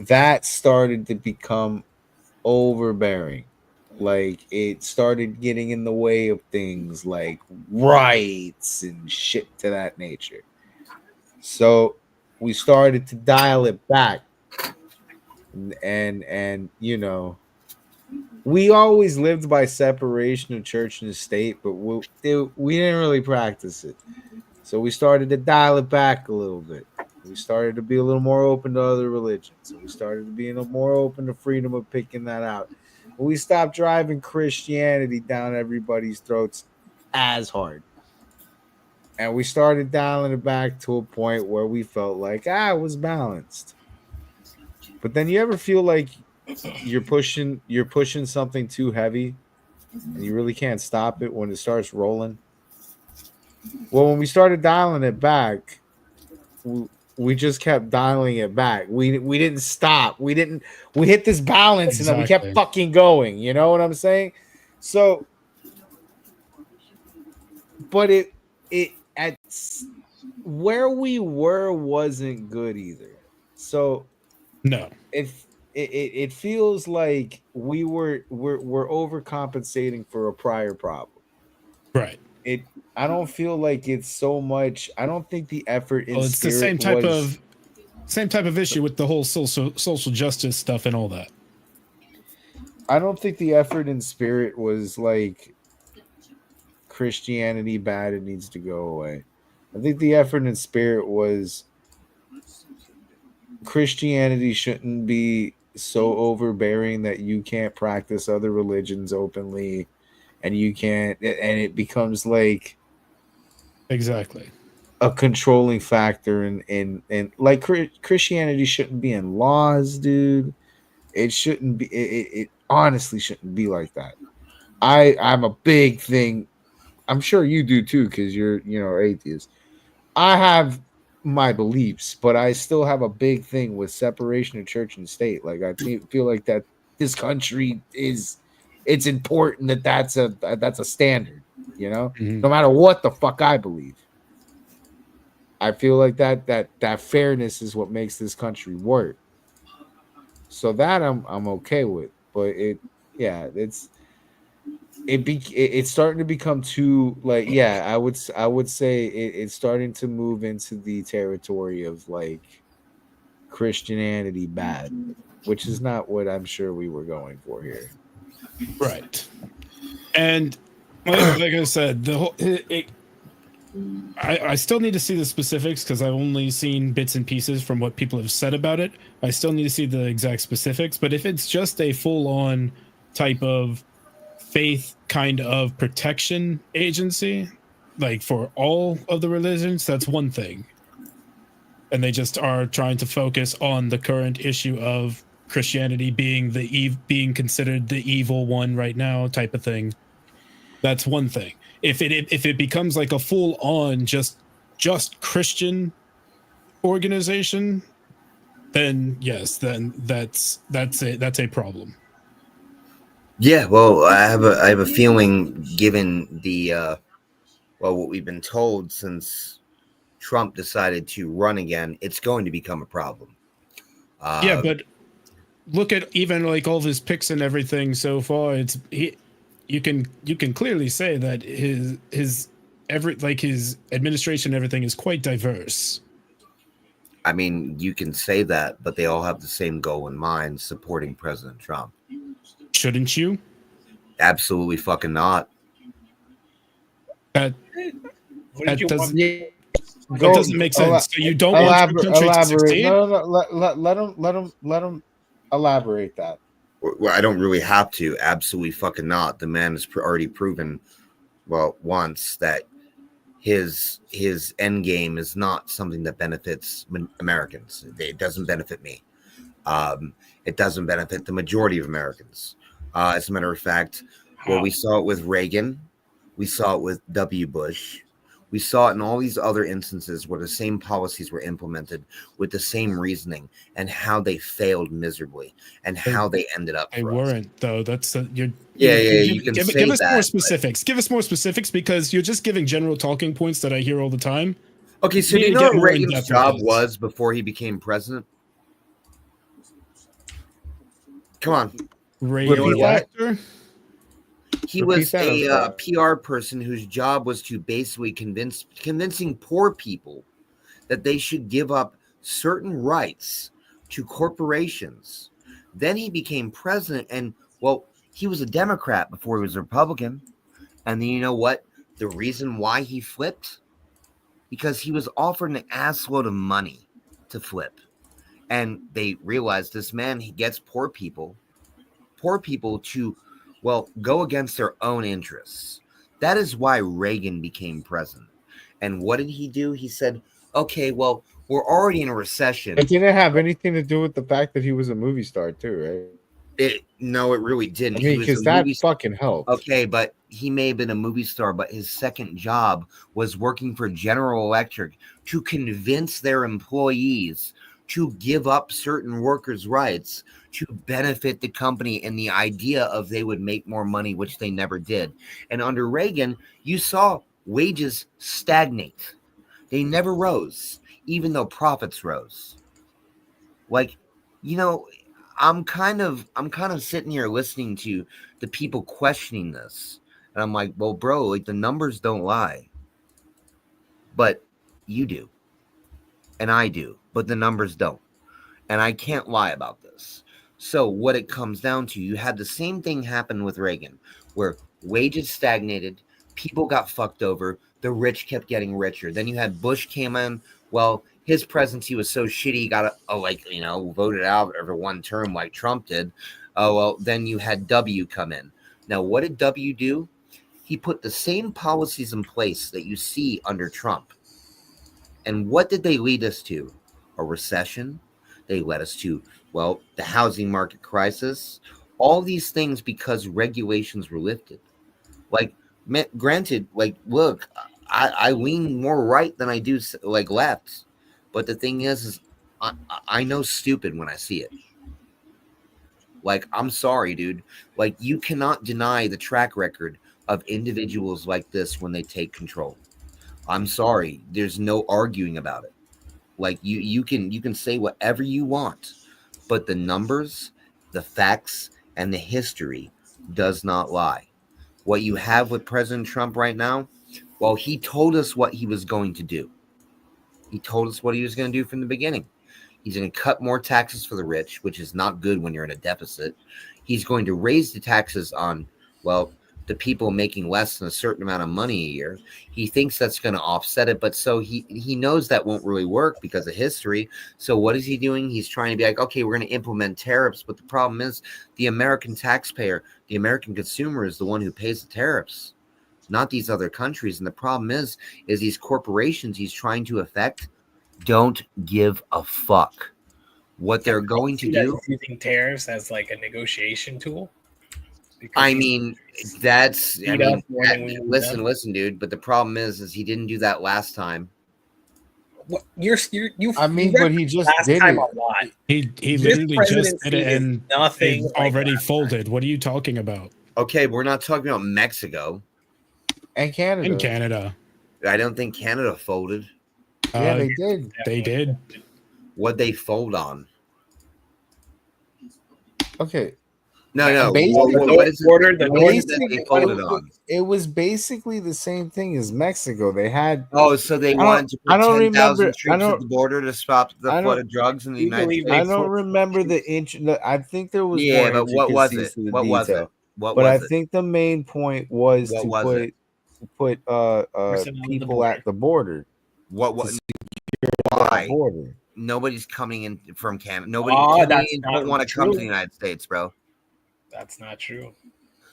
that started to become overbearing. Like, it started getting in the way of things like rights and shit to that nature. So we started to dial it back. And we always lived by separation of church and state, but we didn't really practice it. So we started to dial it back a little bit. We started to be a little more open to other religions. And we started to be more open to freedom of picking that out. We stopped driving Christianity down everybody's throats as hard. And we started dialing it back to a point where we felt like, it was balanced. But then you ever feel like you're pushing something too heavy and you really can't stop it when it starts rolling? Well, when we started dialing it back, we just kept dialing it back. We didn't stop. We hit this balance. Exactly. And then we kept fucking going. You know what I'm saying? So, but it at where we were wasn't good either. So no, it feels like we're overcompensating for a prior problem. right. I don't feel like it's so much. I don't think the effort in it's the same type of issue with the whole social justice stuff and all that. I don't think the effort in spirit was like Christianity bad, it needs to go away. I think the effort in spirit was Christianity shouldn't be so overbearing that you can't practice other religions openly, and you can't, and it becomes like exactly a controlling factor in like Christianity shouldn't be in laws, dude. It shouldn't be. It honestly shouldn't be like that. I'm a big thing. I'm sure you do too, because you're atheist. I have my beliefs, but I still have a big thing with separation of church and state. Like, I feel like that this country it's important that's a standard, Mm-hmm. no matter what the fuck I believe. I feel like that fairness is what makes this country work. So that I'm okay with, but it's starting to become too, like, I would say it's starting to move into the territory of like Christianity bad, which is not what I'm sure we were going for here. Right. And like I said, the whole I still need to see the specifics because I've only seen bits and pieces from what people have said about it. I still need to see the exact specifics, but if it's just a full-on type of faith kind of protection agency, like for all of the religions, that's one thing. And they just are trying to focus on the current issue of Christianity being being considered the evil one right now type of thing. That's one thing. If it becomes like a full on just Christian organization, then yes, then that's a problem. Yeah, well, I have a feeling, given the well, what we've been told since Trump decided to run again, it's going to become a problem. Yeah, but look at even like all of his picks and everything so far. You can clearly say that his administration and everything is quite diverse. I mean, you can say that, but they all have the same goal in mind: supporting President Trump. Shouldn't you? Absolutely fucking not. That What did you doesn't. want? That doesn't make sense. So you don't want your country to succeed? No. Let him elaborate that. Well, I don't really have to. Absolutely fucking not. The man has already proven, well, once that his end game is not something that benefits Americans. It doesn't benefit me. It doesn't benefit the majority of Americans. As a matter of fact, well, we saw it with Reagan. We saw it with W. Bush. We saw it in all these other instances where the same policies were implemented with the same reasoning and how they failed miserably and how they ended up. They weren't, though. That's you can give us more specifics. Give us more specifics because you're just giving general talking points that I hear all the time. Okay, so do you know what Reagan's job was before he became president? Come on. Radio actor? He was a PR person whose job was to basically convincing poor people that they should give up certain rights to corporations. Then he became president, and well, he was a Democrat before he was a Republican. And then you know what? The reason why he flipped? Because he was offered an assload of money to flip. And they realized this man, he gets poor people to, well, go against their own interests. That is why Reagan became president. And what did he do? He said, okay, well, we're already in a recession. It didn't have anything to do with the fact that he was a movie star too, right? No, it really didn't. I mean, because that fucking helped. Okay, but he may have been a movie star, but his second job was working for General Electric to convince their employees to give up certain workers' rights to benefit the company and the idea of they would make more money, which they never did. And under Reagan, you saw wages stagnate. They never rose, even though profits rose. Like, you know, I'm kind of sitting here listening to the people questioning this. And I'm like, well, bro, like the numbers don't lie. But you do. And I do. But the numbers don't. And I can't lie about this. So what it comes down to, you had the same thing happen with Reagan, where wages stagnated, people got fucked over, the rich kept getting richer. Then you had Bush came in. Well, his presidency was so shitty, he got voted out over one term like Trump did. Oh, well, then you had W come in. Now, what did W do? He put the same policies in place that you see under Trump. And what did they lead us to? A recession. They led us to, well, the housing market crisis. All these things because regulations were lifted. Like, granted, like, look, I lean more right than I do like left. But the thing is I know stupid when I see it. Like, I'm sorry, dude. Like, you cannot deny the track record of individuals like this when they take control. I'm sorry. There's no arguing about it. Like, you can say whatever you want, but the numbers, the facts, and the history does not lie. What you have with President Trump right now, well, he told us what he was going to do. He told us what he was going to do from the beginning. He's going to cut more taxes for the rich, which is not good when you're in a deficit. He's going to raise the taxes on, well, the people making less than a certain amount of money a year. He thinks that's going to offset it, but so he knows that won't really work because of history. So what is he doing? He's trying to be like, okay, we're going to implement tariffs, but the problem is the American taxpayer, the American consumer is the one who pays the tariffs, not these other countries. And the problem is these corporations he's trying to affect don't give a fuck what they're going to do. Using tariffs as like a negotiation tool. I mean, listen, dude. But the problem is he didn't do that last time. What but he just did it. A lot. He literally just did it, and nothing already folded. What are you talking about? Okay, we're not talking about Mexico and Canada. I don't think Canada folded. Yeah, Uh, they did. they did. What they fold on? Okay. No. Basically- What is it? Border, the What is it that Basically, they folded on? it was basically the same thing as Mexico. They had. Oh, so they wanted to I put don't 10,000 remember- I troops at don't- the border to stop the I flood don't- of drugs in the you United believe States? they I don't fold- remember the I think there was Yeah, more but what was intricacies it? to the What was detail. it? What But was I it? think the main point was What to was it? put Personnel at the people border. at the border. What To was secure why? the border. Nobody's coming in from Canada. Nobody Oh, that's Canadians not don't want to come to true. the United States, bro. That's not true.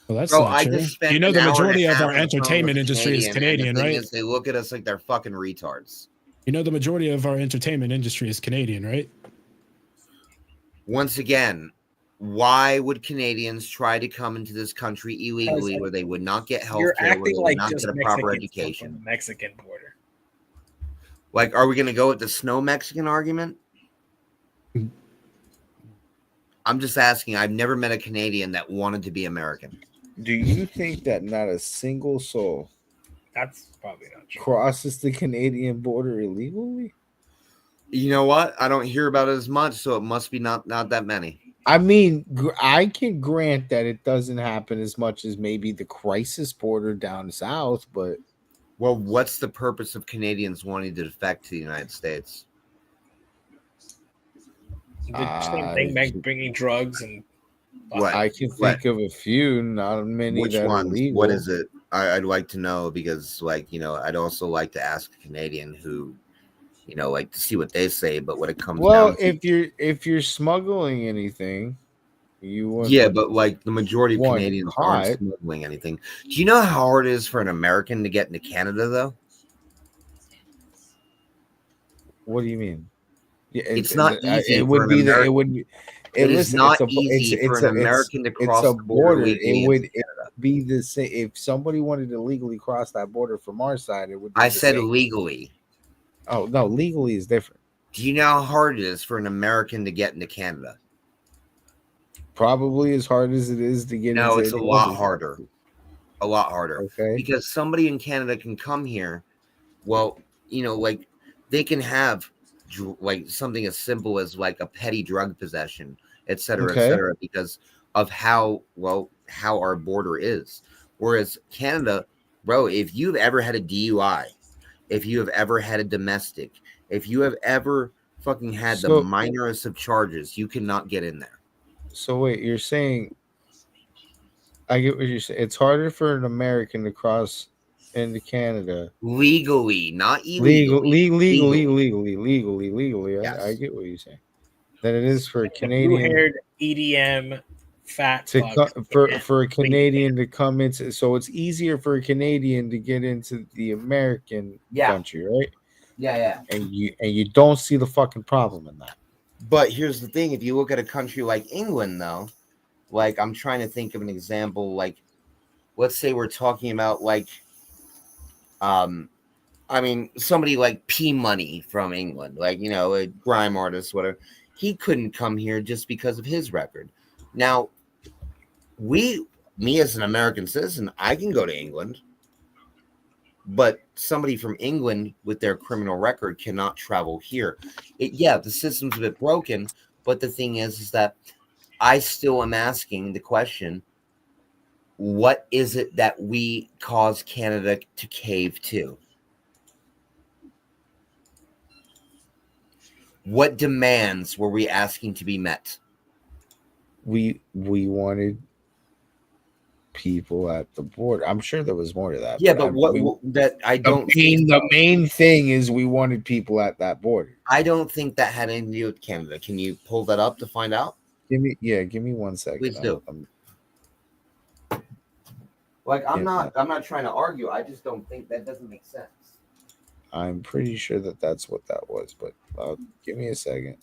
Well, that's Bro, not I true. just spent You know, an the hour and a majority of half our on the phone entertainment with a industry is and the Canadian, thing right? is, they look at us like they're fucking retards. You know, the majority of our entertainment industry is Canadian, right? Once again, why would Canadians try to come into this country illegally Because where they would not get health You're care, where acting they would like not just get a proper Mexicans come from education? the Mexican border. Like, are we going to go with the snow Mexican argument? I'm just asking. I've never met a Canadian that wanted to be American. Do you think that not a single soul That's probably not true. crosses the Canadian border illegally? You know what? I don't hear about it as much, so it must be not that many. I mean, I can grant that it doesn't happen as much as maybe the crisis border down south, but Well, what's the purpose of Canadians wanting to defect to the United States? The same thing, bringing drugs and What? I can think of a few, not many Which that ones? are legal. What is it? I'd like to know because, like, you know, I'd also like to ask a Canadian who, you know, like to see what they say. But when it comes down to, if you're smuggling anything, you want yeah, but like the majority of one Canadians caught. aren't smuggling anything. Do you know how hard it is for an American to get into Canada, though? What do you mean? Yeah, It's not easy. It would be the. It would. It is listen, not it's a, easy for an American to cross it's a the border border. legally It would into Canada. be the same if somebody wanted to legally cross that border from our side. It would. Be I the said same. legally. Oh no, legally is different. Do you know how hard it is for an American to get into Canada? Probably as hard as it is to get. No, into it's a any lot other harder. country. A lot harder. Okay. Because somebody in Canada can come here. Well, you know, like they can have like something as simple as like a petty drug possession, et cetera, because of how our border is. Whereas Canada, bro, if you've ever had a DUI, if you have ever had a domestic, if you have ever fucking had the minorest of charges, you cannot get in there. So wait, you're saying? I get what you're saying. It's harder for an American to cross into Canada Legally, not illegally. legally. Yes. I get what you're saying. Than it is for a the Canadian blue-haired EDM fat to fucks. for a Canadian to come into. So it's easier for a Canadian to get into the American country, right? Yeah. And you don't see the fucking problem in that. But here's the thing: if you look at a country like England, though, like I'm trying to think of an example. Like, let's say we're talking about like, I mean, somebody like P Money from England, like, you know, a grime artist, whatever. He couldn't come here just because of his record. Now, me as an American citizen, I can go to England, but somebody from England with their criminal record cannot travel here. The system's a bit broken, but the thing is that I still am asking the question, what is it that we cause Canada to cave to? What demands were we asking to be met? We wanted people at the border. I'm sure there was more to that. Yeah, but the main thing is we wanted people at that border. I don't think that had anything to do with Canada. Can you pull that up to find out? Give me 1 second. Please do. I'm not trying to argue. I just don't think that doesn't make sense. I'm pretty sure that's what that was, but give me a second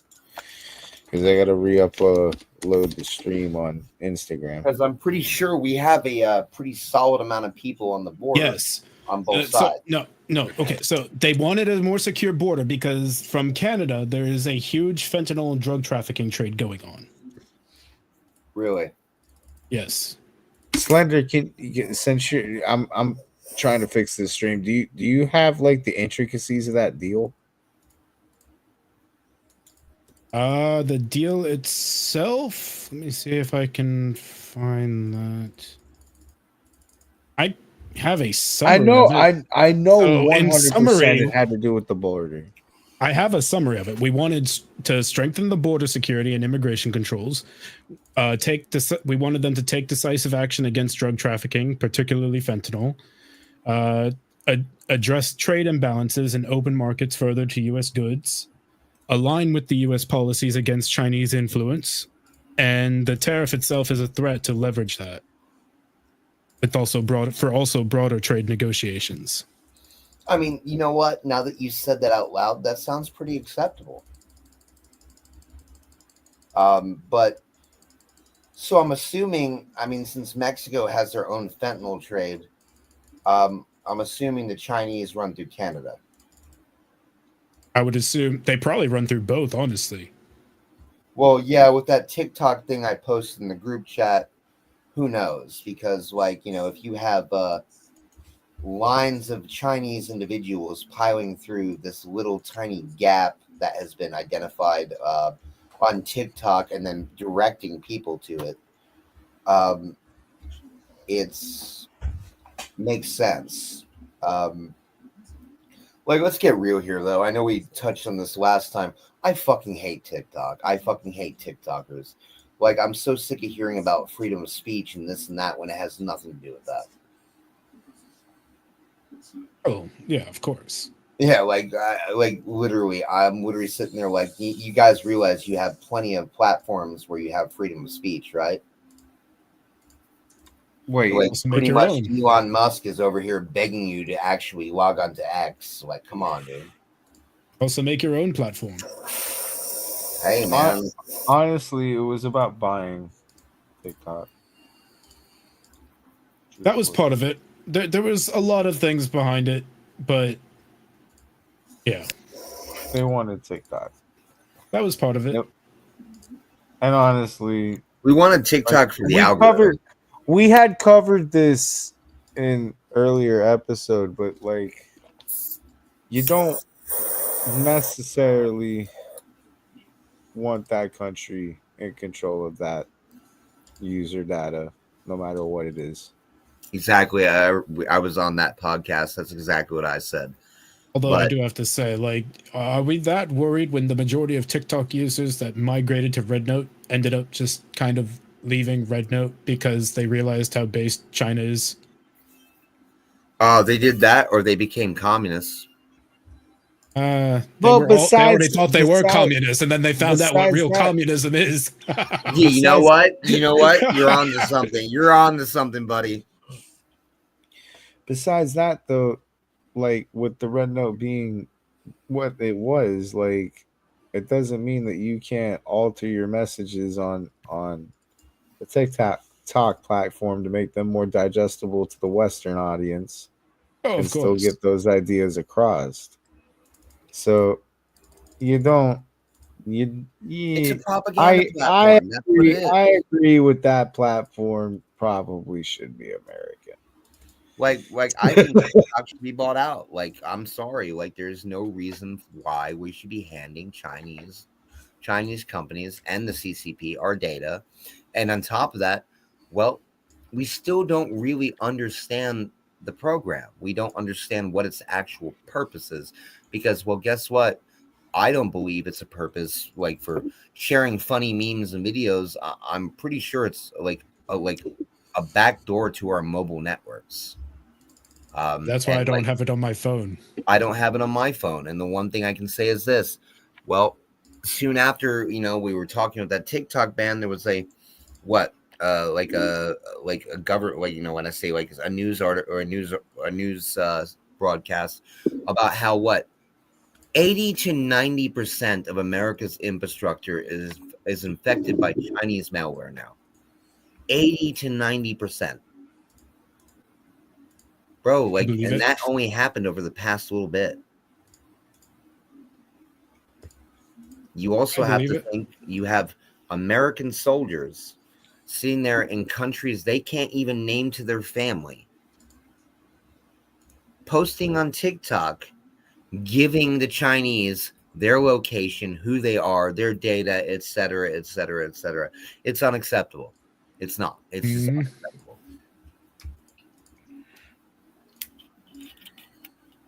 because I gotta re-upload the stream on Instagram. Because I'm pretty sure we have a pretty solid amount of people on the border. Yes. On both sides. No. Okay, so they wanted a more secure border because from Canada there is a huge fentanyl and drug trafficking trade going on. Really? Yes. Slender, since trying to fix this stream. Do you have like the intricacies of that deal? The deal itself. Let me see if I can find that. I have a summary. I know So, 100% it had to do with the border. I have a summary of it. We wanted to strengthen the border security and immigration controls. We wanted them to take decisive action against drug trafficking, particularly fentanyl. Address trade imbalances and open markets further to U.S. goods. Align with the U.S. policies against Chinese influence, and the tariff itself is a threat to leverage that. It's also broader trade negotiations. I mean, you know what? Now that you said that out loud, that sounds pretty acceptable. But so I'm assuming, I mean, since Mexico has their own fentanyl trade, I'm assuming the Chinese run through Canada. I would assume they probably run through both, honestly. Well, yeah, with that TikTok thing I posted in the group chat, who knows? Because, like, you know, if you have lines of Chinese individuals piling through this little tiny gap that has been identified on TikTok and then directing people to it, it's makes sense. Like, let's get real here, though. I know we touched on this last time. I fucking hate TikTok. I fucking hate TikTokers. Like, I'm so sick of hearing about freedom of speech and this and that when it has nothing to do with that. Oh, yeah, of course. Yeah, like literally, I'm literally sitting there like, you guys realize you have plenty of platforms where you have freedom of speech, right? Wait, like pretty much Elon Musk is over here begging you to actually log on to X. Like, come on, dude. Also make your own platform. Hey, man. Honestly, it was about buying TikTok. That was part of it. There was a lot of things behind it, but yeah. They wanted TikTok. That was part of it. Yep. And honestly, we wanted TikTok for the algorithm. We had covered this in earlier episode, but like, you don't necessarily want that country in control of that user data, no matter what it is. Exactly. I was on that podcast. That's exactly what I said. Although I do have to say, like, are we that worried when the majority of TikTok users that migrated to Red Note ended up just kind of leaving Red Note because they realized how based China is? They did that, or they became communists. They already thought they were communists, and then they found out what real communism is. Yeah, you know what? You're on to something. You're on to something, buddy. Besides that, though, like, with the Red Note being what it was, like, it doesn't mean that you can't alter your messages on the TikTok platform to make them more digestible to the Western audience and still get those ideas across. So it's a propaganda platform. I agree with that platform. Probably should be American. Like I think TikTok should be bought out. Like, I'm sorry, like, there's no reason why we should be handing Chinese companies and the CCP our data. And on top of that, well, we still don't really understand the program. We don't understand what its actual purpose is, because, well, guess what? I don't believe it's a purpose like for sharing funny memes and videos. I'm pretty sure it's like a backdoor to our mobile networks. That's why I don't have it on my phone. I don't have it on my phone. And the one thing I can say is this. Well, soon after, we were talking about that TikTok ban, there was a government, when I say like a news article or a news broadcast about how 80 to 90% of America's infrastructure is infected by Chinese malware now. 80 to 90%. Bro, and that only happened over the past little bit. You also have to think you have American soldiers sitting there in countries they can't even name to their family. posting on TikTok, giving the Chinese their location, who they are, their data, etc., etc., etc. It's unacceptable. It's not. It's just unacceptable.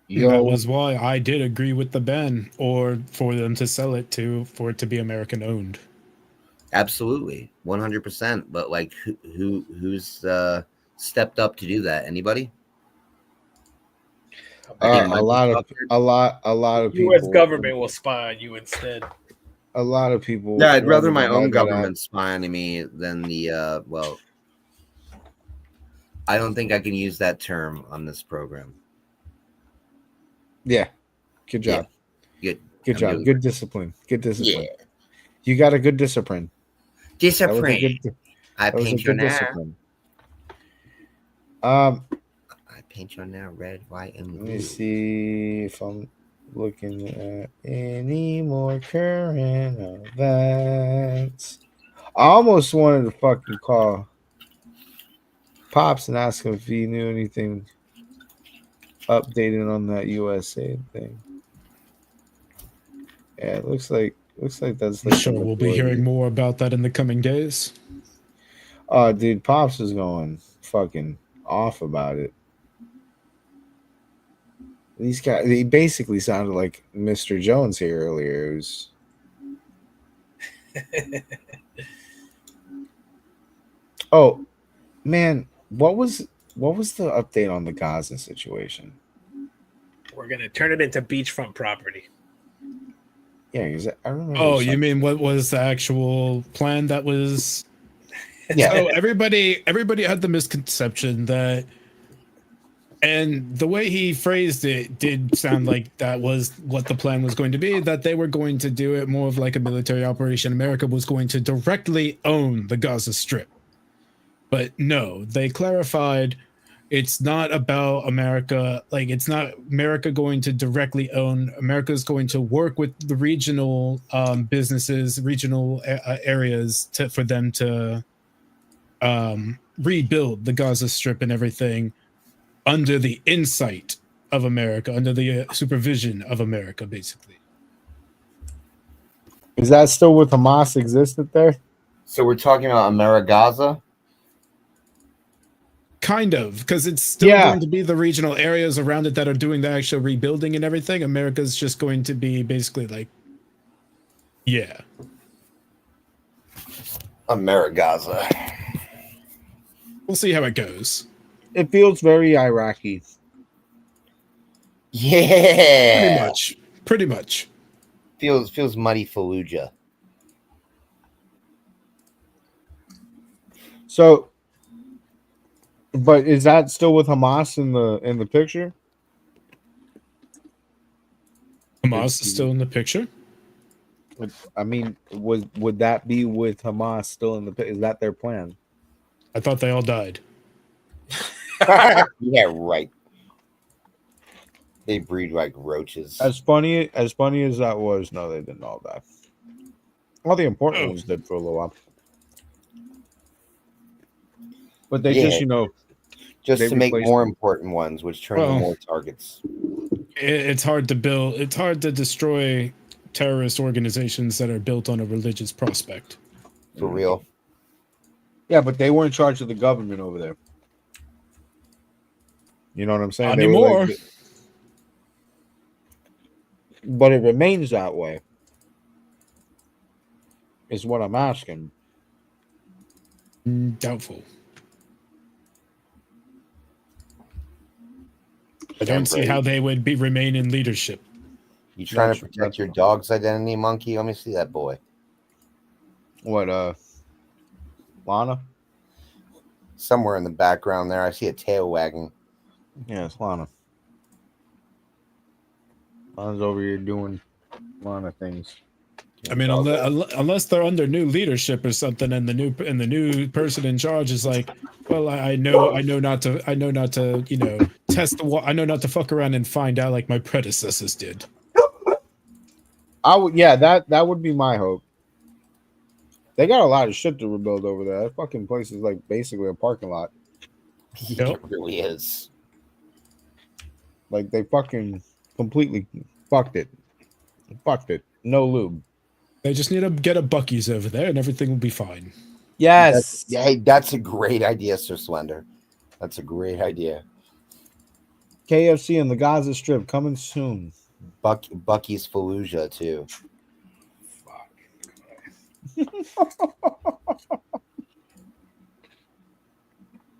That was why I did agree with the ban, or for them to sell it for it to be American owned. Absolutely, 100%. But like, who's stepped up to do that? Anybody? A lot of people. U.S. government will spy on you instead. A lot of people. Yeah, I'd rather my own government spy on me than the well. I don't think I can use that term on this program. Yeah, good job. Yeah. Good job. Good discipline. Good discipline. Yeah. You got a good discipline. Discipline. I paint your discipline. I paint your now red, white, and blue. Let me see if I'm looking at any more current events. I almost wanted to fucking call Pops and ask him if he knew anything updated on that USAID thing. Yeah, it looks like that's. I'm sure we'll be hearing more about that in the coming days. Dude, Pops is going fucking off about it. These guys, he basically sounded like Mr. Jones here earlier. It was... Oh, man, what was the update on the Gaza situation? We're gonna turn it into beachfront property. Yeah, I remember. Oh, you mean what was the actual plan that was? Yeah. So everybody had the misconception that, and the way he phrased it did sound like that was what the plan was going to be, that they were going to do it more of like a military operation. America was going to directly own the Gaza Strip. But no, they clarified it's not about America. Like, it's not America going to directly own. America is going to work with the regional businesses, regional areas for them to rebuild the Gaza Strip and everything under the insight of America, under the supervision of America, basically. Is that still what Hamas existed there? So we're talking about AmeriGaza? Kind of, because it's still going to be the regional areas around it that are doing the actual rebuilding and everything. America's just going to be basically like, yeah. AmeriGaza. We'll see how it goes. It feels very Iraqi. Yeah. Pretty much. Feels muddy Fallujah. So, but is that still with Hamas in the picture? Hamas is still in the picture? I mean, would that be with Hamas still in the picture? Is that their plan? I thought they all died. Yeah, right. They breed like roaches. As funny as that was, no, they didn't all die. All the important ones did for a little while. But they just to make more important ones, which turn into more targets. It's hard to build. It's hard to destroy terrorist organizations that are built on a religious prospect. For real. Yeah, but they were in charge of the government over there. You know what I'm saying? Not anymore. But it remains that way. Is what I'm asking. Doubtful. I don't see how they would remain in leadership. You trying to protect your dog's identity, monkey? Let me see that boy. What, Lana? Somewhere in the background there, I see a tail wagging. Yeah, it's Lana. Lana's over here doing Lana things. I mean, unless they're under new leadership or something, and the new person in charge is like, well, I know not to, you know, test the I know not to fuck around and find out like my predecessors did. That would be my hope. They got a lot of shit to rebuild over there. That fucking place is like basically a parking lot. It really is. Like they fucking completely fucked it. Fucked it. No lube. They just need to get a Bucky's over there, and everything will be fine. Yes. Hey, that's a great idea, Sir Slender. That's a great idea. KFC and the Gaza Strip coming soon. Bucky's Fallujah too.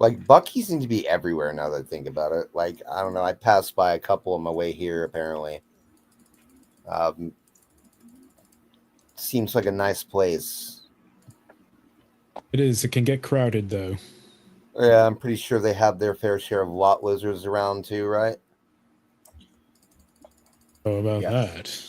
Like Bucky's seem to be everywhere now that I think about it. Like I don't know, I passed by a couple on my way here. Apparently, seems like a nice place. It is. It can get crowded though. Yeah, I'm pretty sure they have their fair share of lot lizards around too, right? Oh, about that.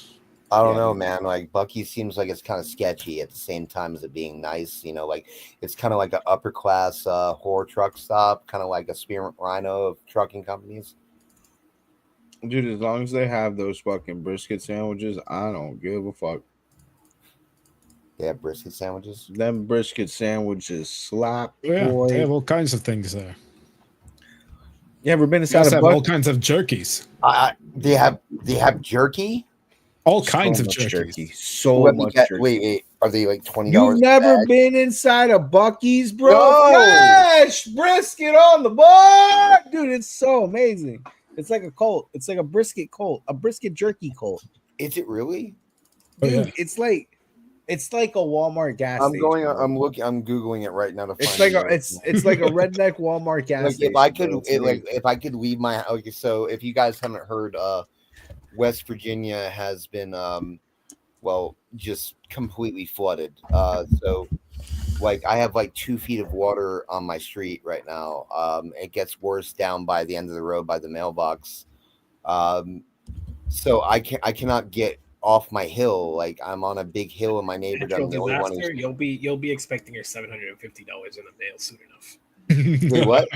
I don't know, man. Like Bucky seems like it's kind of sketchy at the same time as it being nice. You know, like it's kind of like an upper class horror truck stop, kind of like a Spearmint Rhino of trucking companies. Dude, as long as they have those fucking brisket sandwiches, I don't give a fuck. They have brisket sandwiches. Them brisket sandwiches slap, Yeah, boy. they have all kinds of things there. You ever been They inside also a have all Buc-? kinds of jerkies. They have jerky. All kinds So of much jerkies. So Let me much get- jerky. wait, are they like $20? You've never bag? been inside a Bucky's, bro? No. Fresh brisket on the board, dude. It's so amazing. It's like a cult. It's like a brisket cult, a brisket jerky cult, Is it really? Oh, dude. yeah. It's like a Walmart gas I'm station. going. bro. I'm looking. I'm googling it right now to find. It's like it. it's like a redneck Walmart gas Like station. if I could, bro. It's if I could leave my. Okay, so if you guys haven't heard, West Virginia has been well, just completely flooded. So like I have like 2 feet of water on my street right now. It gets worse down by the end of the road by the mailbox. So I cannot get off my hill. Like I'm on a big hill in my neighborhood. Natural I'm the only one disaster. who's You'll be expecting your $750 in the mail soon enough. Wait, what?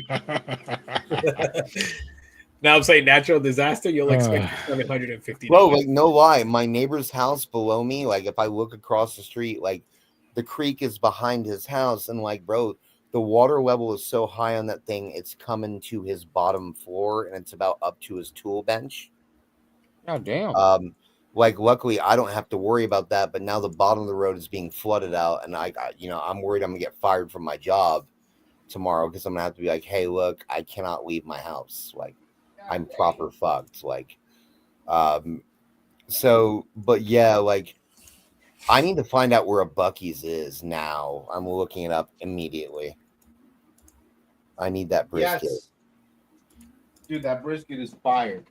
Now I'm saying natural disaster. You'll expect $750. Bro, like no lie, my neighbor's house below me, like if I look across the street, like the creek is behind his house, and like bro, the water level is so high on that thing, it's coming to his bottom floor and it's about up to his tool bench. God damn. Like luckily I don't have to worry about that, but now the bottom of the road is being flooded out, and I got, I'm worried I'm gonna get fired from my job tomorrow because I'm gonna have to be like, hey, look, I cannot leave my house. Like I'm proper fucked. Like, so, but yeah, like, I need to find out where a Bucky's is now. I'm looking it up immediately. I need that brisket. Yes. Dude, that brisket is fire.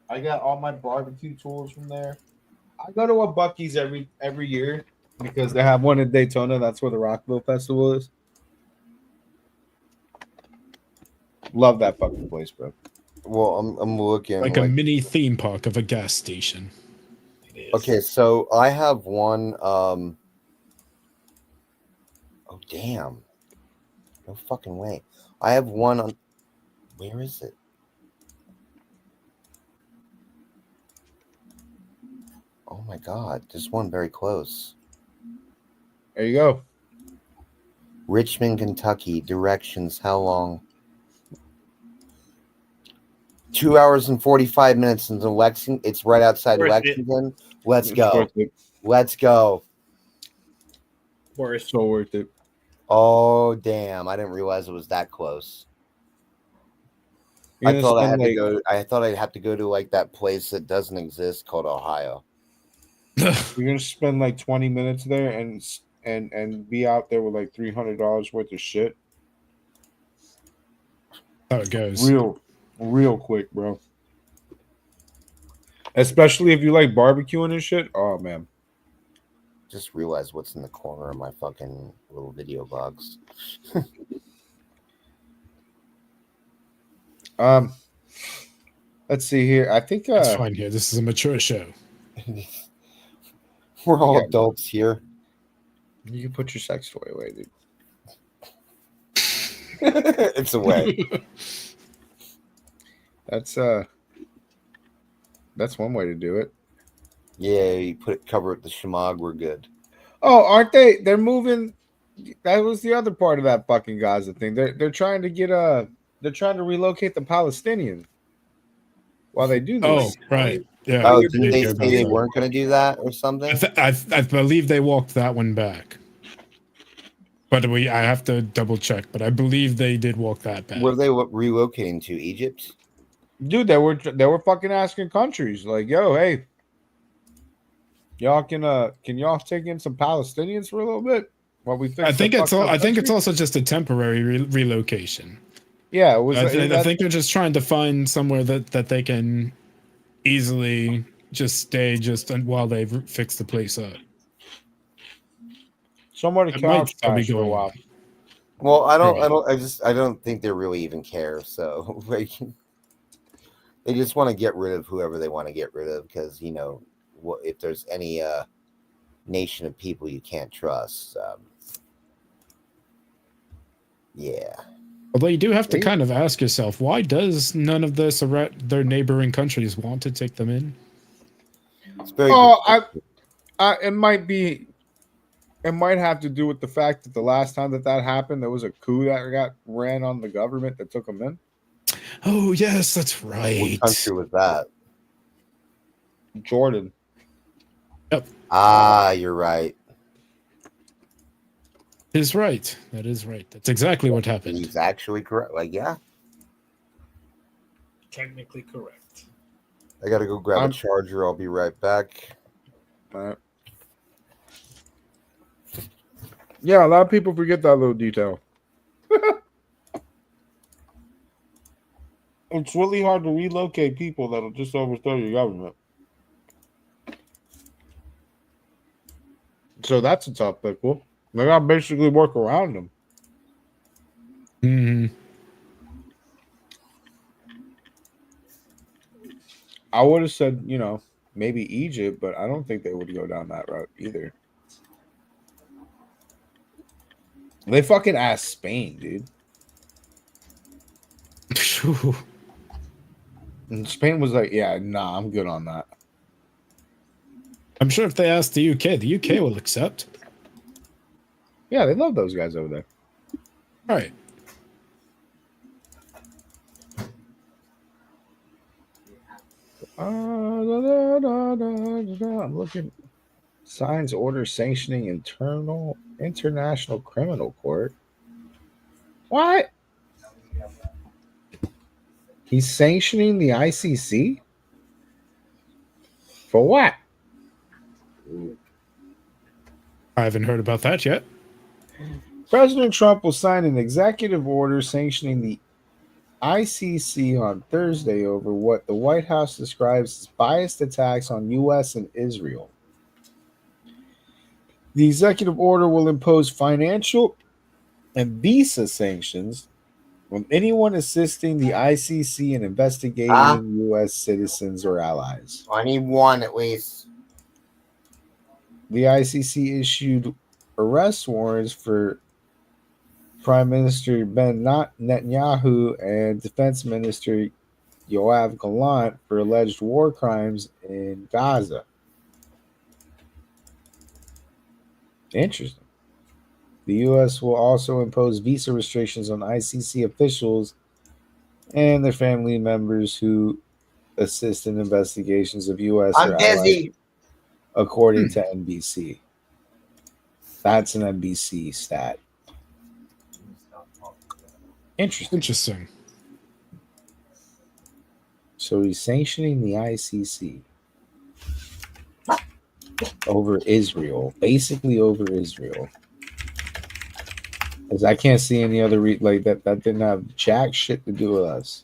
I got all my barbecue tools from there. I go to a Bucky's every year because they have one in Daytona. That's where the Rockville Festival is. Love that fucking place, bro. Well, I'm looking Like a mini theme park of a gas station. It is. Okay, so I have one. Oh damn! No fucking way. I have one on. Where is it? Oh my god! There's one very close. There you go. Richmond, Kentucky. Directions. How long? 2 hours and 45 minutes into Lexington. It's right outside Worth it. Lexington. Let's It's go. worth it. Let's go. Worst. So worth it. Oh damn! I didn't realize it was that close. You're I gonna thought I spend, had to go. I thought I'd have to go to like that place that doesn't exist called Ohio. You're gonna spend like 20 minutes there and be out there with like $300 worth of shit. How it goes. Real quick, bro. Especially if you like barbecuing and shit. Oh man. Just realized what's in the corner of my fucking little video box. Let's see here. I think It's fine here. This is a mature show. We're all Yeah. adults here. you can put your sex toy away, dude. It's away. That's one way to do it. Yeah, you cover it the shemagh. We're good. Oh, aren't they? They're moving. That was the other part of that fucking Gaza thing. They're trying to get they're trying to relocate the Palestinians while they do Oh, this. right. Yeah. Oh, I did did they hear say about they that. weren't going to do that or something? I believe they walked that one back. But I have to double check, but I believe they did walk that back. Were they relocating to Egypt? Dude, they were fucking asking countries like, "Yo, hey, y'all can y'all take in some Palestinians for a little bit while we fix I think the it's fucked all. up I think it's country?" also just a temporary relocation. Yeah, it was. I think they're just trying to find somewhere that they can easily just stay while they fix the place up. somewhere to It might couch still be crash for a going while. on. Well, I Right. don't think they really even care. So like, they just want to get rid of whoever they want to get rid of because if there's any nation of people you can't trust, yeah. Although you do have to kind of ask yourself, why does none of their neighboring countries want to take them in? It's very. It might be. It might have to do with the fact that the last time that happened, there was a coup that got ran on the government that took them in. Oh yes, that's right. What country was that? Jordan. Yep. Ah, you're right. Is right. That is right. That's exactly what happened. He's actually correct. Like, yeah. Technically correct. I gotta go grab a charger. I'll be right back. All right. Yeah, a lot of people forget that little detail. It's really hard to relocate people that'll just overthrow your government. So that's a tough pickle. They gotta basically work around them. Mm-hmm. I would have said, maybe Egypt, but I don't think they would go down that route either. They fucking asked Spain, dude. And Spain was like, yeah, nah, I'm good on that. I'm sure if they ask the UK will accept. Yeah, they love those guys over there. All right. I'm looking. Signs order sanctioning international criminal court. What? He's sanctioning the ICC? For what? I haven't heard about that yet. President Trump will sign an executive order sanctioning the ICC on Thursday over what the White House describes as biased attacks on U.S. and Israel. The executive order will impose financial and visa sanctions on anyone assisting the ICC in investigating U.S. citizens or allies. I need one at least. The ICC issued arrest warrants for Prime Minister Ben Netanyahu and Defense Minister Yoav Gallant for alleged war crimes in Gaza. Interesting. The U.S. will also impose visa restrictions on ICC officials and their family members who assist in investigations of U.S. or allies, according to NBC. That's an NBC stat. Interesting. So he's sanctioning the ICC over Israel, basically over Israel. Because I can't see any other that didn't have jack shit to do with us.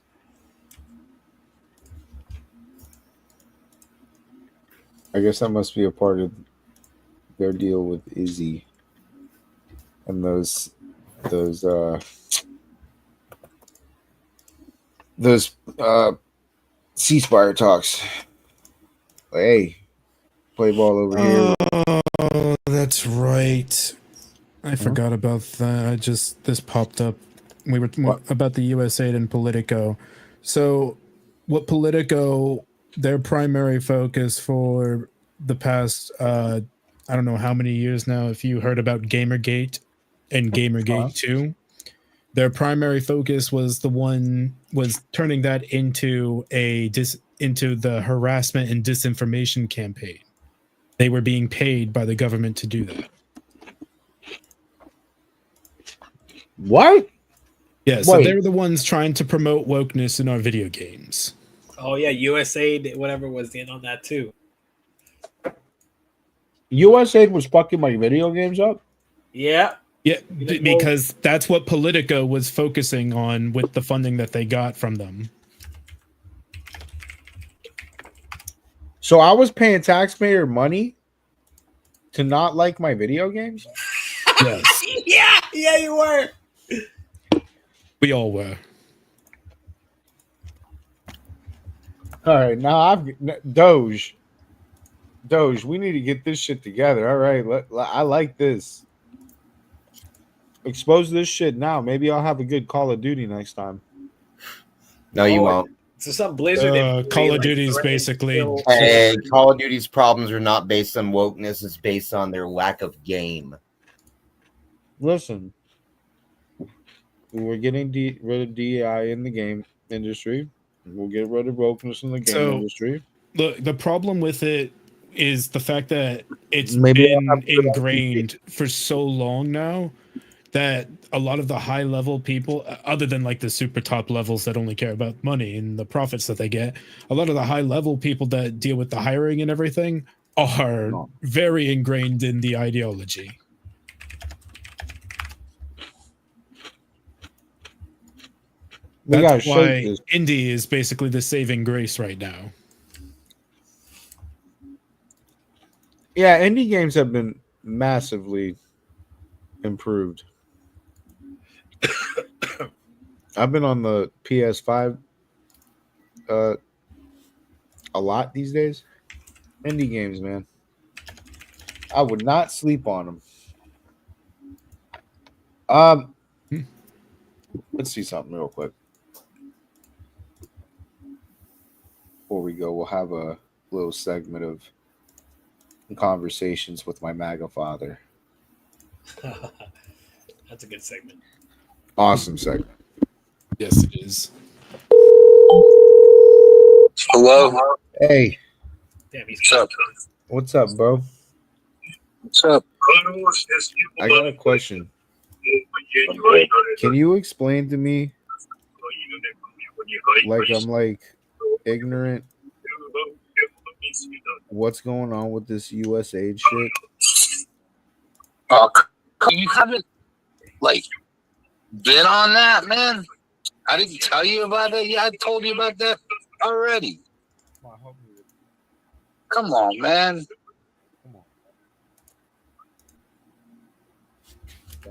I guess that must be a part of their deal with Izzy and those ceasefire talks. Like, hey, play ball over here. Oh, that's right. I forgot about that. This popped up. We were about the USAID and Politico. So, what Politico, their primary focus for the past, I don't know how many years now, if you heard about Gamergate and Gamergate 2. Their primary focus was turning that into into the harassment and disinformation campaign. They were being paid by the government to do that. What? Yeah, so they're the ones trying to promote wokeness in our video games. Oh yeah, USAID, whatever was in on that too. USAID was fucking my video games up? Yeah. Yeah, because that's what Politico was focusing on with the funding that they got from them. So I was paying taxpayer money to not like my video games? Yes. Yeah, you were. We all were. All right, now Doge, we need to get this shit together. All right, I like this. Expose this shit now. Maybe I'll have a good Call of Duty next time. No, you won't. So some Blizzard Call of Duty is basically. Hey, Call of Duty's problems are not based on wokeness; it's based on their lack of game. Listen, we're getting rid of DEI in the game industry. We'll get rid of wokeness in the game industry. Look, the problem with it is the fact that it's been ingrained for so long now that a lot of the high level people, other than like the super top levels that only care about money and the profits that they get, a lot of the high level people that deal with the hiring and everything are very ingrained in the ideology. That's why indie is basically the saving grace right now. Yeah, indie games have been massively improved. I've been on the PS5 a lot these days. Indie games, man. I would not sleep on them. Let's see something real quick. Before we go, we'll have a little segment of conversations with my MAGA father. That's a good segment. Awesome segment. Yes, it is. Hello. Hey. Damn, What's up? What's up, bro? What's up? I got a question. Can you explain to me, like I'm like ignorant, what's going on with this USAID shit? You haven't like been on that, man. I didn't tell you about it. Yeah, I told you about that already. Come on, man.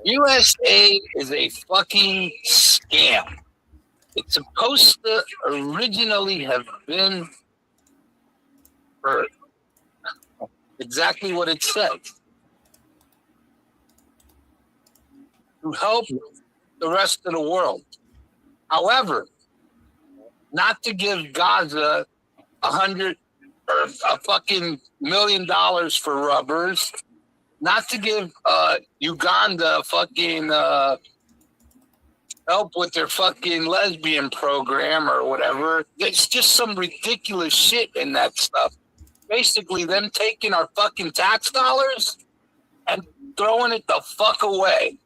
USAID is a fucking scam. It's supposed to originally have been for exactly what it said. To help the rest of the world. However, not to give Gaza $100 or a fucking $1 million for rubbers, not to give Uganda fucking help with their fucking lesbian program or whatever. It's just some ridiculous shit in that stuff. Basically, them taking our fucking tax dollars and throwing it the fuck away.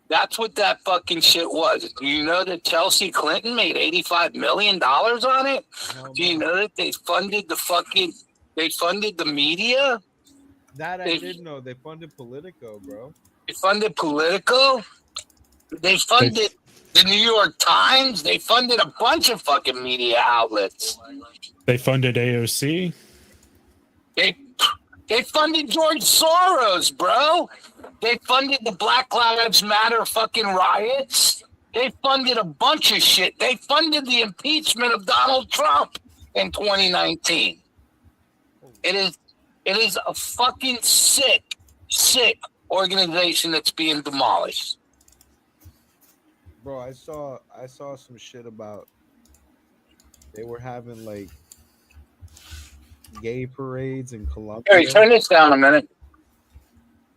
That's what that fucking shit was. Do you know that Chelsea Clinton made $85 million on it? Do you know that they funded the media? That I didn't know. They funded Politico, bro. They funded Politico. They funded the New York Times. They funded a bunch of fucking media outlets. They funded AOC. They funded George Soros, bro. They funded the Black Lives Matter fucking riots. They funded a bunch of shit. They funded the impeachment of Donald Trump in 2019. It is a fucking sick organization that's being demolished. Bro, I saw some shit about they were having like gay parades in Colombia. Harry, turn this down a minute.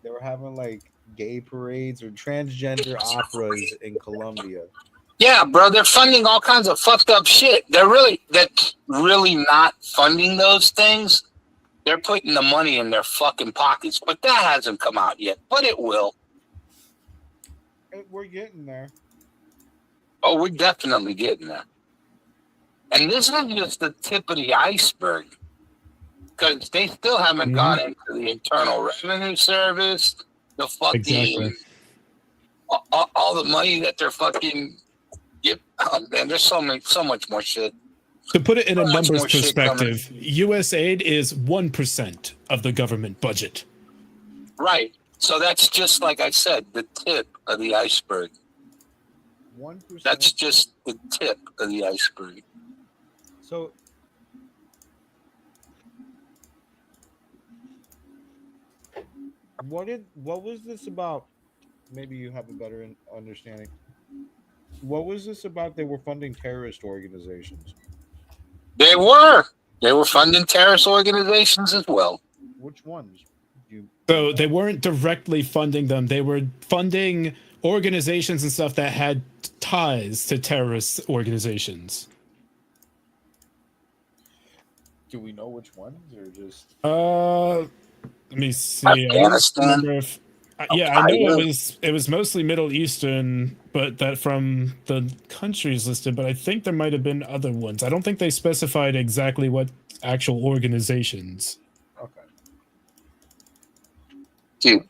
They were having like gay parades or transgender operas in Colombia. Yeah, bro, they're funding all kinds of fucked up shit. That's really not funding those things. They're putting the money in their fucking pockets, but that hasn't come out yet. But it will. We're getting there. Oh, we're definitely getting there. And this is just the tip of the iceberg, because they still haven't gone into the Internal Revenue Service, the fucking Exactly. all the money that they're fucking get. Oh, man, there's so much more shit. To put it in a So much numbers more shit coming. perspective, USAID is 1% of the government budget. Right. So that's just like I said, the tip of the iceberg. 1%. That's just the tip of the iceberg. So what was this about? Maybe you have a better understanding. What was this about? They were funding terrorist organizations. They were funding terrorist organizations as well. Which ones? So they weren't directly funding them. They were funding organizations and stuff that had ties to terrorist organizations. Do we know which ones, or just? Let me see. Afghanistan. I know it was mostly Middle Eastern, but that from the countries listed. But I think there might have been other ones. I don't think they specified exactly what actual organizations. Okay. Dude,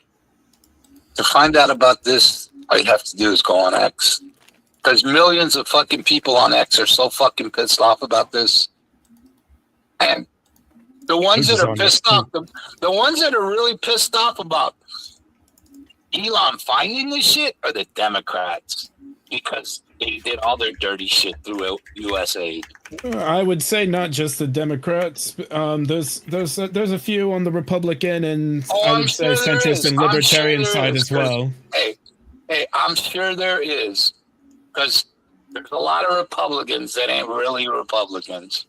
to find out about this, all you have to do is go on X. Because millions of fucking people on X are so fucking pissed off about this. And the ones that are pissed off, the ones that are really pissed off about Elon finding this shit are the Democrats. Because they did all their dirty shit through USAID. I would say not just the Democrats. There's a few on the Republican and I would say centrist and libertarian side as well. Hey, I'm sure there is, because there's a lot of Republicans that ain't really Republicans.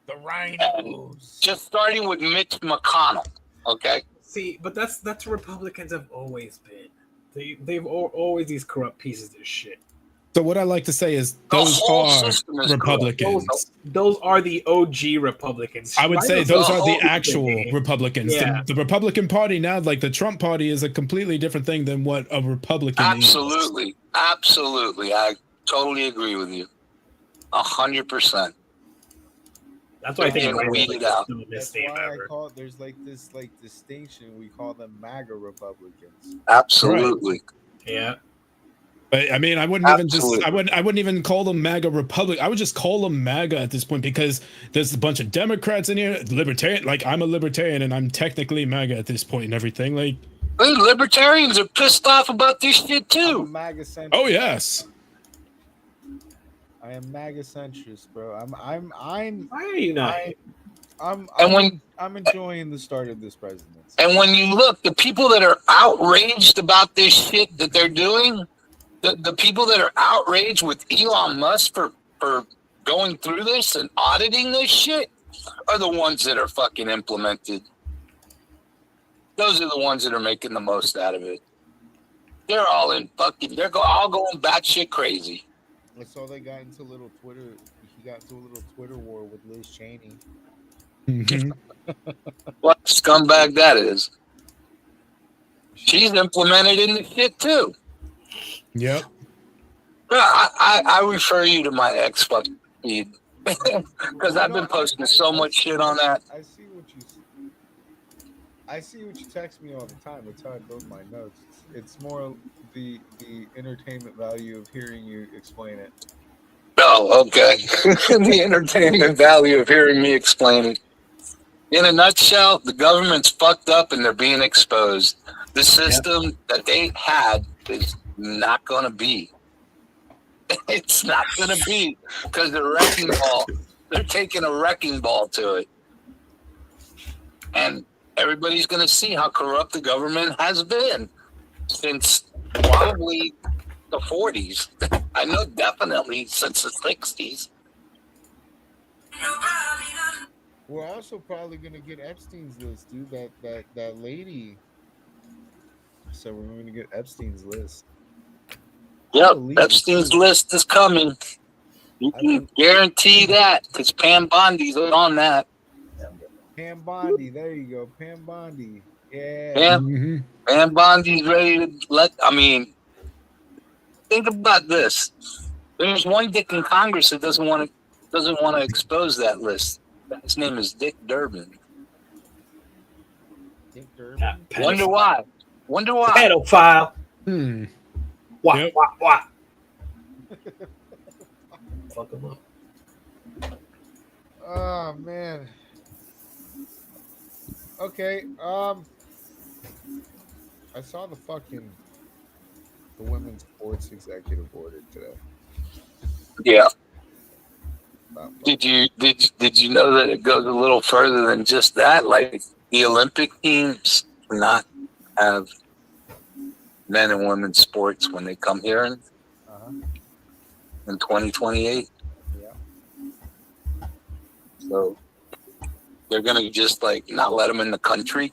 The rhinos. Just starting with Mitch McConnell, okay? See, but that's what Republicans have always been. They've always these corrupt pieces of shit. So what I like to say is those are Republicans. Those are the OG Republicans. I would say those are the actual Republicans. Yeah. The Republican Party now, like the Trump Party, is a completely different thing than what a Republican is. Absolutely. I totally agree with you. 100%. That's why I think That's why I call it, there's like this distinction. We call them MAGA Republicans. Absolutely. Right. Yeah. But I mean, I wouldn't even call them MAGA Republic. I would just call them MAGA at this point, because there's a bunch of Democrats in here, libertarian. Like, I'm a libertarian and I'm technically MAGA at this point and everything. Like, libertarians are pissed off about this shit too. MAGA centrist. Oh yes. I am MAGA centrist, bro. Why are you not? I'm enjoying the start of this presidency. And when you look, the people that are outraged about this shit that they're doing, the people that are outraged with Elon Musk for going through this and auditing this shit are the ones that are fucking implemented. Those are the ones that are making the most out of it. They're all all going batshit crazy. I saw they got into little Twitter. He got into a little Twitter war with Liz Cheney. Mm-hmm. What scumbag that is. She's implemented in the shit too. Yep. I refer you to my X feed because I've been posting so much shit on that. I see what you text me all the time. That's how I build my notes. It's more the entertainment value of hearing you explain it. Oh, okay. The entertainment value of hearing me explain it. In a nutshell, the government's fucked up and they're being exposed. The system that they had is not going to be. It's not going to be, because they're taking a wrecking ball to it. And everybody's going to see how corrupt the government has been since probably the 40s. I know definitely since the 60s. We're also probably going to get Epstein's list, dude. That lady So we're going to get Epstein's list. Yep, believe it, Epstein's too. list is coming. You I can think- guarantee that because Pam Bondi's on that. Pam Bondi. There you go. Pam Bondi. Yeah. Pam, Pam Bondi's ready to let. I mean, think about this. There's one dick in Congress that doesn't want to expose that list. His name is Dick Durbin. Dick Durbin. Wonder why? Wonder why? Pedophile. Hmm. What? Yep. What? Fuck him up. Oh man. Okay. I saw the women's sports executive order today. Yeah. About Did you know that it goes a little further than just that? Like the Olympic teams do not have men and women's sports when they come here in 2028. Yeah. So they're gonna just like not let them in the country.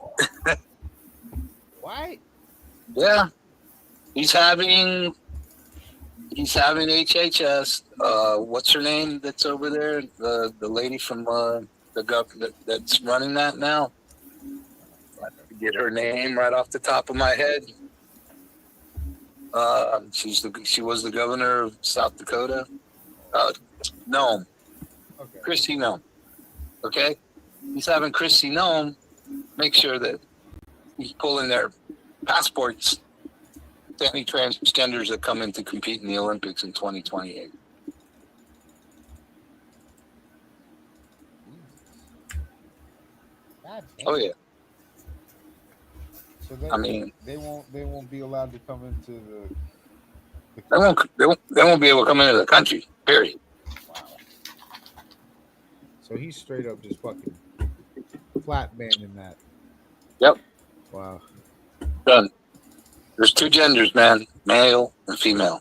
Why? Yeah, he's having HHS. What's her name? That's over there. The lady from the government that's running that now. I forget her name right off the top of my head. She was the governor of South Dakota. Nome. Okay. Christy Nome. Okay, he's having Christy Nome make sure that he's pulling their passports to any transgenders that come in to compete in the Olympics in 2028. God damn. Oh yeah, So I mean, they won't be allowed to come into the. they won't be able to come into the country. Period. Wow. So he's straight up just fucking flat banning that. Yep. Wow. Done. There's two genders, man, male and female.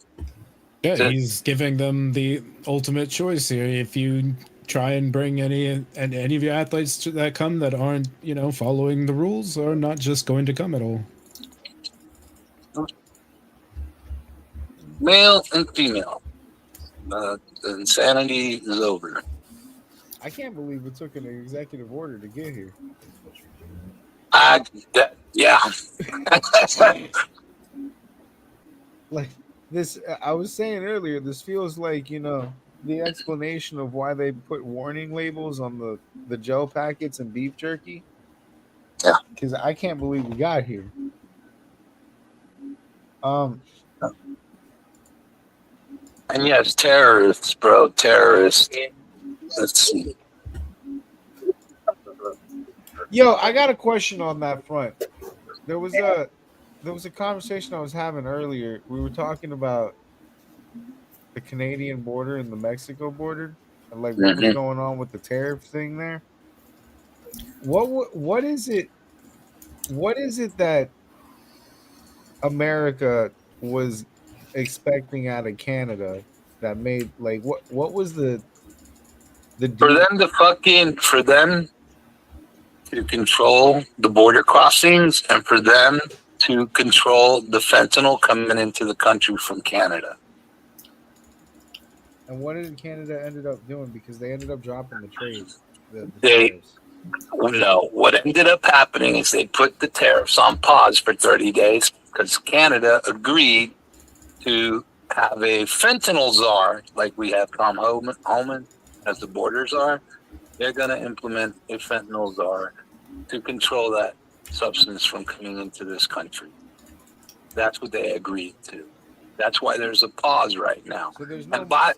Yeah, So- he's giving them the ultimate choice here. If you try and bring any of your athletes that come that aren't, following the rules, are not just going to come at all. Male and female. The insanity is over. I can't believe it took an executive order to get here. Yeah. Like this, I was saying earlier, this feels like, the explanation of why they put warning labels on the gel packets and beef jerky. Yeah. Because I can't believe we got here. And yes, terrorists, bro, terrorists. Let's see. Yo, I got a question on that front. There was a conversation I was having earlier. We were talking about the Canadian border and the Mexico border, and like what was going on with the tariff thing there. What is it? What is it that America was expecting out of Canada that made like what was the For them to control the border crossings and for them to control the fentanyl coming into the country from Canada. And what did Canada ended up doing? Because they ended up dropping the trade. The They- tariffs. No, what ended up happening is they put the tariffs on pause for 30 days because Canada agreed to have a fentanyl czar, like we have Tom Homan as the border czar. They're going to implement a fentanyl czar to control that substance from coming into this country. That's what they agreed to. That's why there's a pause right now. So there's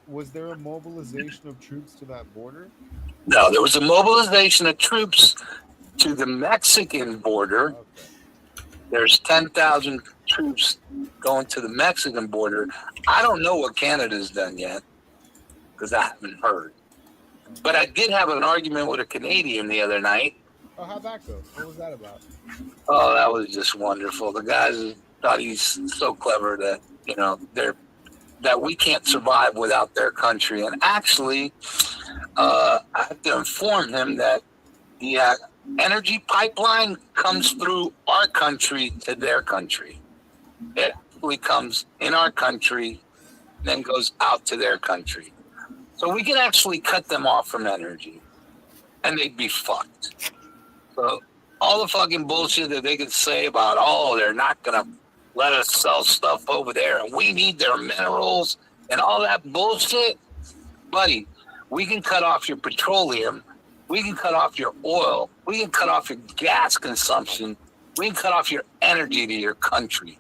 was there a mobilization of troops to that border? No, there was a mobilization of troops to the Mexican border. Okay. There's 10,000 troops going to the Mexican border. I don't know what Canada's done yet because I haven't heard. But I did have an argument with a Canadian the other night. Oh, how'd that go? What was that about? Oh, that was just wonderful. The guys thought he's so clever that, that we can't survive without their country. And actually, I have to inform him that the energy pipeline comes through our country to their country. It actually comes in our country, then goes out to their country. So we can actually cut them off from energy, and they'd be fucked. So all the fucking bullshit that they could say about, oh, they're not going to let us sell stuff over there, and we need their minerals and all that bullshit, buddy, we can cut off your petroleum. We can cut off your oil. We can cut off your gas consumption. We can cut off your energy to your country.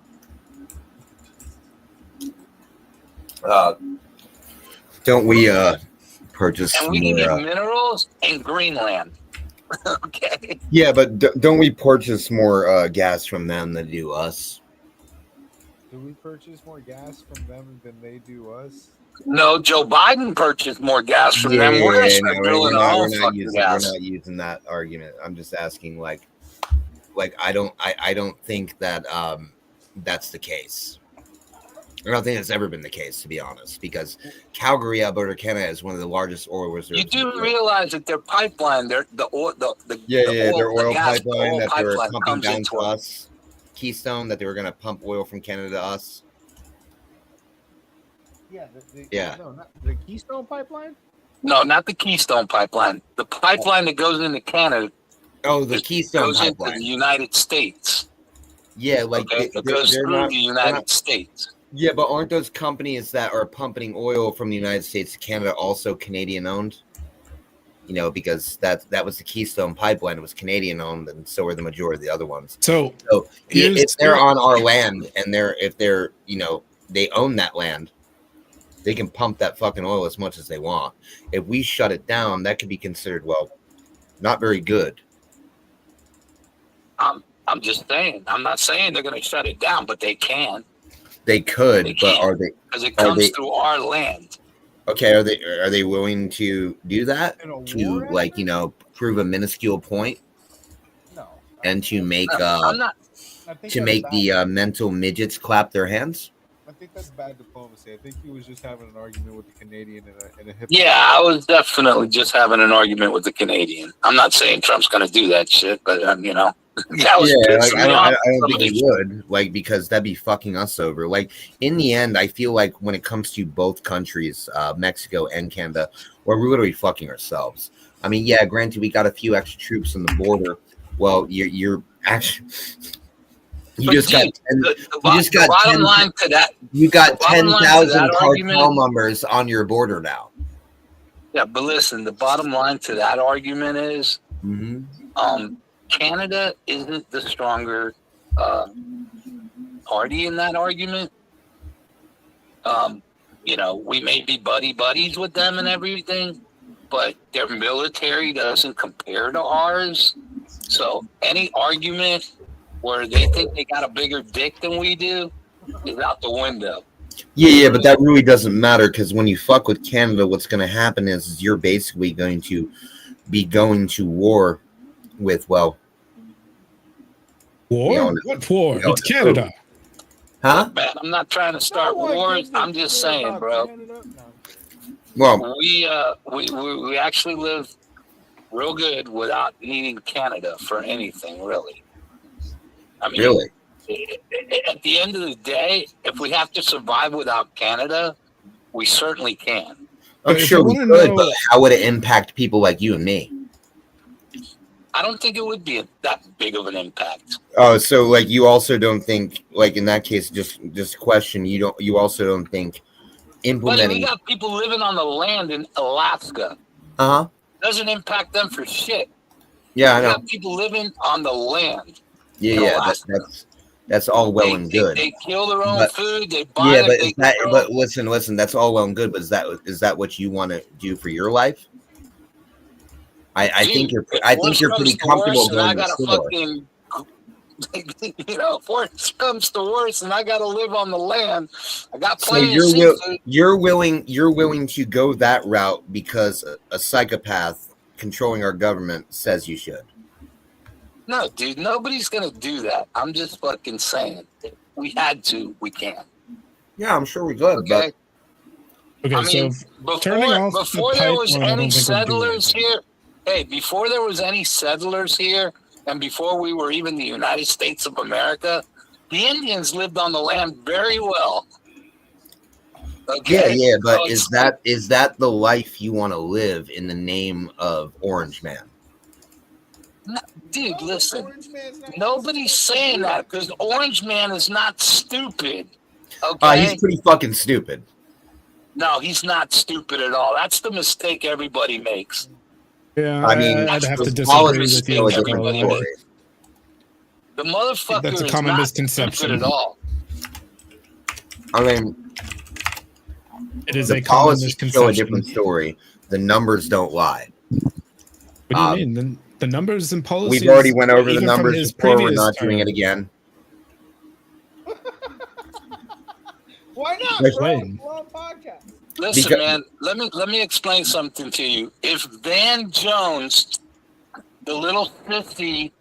Don't we purchase And we can more, get minerals in Greenland. Okay. yeah, but don't we purchase more gas from them than do us? Do we purchase more gas from them than they do us? No, Joe Biden purchased more gas from them. We're going to start drilling our own fucking gas. We're not using that argument. I'm just asking, like I don't think that that's the case. I don't think it's ever been the case, to be honest, because Calgary, Alberta, Canada is one of the largest oil reserves. You do realize that their pipeline, their oil pipeline that they were pumping down to us, Keystone, that they were going to pump oil from Canada to us. Yeah. No, not the Keystone pipeline. No, not the Keystone pipeline. The pipeline that goes into Canada. Oh, the Keystone goes pipeline into the United States. Yeah, like it goes through the United States. Yeah, but aren't those companies that are pumping oil from the United States to Canada also Canadian owned? You know, because that was the Keystone pipeline. It was Canadian owned, and so are the majority of the other ones. So if they're on our land and if they're they own that land, they can pump that fucking oil as much as they want. If we shut it down, that could be considered, well, not very good. I'm just saying. I'm not saying they're going to shut it down, but they can. They could, but are they? Because it comes through our land. Okay, are they willing to do that to prove a minuscule point? No. And to make to make the mental midgets clap their hands? I think that's bad diplomacy. I think he was just having an argument with the Canadian and a hip. Yeah, I was definitely just having an argument with the Canadian. I'm not saying Trump's going to do that shit, but that was I don't think he would, because that'd be fucking us over. Like, in the end, I feel like when it comes to both countries, Mexico and Canada, we're literally fucking ourselves. I mean, yeah, granted, we got a few extra troops on the border. Well, you're actually. You just got 10,000 cartel members on your border now. Yeah, but listen, the bottom line to that argument is, Canada isn't the stronger party in that argument. We may be buddies with them and everything, but their military doesn't compare to ours. So any argument where they think they got a bigger dick than we do is out the window. Yeah, but that really doesn't matter, because when you fuck with Canada, what's going to happen is you're basically going to be going to war with, war? What war? It's Canada. Huh? Man, I'm not trying to start wars. I'm just saying, bro. Well, we actually live real good without needing Canada for anything, really. I mean, really? At the end of the day, if we have to survive without Canada, we certainly can. I'm sure we could, but how would it impact people like you and me? I don't think it would be that big of an impact. Oh, so you also don't think, in that case, just question, you also don't think implementing. But we got people living on the land in Alaska. Doesn't impact them for shit. Yeah, I know. We got people living on the land. Yeah, that's all well and good. They kill their own food. They buy but listen. That's all well and good. But is that what you want to do for your life? I think you're pretty comfortable going to the if worse comes to worse, and I got to live on the land, I got plenty of seafood. You're willing to go that route because a psychopath controlling our government says you should. No, dude, nobody's gonna do that. I'm just fucking saying. If we had to, we can. Yeah, I'm sure we could. Okay. But I mean, before there was any settlers here. Hey, before there was any settlers here, and before we were even the United States of America, The Indians lived on the land very well. Okay? Yeah, but So is that the life you want to live in the name of Orange Man? dude, listen. Nobody's saying that because Orange Man is not stupid. Okay? He's pretty fucking stupid. No, he's not stupid at all. That's the mistake everybody makes. Yeah, I mean, I'd have to his disagree politics with is you. a different Everybody story. The motherfucker That's a is common not misconception. stupid at all. I mean, It is the a common policies show a misconception. different story. The numbers don't lie. What do you mean? The numbers and policies. We've already went over the even from numbers his before. We're previous not doing it term. again. Why not, Like, bro? wait. We're on podcast. Listen, Because- man, let me explain something to you. If Van Jones, the little sissy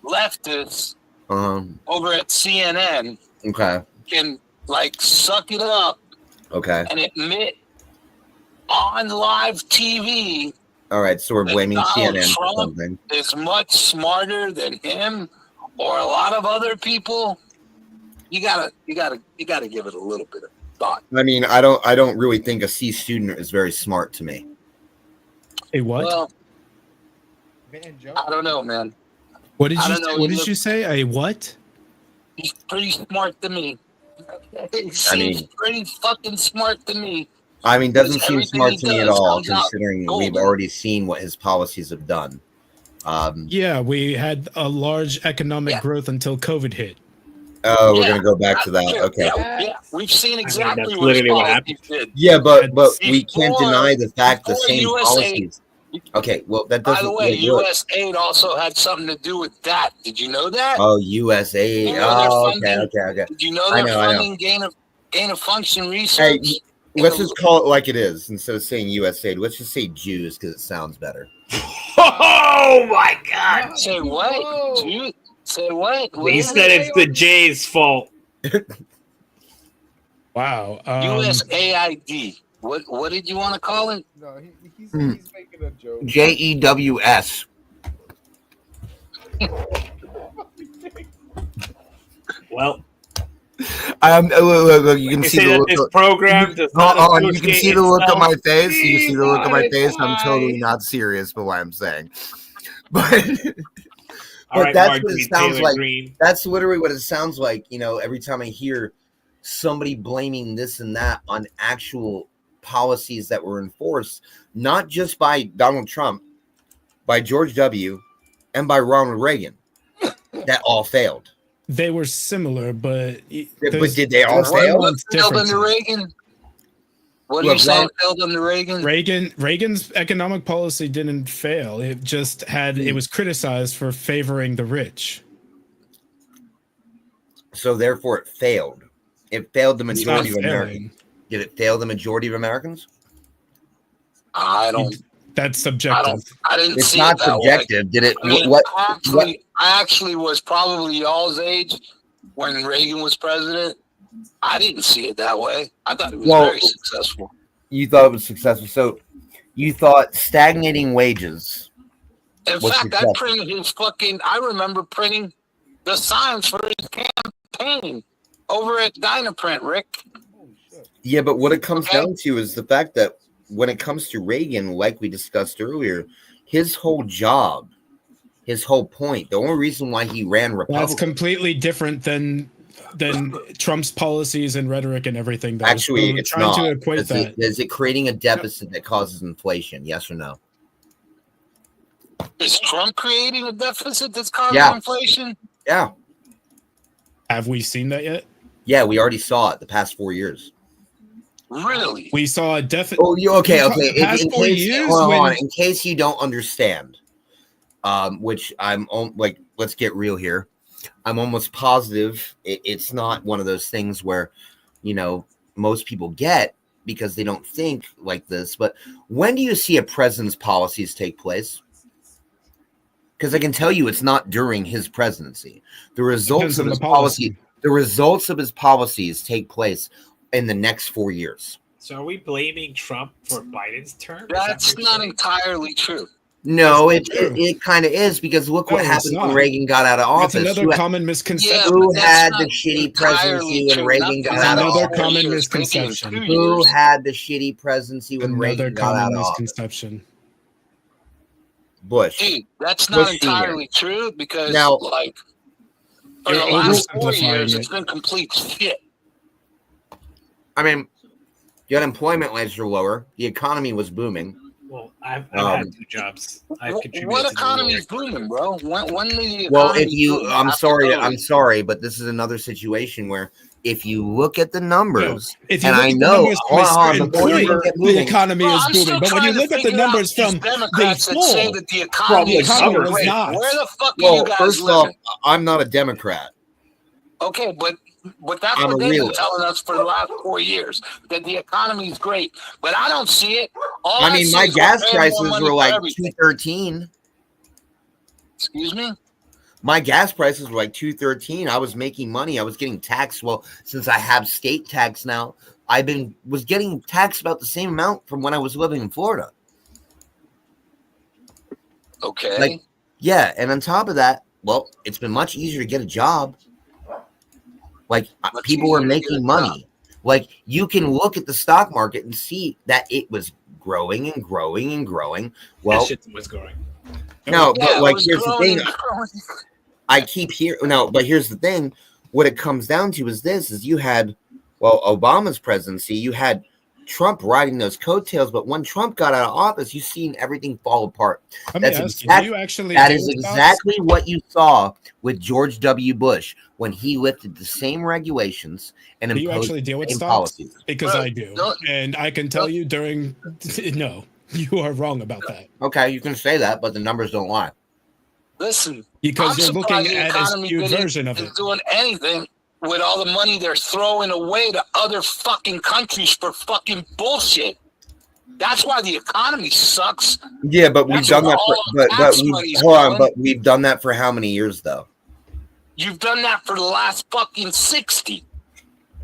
leftist over at CNN, Okay. can like suck it up Okay. and admit on live TV All right. So we're that blaming Donald CNN for Trump something. is much smarter than him or a lot of other people, you gotta give it a little bit of thought. I mean, I don't really think a C student is very smart to me. A what? Well, Van Jones. I don't know, man. What did I you don't know, What he did you say? A what? He's pretty smart to me. He seems I mean- pretty fucking smart to me. I mean, doesn't seem Everything smart he to me at does all, comes out considering we've golden. already seen what his policies have done. Yeah, we had a large economic Yeah. growth until COVID hit. Oh, we're Yeah. gonna go back to that. Okay. Yeah, we've seen exactly that's what his literally what policies did. Yeah, but we can't Before- deny the fact the before same USA policies. Okay, well that By doesn't. the way, like, look. USAID also had something to do with that. Did you know that? Oh, USA. You know they're Oh, funding- okay. Did you know I they're know, I know. funding gain of function Hey, research? let's just call it like it is instead of saying USAID. Let's just say Jews because it sounds better. Oh my God! Say what? Whoa. Dude, say what? What He is said it? it's the J's fault. Wow. USAID. What did you want to call it? No, he's Hmm. making a joke. JEWS. Well, Look, you can they see say the that look. this program does Hold not on, you can see the look on my face. You see the look on my Why? face. I'm totally not serious by what I'm saying. But All right, that's Mark, what it Green, sounds Taylor like. Green. that's literally what it sounds like. You know, every time I hear somebody blaming this and that on actual policies that were enforced, not just by Donald Trump, by George W., and by Ronald Reagan, that all failed. they were similar, but But did they all there's fail? nuance Failed under differences. Reagan? What are Look, you saying? Ron- Failed under Reagan? Reagan's economic policy didn't fail. It just had it was criticized for favoring the rich. So therefore, it failed. It failed the It's not majority of Americans. failing. Did it fail the majority of Americans? I don't. That's I subjective. don't. I didn't It's see not it that subjective. Did it? way. I mean, What? I actually was probably y'all's age when Reagan was president. I didn't see it that way. I thought it was Well- very successful. You thought it was successful. So you thought stagnating wages. In was fact, successful. I printed his fucking. I remember printing the signs for his campaign over at Dynaprint, Rick. Oh shit. Yeah, but what it comes Okay. down to is the fact that when it comes to Reagan, like we discussed earlier, his whole job, his whole point, the only reason why he ran That's Republican. completely different than Trump's policies and rhetoric and everything. Though. Actually, So it's trying not. to equate that. Is it creating a deficit that causes inflation? Yes or no? Is Trump creating a deficit that's causing Yeah. inflation? Yeah. Have we seen that yet? Yeah, we already saw it the past 4 years. Really? We saw a deficit. Oh, okay. The past In 4 case, years, hold on, when- in case you don't understand, which I'm like, let's get real here. I'm almost positive it's not one of those things where, you know, most people get because they don't think like this. But when do you see a president's policies take place? Because I can tell you it's not during his presidency. The results Depends of on his the policy. policy, the results of his policies take place in the next 4 years. So are we blaming Trump for Biden's term? Is that That's what you're not saying? entirely true. No, it kind of is, because look what happened when Reagan got out of office. It's another common misconception. Who had the shitty presidency when Reagan got out of office? Another common misconception. Who had the shitty presidency when Reagan got out of office? Misconception. Bush. Dude, that's not entirely true, because now, like for the last 4 years, it's been complete shit. I mean, the unemployment rates were lower. The economy was booming. Well, I've had 2 jobs. I've contributed. What economy is booming, bro? When the well, if you, I'm sorry, but this is another situation where if you look at the numbers, if you and I know the economy is booming, but when you look at the numbers from Democrats that say that the economy is was not. Where the fuck are you guys first living? off, I'm not a Democrat. Okay, but that's what they've been telling us for the last 4 years, that the economy is great. But I don't see it. I mean, my gas prices were like $2.13. Excuse me? My gas prices were like $2.13. I was making money. I was getting taxed. Well, since I have state tax now, was getting taxed about the same amount from when I was living in Florida. Okay. Yeah, and on top of that, well, it's been much easier to get a job. Like, people were making money. Like, you can look at the stock market and see that it was growing and growing and growing. Well, that shit was growing. No, but like, here's the thing. I keep hearing, no, but here's the thing. What it comes down to is this, is you had, well, Obama's presidency, you had Trump riding those coattails, but when Trump got out of office, you've seen everything fall apart. That is exactly what you saw with George W. Bush when he lifted the same regulations and imposed you actually deal with stocks? Policies. Because I do. And I can tell you no, you are wrong about that. Okay, you can say that, but the numbers don't lie. Listen, because you're looking at a skewed version of it. Doing anything with all the money they're throwing away to other fucking countries for fucking bullshit. That's why the economy sucks. Yeah, but we've done that. But we've done that for how many years, though? You've done that for the last fucking 60.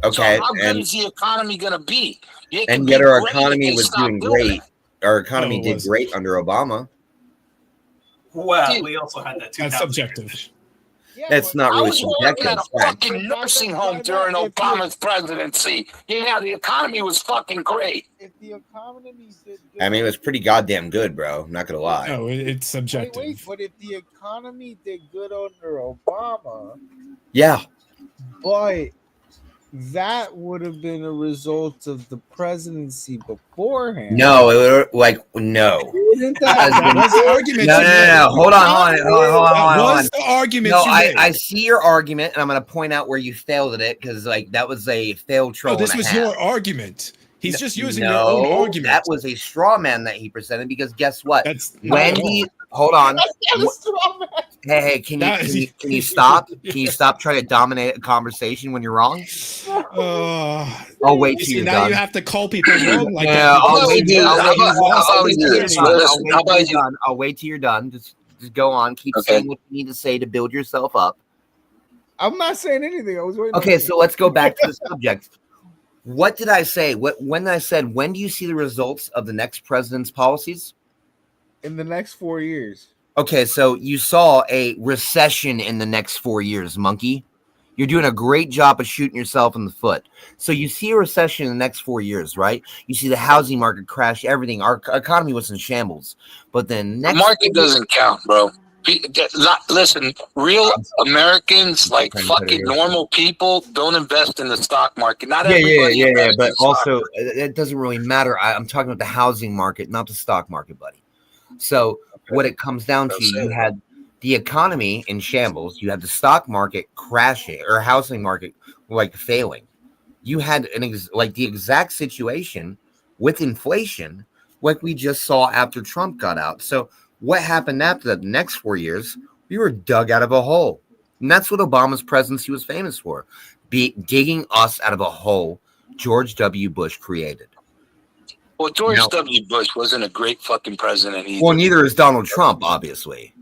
Okay, so how good is the economy gonna be? And yet our economy was doing great. Our economy did great under Obama. Well, we also had that. That's subjective. Yeah, it's not really subjective. I was working at a fucking nursing home during Obama's presidency. Yeah, the economy was fucking great. If the economy did good, I mean, it was pretty goddamn good, bro. I'm not gonna lie. No, it's subjective. Wait, but if the economy did good under Obama, yeah, but that would have been a result of the presidency beforehand. No, no. Isn't that the argument? No. Hold on. What's the argument? No, I see your argument, and I'm going to point out where you failed at it, because that was a failed troll. No, this was your argument. He's just using your own argument. That was a straw man that he presented, because guess what? Hold on. Hey, can you stop? Can you stop trying to dominate a conversation when you're wrong? I'll wait till you're done. Now you have to call people wrong like that. I'll wait till you're done. Just go on. Keep saying what you need to say to build yourself up. I'm not saying anything. I was waiting. Okay, so let's go back to the subject. What did I say? When I said, when do you see the results of the next president's policies? In the next 4 years. Okay, so you saw a recession in the next 4 years, monkey. You're doing a great job of shooting yourself in the foot. So you see a recession in the next 4 years, right? You see the housing market crash, everything. Our economy was in shambles. But then the market doesn't count, bro. Listen, real Americans, like fucking normal people, don't invest in the stock market. Not everybody. Yeah. But also, it doesn't really matter. I'm talking about the housing market, not the stock market, buddy. So what it comes down to, you had the economy in shambles. You had the stock market crashing, or housing market failing. You had the exact situation with inflation, like we just saw after Trump got out. So what happened after the next 4 years? We were dug out of a hole. And that's what Obama's presidency was famous for. Digging us out of a hole George W. Bush created. Well, George W. Bush wasn't a great fucking president either. Well, neither is Donald Trump, obviously.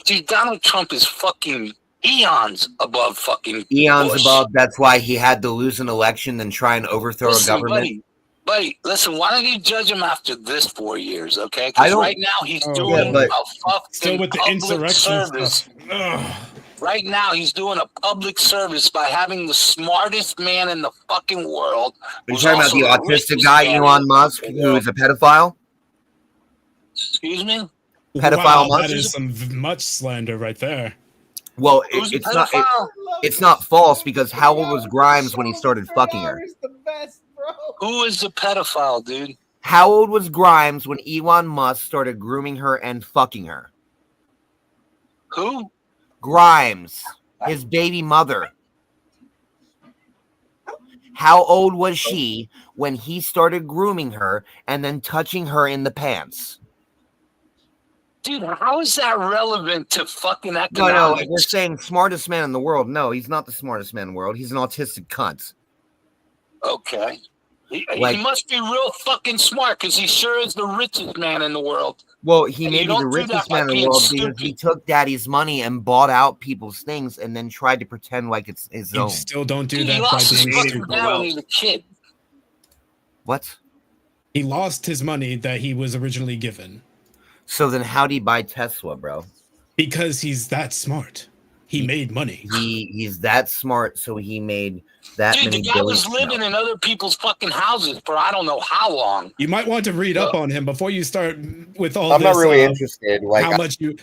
Dude, Donald Trump is fucking eons above fucking Eons Bush. Above. That's why he had to lose an election and try and overthrow a government. Buddy, Buddy, listen, why don't you judge him after this 4 years, okay? I Because don't- right now he's Oh, doing but- a fucking Still with the public insurrection service. stuff. Ugh. Right now he's doing a public service by having the smartest man in the fucking world. Are you who's talking about the also autistic richest guy, man Elon in the Musk, fucking who world. is a pedophile? Excuse me? Pedophile Wow, Musk? that is some much slander right there. Well, Who's a it's not. pedophile? It's not false because how old was Grimes when he started fucking her? Who is the pedophile, dude? How old was Grimes when Elon Musk started grooming her and fucking her? Who? Grimes, his baby mother. How old was she when he started grooming her and then touching her in the pants? Dude, how is that relevant to fucking No, economics? they're saying smartest man in the world. No, he's not the smartest man in the world. He's an autistic cunt. Okay. He Like- must be real fucking smart because he sure is the richest man in the world. Well, he And may you be the don't do richest that by man in the being world because he stupid. took daddy's money and bought out people's things and then tried to pretend like it's his You own. still don't do Dude, he that by lost his being fucking stupid. dad when he was a kid. What? He lost his money that he was originally given So then how'd he buy Tesla, bro? because he's that smart. He made money. He's that smart, so he made that Dude, many the guy was billions. living in other people's fucking houses for I don't know how long. You might want to read up on him before you start with all I'm this. not really interested. Like, how much you?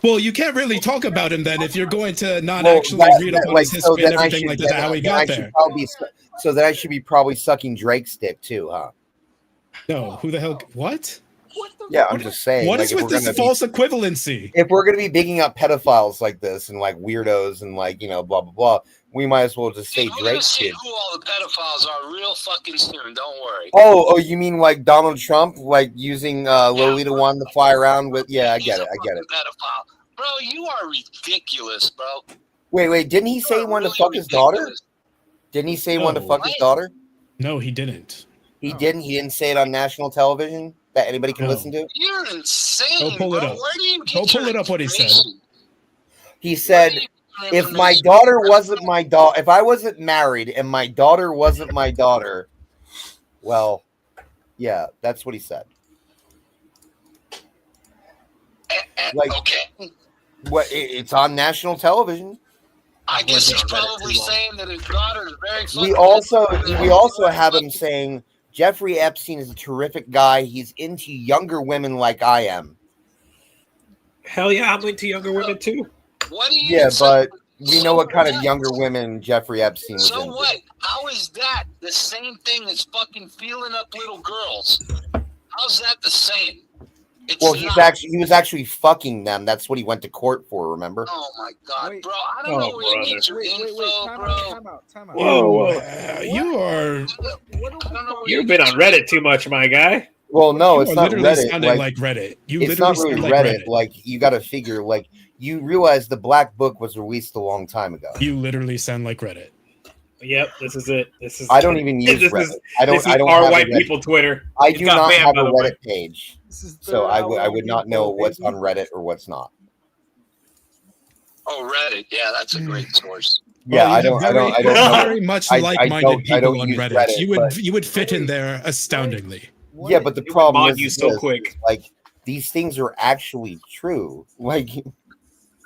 Well, you can't really talk about him then if you're going to not well, actually that- read up that- on like, his so history and then I everything should- like that, then- how he then I got should there. probably so then I should be probably sucking Drake's dick too, huh? No, who the hell? What? Yeah, I'm just saying. What like, is if with we're this gonna false equivalency? if we're gonna be bigging up pedophiles like this and like weirdos and like blah blah blah, we might as well just say Dude, we're gonna Drake's see kid. who all the pedophiles are real fucking soon. Don't worry. Oh, you mean like Donald Trump, like using Lolita One to fly around with? Yeah, I He's get a it. I get it. fucking pedophile. Bro, you are ridiculous, bro. Wait, didn't he You say he are wanted to really fuck his daughter? ridiculous. Didn't he say he wanted to No. fuck his What? daughter? No, he didn't. He didn't. He didn't say it on national television that anybody can No. listen to. You're insane, Go pull it bro. up. Where do you get Go pull your it up what he said. information? He Where said, do you get your "If my information? daughter wasn't my daughter, if I wasn't married and my daughter wasn't my daughter, well, yeah, that's what he said." Like- okay. What? It's on national television. I guess he's probably saying that his daughter is very fucking We also have him saying Jeffrey Epstein is a terrific guy. He's into younger women like I am. Hell yeah, I'm into younger women too. What do you Yeah, so- but we know what kind of what? younger women Jeffrey Epstein was So into. what? How is that the same thing as fucking feeling up little girls? How's that the same? It's Well, not. he was actually fucking them. That's what he went to court for. Remember? Oh my god, Wait. bro! I don't know Oh, where you get brother. your info, bro. Time out. Whoa. You are. I don't know where You've been on Reddit too much, my guy. Well, no, You it's are not literally Reddit. sounding Like, like Reddit. You it's literally not really sound like Reddit. Reddit. Like, you got to figure. Like, you realize the Black Book was released a long time ago. You literally sound like Reddit. Yep, this is it. This is. I don't even use This Reddit. is I don't. this is I don't our have a white Reddit. people Twitter. I It's do got not banned, have by a the way. Reddit page, so I would not know what's on Reddit or what's not. Oh, Reddit. Yeah, that's a great source. Yeah, Well, I you don't. have I don't. I very, don't know. very much I like-minded don't people on use Reddit. Reddit, You would but- you would fit in there astoundingly. Yeah, but the It would problem mod is you so this, quick. Like, these things are actually true. Like,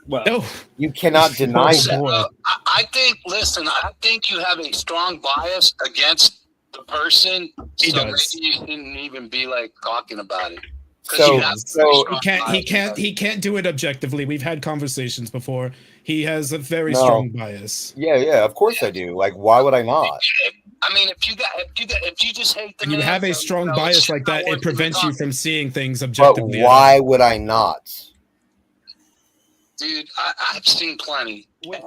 Well, No, you cannot deny Oh, them. boy. I think. Listen, I think you have a strong bias against the person. He so does. maybe you shouldn't even be like talking about it. 'Cause So- you have a so- very He strong can't. He bias can't. about it. He can't do it objectively. We've had conversations before. He has a very No. strong bias. Yeah, of course I do. Like, why would I not? I mean, if you just hate the When you man have a for, strong you know, bias shit like not that, it working prevents you out. from seeing things But objectively. why would I not? Dude, I've seen plenty. Wait,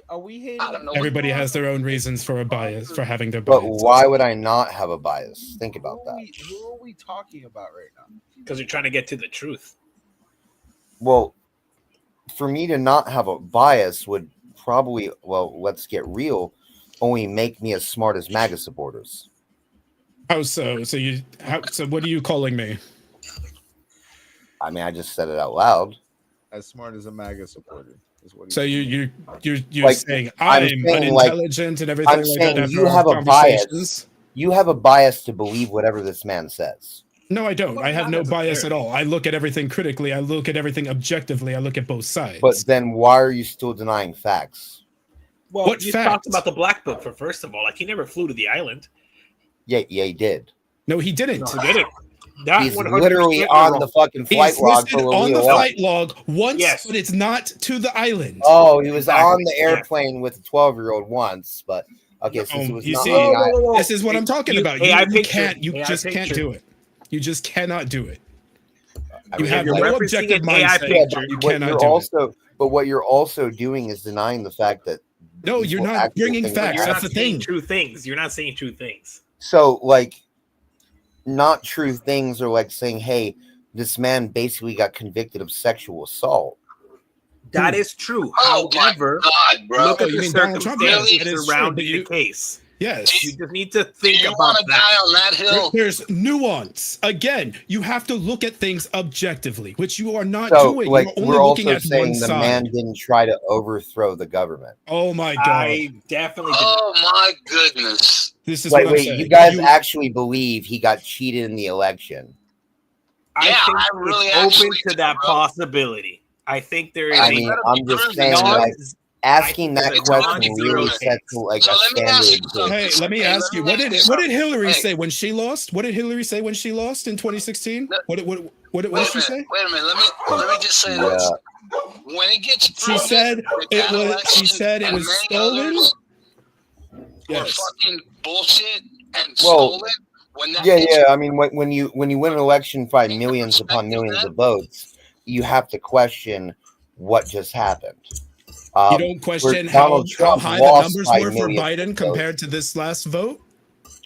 are we hating? I don't know. Everybody has their own reasons for a bias, for having their But bias. why would I not have a bias? Think about that. Who are we talking about right now? because you're trying to get to the truth. Well, for me to not have a bias would probably, well, let's get real, only make me as smart as MAGA supporters. How so? So what are you calling me? I mean, I just said it out loud. As smart as a MAGA supporter is what. So you're Like, saying I'm I'm saying, like, unintelligent and everything I'm like saying that. you after have our a bias. conversations? you have a bias to believe whatever this man says. No, I don't. Well, I have not no bias at necessarily. all. I look at everything critically. I look at everything objectively. I look at both sides. But then why are you still denying facts? Well, What you fact? talked about the Black Book for first of all. Like he never flew to the island. Yeah, he did. No, he didn't. No, he didn't. That He's 100% literally you're on wrong. the fucking flight He's log listed for on the Leo. flight log once, Yes. but it's not to the island. Oh, he was Exactly, on the yeah. airplane with a 12-year-old once, but okay, since it was You not see, on the island. This is what I'm talking about. AI You picture. can't. You AI just can't picture. do it. You just cannot do it. I You mean, have you're no referencing objective an AI mindset. picture. You what cannot you're do it. also, but what you're also doing is denying the fact that No, these you're were not actual bringing things facts. that You're That's not the saying thing. true things. You're not saying true things. So, like, not true things are like saying, hey, this man basically got convicted of sexual assault. That is true. Oh my However, God, bro. look Oh, at you the mean Donald Trump? Yes, circumstances that is true, surrounding but you- the case. Yes. You just need to Do think you about want to die that. on that hill? There's nuance. Again, you have to look at things objectively, which you are not So, doing. like, You're only we're looking also at one saying the man side. didn't try to overthrow the government. Oh my God. I definitely did. Oh my goodness. This is Wait, what I'm wait, saying. you guys actually believe he got cheated in the election? I Yeah, think I really it's open actually to do, that bro. possibility. I think there is I a mean, gotta I'm be just proven. saying, non- like, asking that It's question non-zero really chance. sets like So a let me ask standard. you something. Hey, let me Hey, ask you. let me ask you What did Hillary something. say when she lost? What did Hillary say when she lost in 2016? What did she say? Wait a minute. Let me just say this. When it gets She proven said that it that was. election She said it and was many stolen. others were Yes. fucking bullshit and Well, stolen. When that Yeah, gets yeah. I mean, when you win an election by millions upon millions of votes, you have to question what just happened. You don't question where how Donald Trump high the lost numbers by were for millions of Biden votes. compared to this last vote.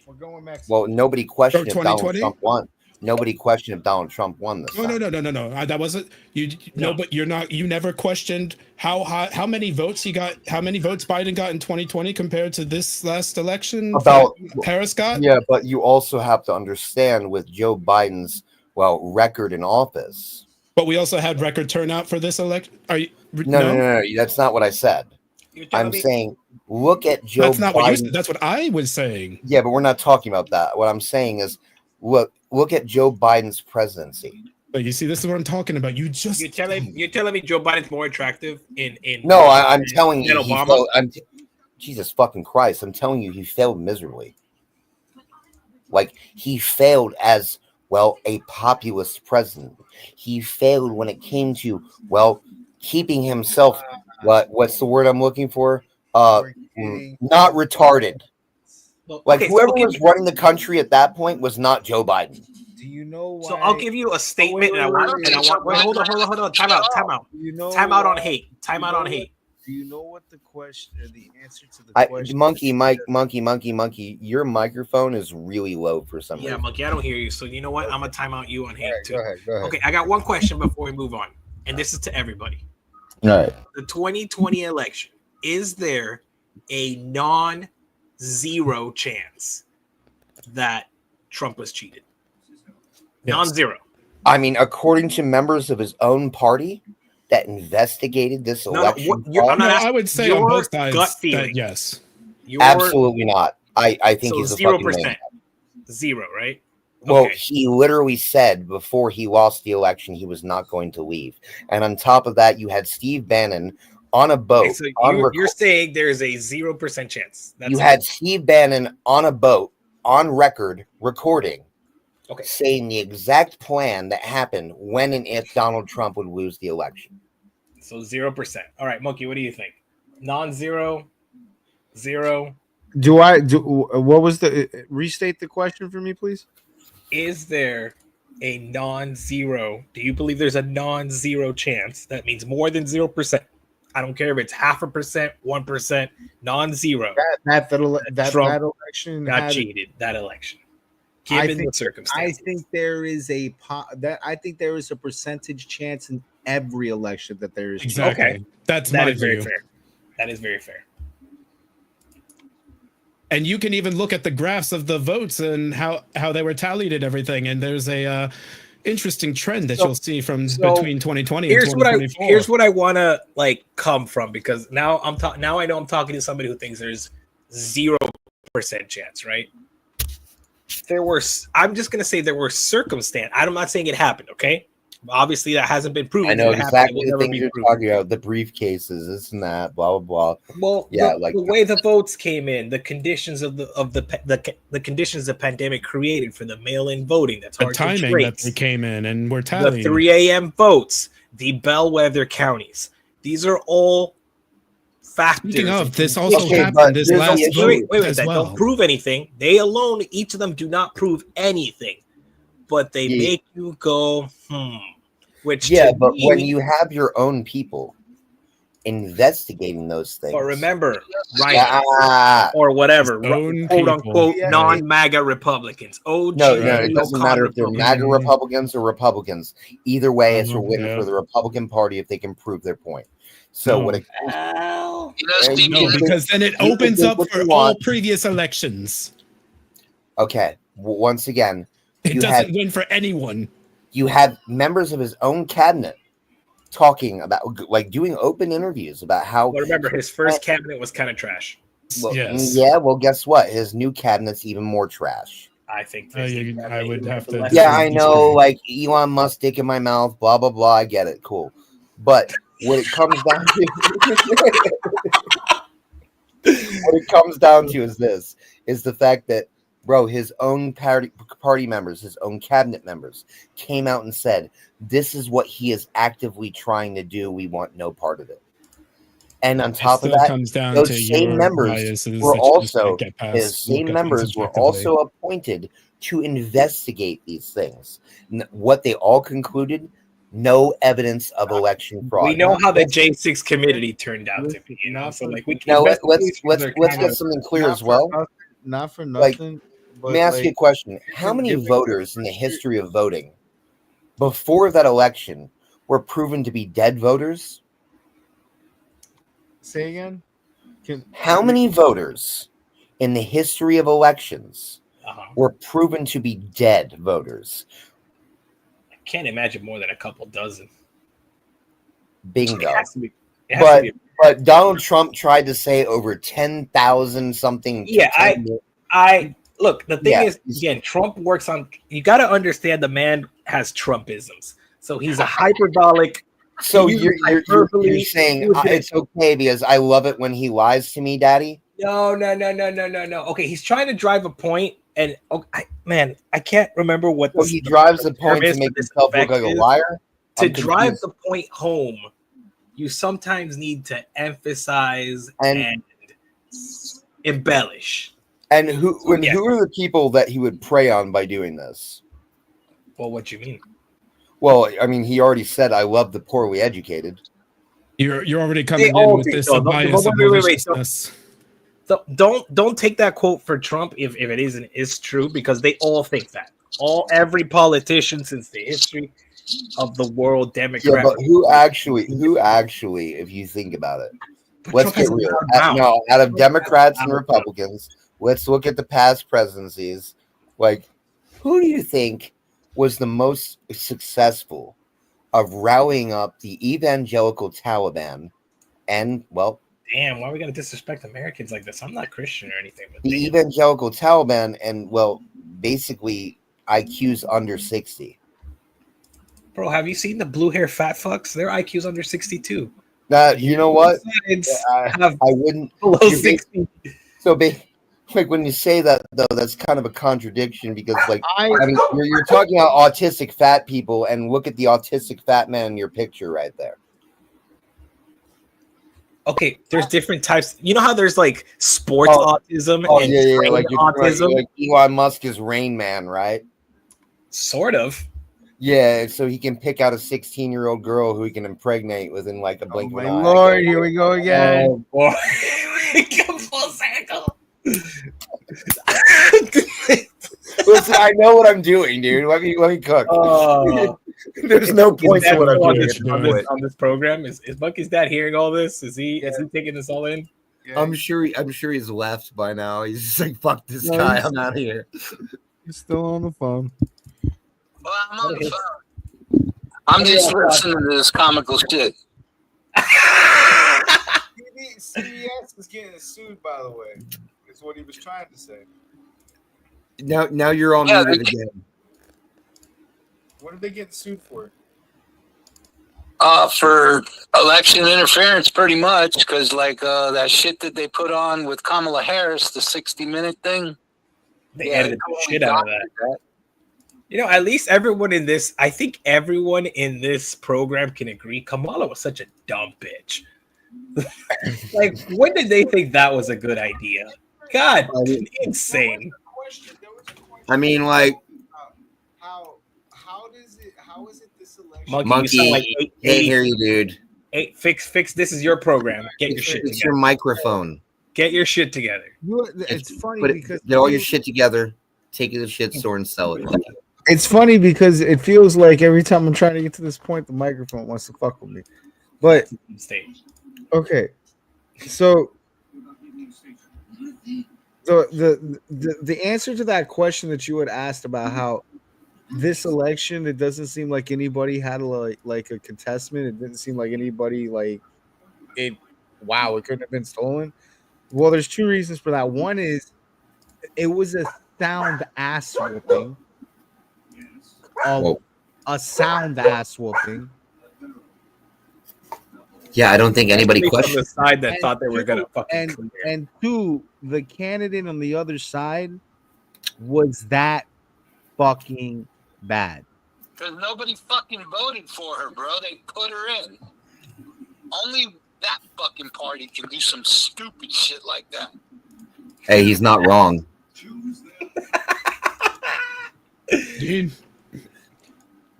We're going Mexico. Well, nobody questioned if Donald 2020? Trump won. Nobody questioned if Donald Trump won this No, time. no. That wasn't you. No, but you're not. You never questioned how many votes he got. How many votes Biden got in 2020 compared to this last election? About Paris got. Yeah, but you also have to understand with Joe Biden's record in office. But we also had record turnout for this election. Are you? No. That's not what I said. I'm saying look at Joe That's not Biden. what you said. That's what I was saying. Yeah, but we're not talking about that. What I'm saying is look at Joe Biden's presidency. But you see, this is what I'm talking about. You're telling me Joe Biden's more attractive in No, I'm telling you, Obama? Jesus fucking Christ, I'm telling you, he failed miserably. Like, he failed as a populist president. He failed when it came to keeping himself. What's the word I'm looking for? Not retarded. Well, Like, okay, so whoever I'll give was running the country at that point was not Joe Biden. Do you know why? So I'll give you a statement, and I want. Hold on. Time out. You know Time out on hate. Time out on hate. Do you know what the question, the answer to the question? Monkey, your microphone is really low for some Yeah, reason. Monkey, I don't hear you. So you know what? I'm gonna time out you on hate too. Go ahead. Okay, I got one question before we move on, and this is to everybody. All right. The 2020 election, is there a non-zero chance that Trump was cheated? Yes. Non-zero. I mean, according to members of his own party that investigated this election, I would say on both sides gut feeling. that yes. Absolutely not. I think So he's a 0%. fucking man. Zero, right? Well, Okay. he literally said before he lost the election he was not going to leave. And on top of that, you had Steve Bannon on a boat. Okay, so you're saying there's a 0% chance. You had Steve Bannon on a boat on record recording, saying the exact plan that happened when and if Donald Trump would lose the election. So 0%. All right, Monkey, what do you think? Non-zero, zero. What was the restate the question for me, please? Is there a non-zero? Do you believe there's a non-zero chance? That means more than 0%. I don't care if it's 0.5%, 1%, non-zero. That Trump election got cheated. That election, given the circumstances. I think there is a percentage chance in every election that there is. Exactly. Okay. That's That my is very view. fair. That is very fair. And you can even look at the graphs of the votes and how they were tallied and everything. And there's a interesting trend that you'll see from between 2020 and 2024. Here's what I want to come from, because now I know I'm talking to somebody who thinks there's 0% chance, right? I'm just gonna say there were circumstances. I'm not saying it happened. Okay, obviously that hasn't been proven. I know that it exactly happened. the things you're talking about, the briefcases, this and that, blah blah blah. Well, yeah, the way the votes came in, the conditions of the conditions the pandemic created for the mail-in voting. That's hard the timing to trace. that they came in and were The tallying. 3 a.m. votes, the bellwether counties. These are all factors. Speaking of, this also happened this last vote as that well. don't prove anything. They alone, each of them do not prove anything, but they make you go, Which but when you have your own people investigating those things, but remember, right, or whatever, quote unquote, non-MAGA Republicans. No, it doesn't matter if they're MAGA Republicans or Republicans. Either way, it's a win for the Republican Party if they can prove their point. So when it because then it opens up for all previous elections. Okay, once again, it doesn't win for anyone. You have members of his own cabinet talking about, like, doing open interviews about how. Well, remember, his first cabinet was kind of trash. Well, yeah, well, guess what? His new cabinet's even more trash. I think I would have to. Yeah, I know, like Elon Musk dick in my mouth, blah blah blah. I get it, cool. But what it comes down to, is the fact that, bro, his own party members, his own cabinet members came out and said, this is what he is actively trying to do. We want no part of it. And on top of that, those same members were also appointed to investigate these things. What they all concluded: no evidence of election fraud. We know how the J6 committee turned out to be. You know, so like we can let's get something clear as well. Not for nothing. Let me ask you a question: how many voters in the history of voting before that election were proven to be dead voters? Say again? How many voters in the history of elections were proven to be dead voters? I can't imagine more than a couple dozen. Bingo. But Donald Trump tried to say over 10,000 something. Yeah, I look, the thing is, again, Trump works on, you got to understand the man has Trumpisms. So he's a hyperbolic. So you're saying it's okay because I love it when he lies to me, Daddy? No. Okay, he's trying to drive a point, and I can't remember what. So he drives the point to make himself look like a liar. To drive the point home, you sometimes need to emphasize and embellish. And who are the people that he would prey on by doing this? Well, what do you mean? Well, I mean, he already said, "I love the poorly educated." You're already coming in with this bias of maliciousness. Don't take that quote for Trump if it is true, because they all think that. Every politician since the history of the world, Democrat. Yeah, but who actually, if you think about it, let's get real. Out of Democrats and Republicans, let's look at the past presidencies. Like, who do you think was the most successful of rallying up the evangelical Taliban? And, well, damn, why are we going to disrespect Americans like this? I'm not Christian or anything. But the evangelical Taliban, and, well, basically IQ's under 60. Bro, have you seen the blue hair fat fucks? Their IQ's under 62. You know what? I wouldn't. Below 60. So, like, when you say that, though, that's kind of a contradiction because, like, I mean, you're talking about autistic fat people, and look at the autistic fat man in your picture right there. Okay, there's different types. You know how there's like sports autism and like autism? Like Elon Musk is Rain Man, right? Sort of. Yeah, so he can pick out a 16-year-old girl who he can impregnate within like a blink of an eye. Lord, here we go again. Oh, boy. Come full circle. Listen, I know what I'm doing, dude. Let me cook. There's no point to what I'm doing on this program. Is Bucky's dad hearing all this? Is he taking this all in? Yeah. I'm sure he's left by now. He's just like, fuck this guy. I'm out of here. He's still on the phone. Well, I'm on the phone. I'm just listening to this comical shit. CBS is getting sued, by the way. That's what he was trying to say. Now you're on Yeah, muted again. What did they get sued for? for election interference, pretty much, because like that shit that they put on with Kamala Harris, the 60-minute thing. They edited the shit out of that. You know, at least everyone in this, I think everyone in this program can agree Kamala was such a dumb bitch. Like, when did they think that was a good idea? God, insane. I mean, like, How is it this election? Monkey, you sound like can't hear you, dude. Fix. This is your program. Get your shit It's together. your microphone. Get your shit together. It's funny Put because get all your shit together, take it to the shit store and sell it. Monkey. it's funny because it feels like every time I'm trying to get to this point, the microphone wants to fuck with me. But Stage. okay, so the answer to that question that you had asked about how this election, it doesn't seem like anybody had like a contestment. It didn't seem like anybody like it. Wow, it couldn't have been stolen. Well, there's two reasons for that. One is it was a sound ass whooping. A sound ass whooping. Yeah, I don't think anybody On questioned. the side that thought they were gonna fucking clear. And two, the candidate on the other side was that fucking bad. Because nobody fucking voted for her, bro. They put her in. Only that fucking party can do some stupid shit like that. Hey, he's not wrong. Dude.